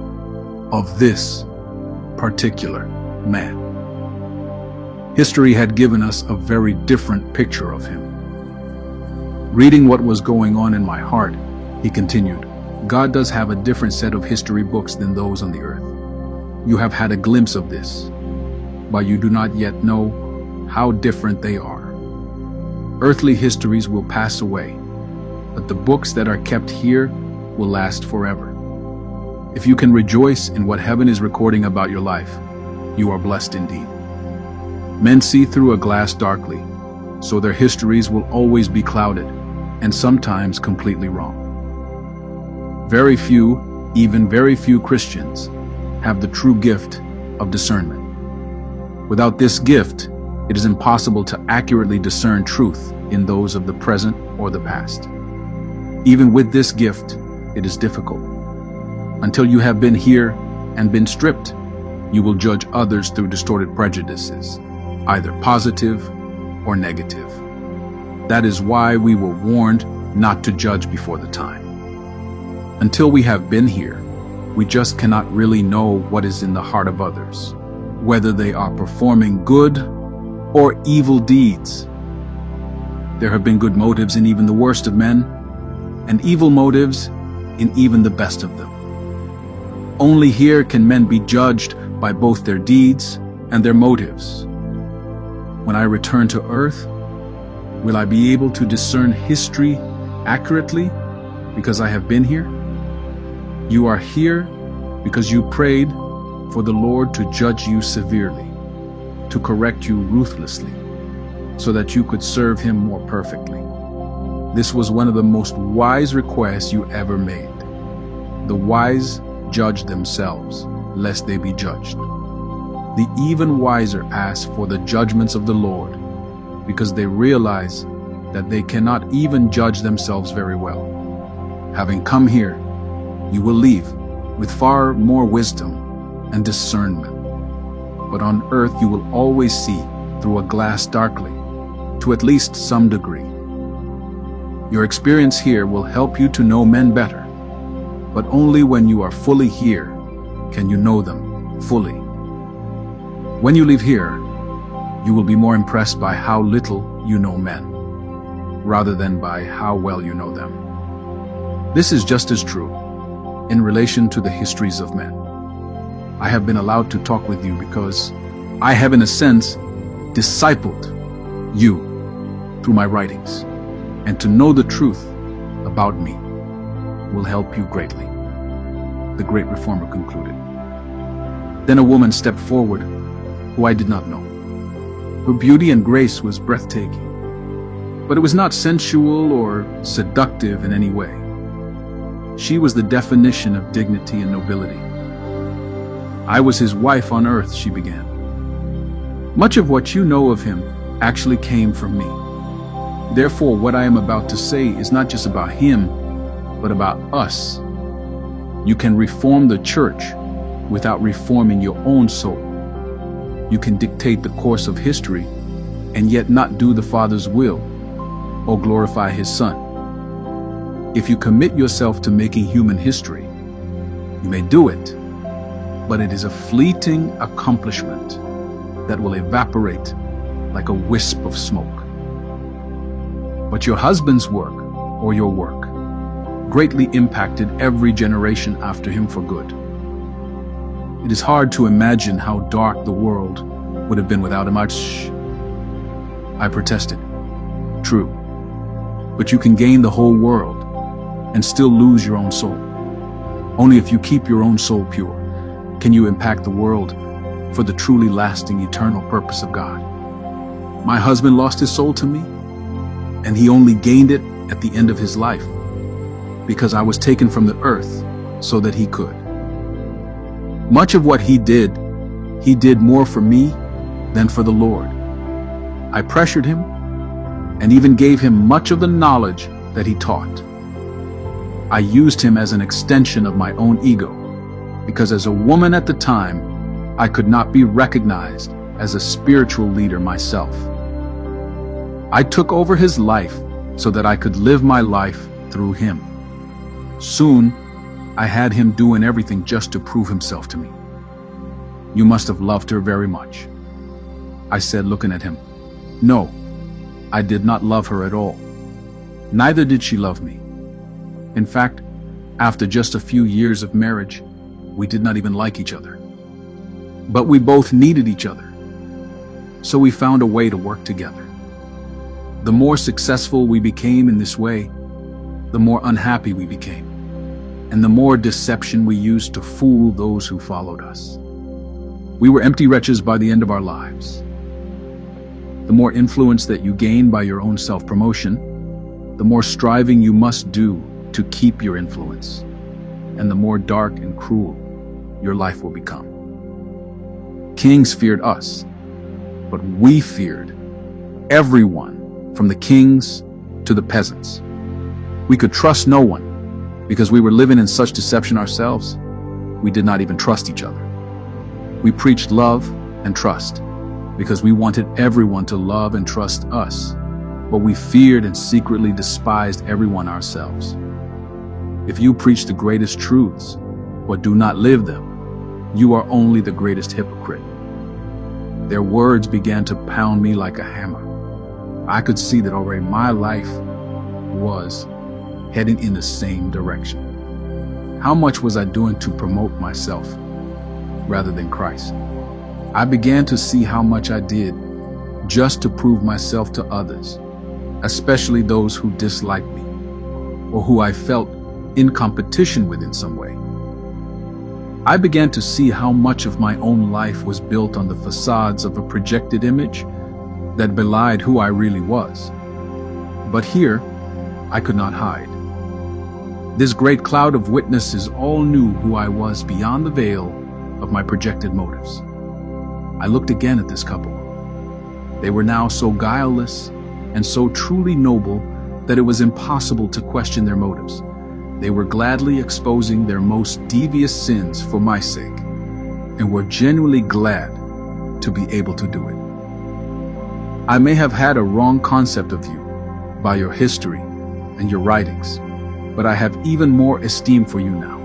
of this particular man. History had given us a very different picture of him. Reading what was going on in my heart, he continued, God does have a different set of history books than those on the earth. You have had a glimpse of this, but you do not yet know how different they are. Earthly histories will pass away, but the books that are kept here will last forever. If you can rejoice in what heaven is recording about your life, you are blessed indeed. Men see through a glass darkly, so their histories will always be clouded and sometimes completely wrong. Very few, even very few Christians have the true gift of discernment. Without this gift, it is impossible to accurately discern truth in those of the present or the past. Even with this gift, it is difficult. Until you have been here and been stripped, you will judge others through distorted prejudices, either positive or negative. That is why we were warned not to judge before the time. Until we have been here, we just cannot really know what is in the heart of others, whether they are performing good or evil deeds. There have been good motives in even the worst of men, and evil motives in even the best of them. Only here can men be judged by both their deeds and their motives. When I return to earth, will I be able to discern history accurately because I have been here? You are here because you prayed for the Lord to judge you severely, to correct you ruthlessly, so that you could serve Him more perfectly. This was one of the most wise requests you ever made. The wise judge themselves, lest they be judged. The even wiser ask for the judgments of the Lord, because they realize that they cannot even judge themselves very well. Having come here, you will leave with far more wisdom and discernment. But on earth you will always see through a glass darkly, to at least some degree. Your experience here will help you to know men better, but only when you are fully here can you know them fully. When you leave here, you will be more impressed by how little you know men, rather than by how well you know them. This is just as true in relation to the histories of men. I have been allowed to talk with you because I have, in a sense, discipled you through my writings, and to know the truth about me will help you greatly, the great reformer concluded. Then a woman stepped forward who I did not know. Her beauty and grace was breathtaking, but it was not sensual or seductive in any way. She was the definition of dignity and nobility. I was his wife on earth, she began. Much of what you know of him actually came from me. Therefore, what I am about to say is not just about him, but about us. You can reform the church without reforming your own soul. You can dictate the course of history and yet not do the Father's will or glorify His Son. If you commit yourself to making human history, you may do it, but it is a fleeting accomplishment that will evaporate like a wisp of smoke. But your husband's work, or your work, greatly impacted every generation after him for good. It is hard to imagine how dark the world would have been without him. I protested. True, but you can gain the whole world and still lose your own soul. Only if you keep your own soul pure can you impact the world for the truly lasting eternal purpose of God. My husband lost his soul to me, and he only gained it at the end of his life. because I was taken from the earth so that he could. Much of what he did more for me than for the Lord. I pressured him and even gave him much of the knowledge that he taught. I used him as an extension of my own ego, because as a woman at the time, I could not be recognized as a spiritual leader myself. I took over his life so that I could live my life through him. Soon, I had him doing everything just to prove himself to me. You must have loved her very much, I said, looking at him. No, I did not love her at all. Neither did she love me. In fact, after just a few years of marriage, we did not even like each other. But we both needed each other. So we found a way to work together. The more successful we became in this way, the more unhappy we became, and the more deception we used to fool those who followed us. We were empty wretches by the end of our lives. The more influence that you gain by your own self-promotion, the more striving you must do to keep your influence, and the more dark and cruel your life will become. Kings feared us, but we feared everyone, from the kings to the peasants. We could trust no one because we were living in such deception ourselves. We did not even trust each other. We preached love and trust because we wanted everyone to love and trust us, but we feared and secretly despised everyone ourselves. If you preach the greatest truths but do not live them, you are only the greatest hypocrite. Their words began to pound me like a hammer. I could see that already my life was heading in the same direction. How much was I doing to promote myself rather than Christ? I began to see how much I did just to prove myself to others, especially those who disliked me or who I felt in competition with in some way. I began to see how much of my own life was built on the facades of a projected image that belied who I really was. But here, I could not hide. This great cloud of witnesses all knew who I was beyond the veil of my projected motives. I looked again at this couple. They were now so guileless and so truly noble that it was impossible to question their motives. They were gladly exposing their most devious sins for my sake, and were genuinely glad to be able to do it. I may have had a wrong concept of you by your history and your writings, but I have even more esteem for you now.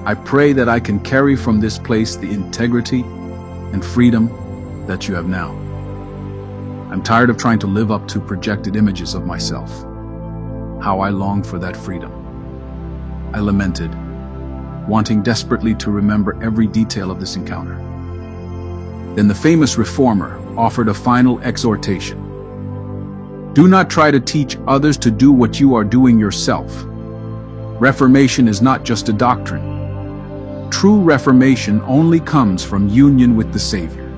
I pray that I can carry from this place the integrity and freedom that you have now. I'm tired of trying to live up to projected images of myself. How I long for that freedom. I lamented, wanting desperately to remember every detail of this encounter. Then the famous reformer offered a final exhortation. Do not try to teach others to do what you are doing yourself. Reformation is not just a doctrine. True reformation only comes from union with the Savior.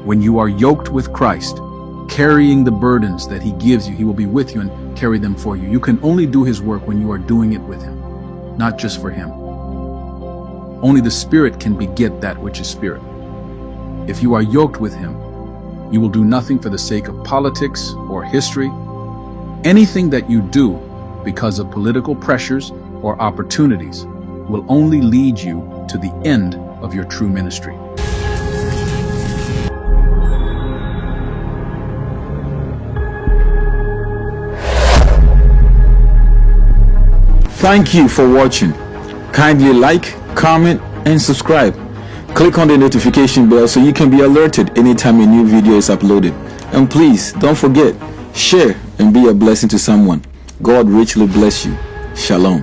When you are yoked with Christ, carrying the burdens that He gives you, He will be with you and carry them for you. You can only do His work when you are doing it with Him, not just for Him. Only the Spirit can beget that which is spirit. If you are yoked with Him, you will do nothing for the sake of politics or history. Anything that you do because of political pressures or opportunities will only lead you to the end of your true ministry. Thank you for watching. Kindly like, comment, and subscribe. Click on the notification bell so you can be alerted anytime a new video is uploaded. And please don't forget, share and be a blessing to someone. God richly bless you. Shalom.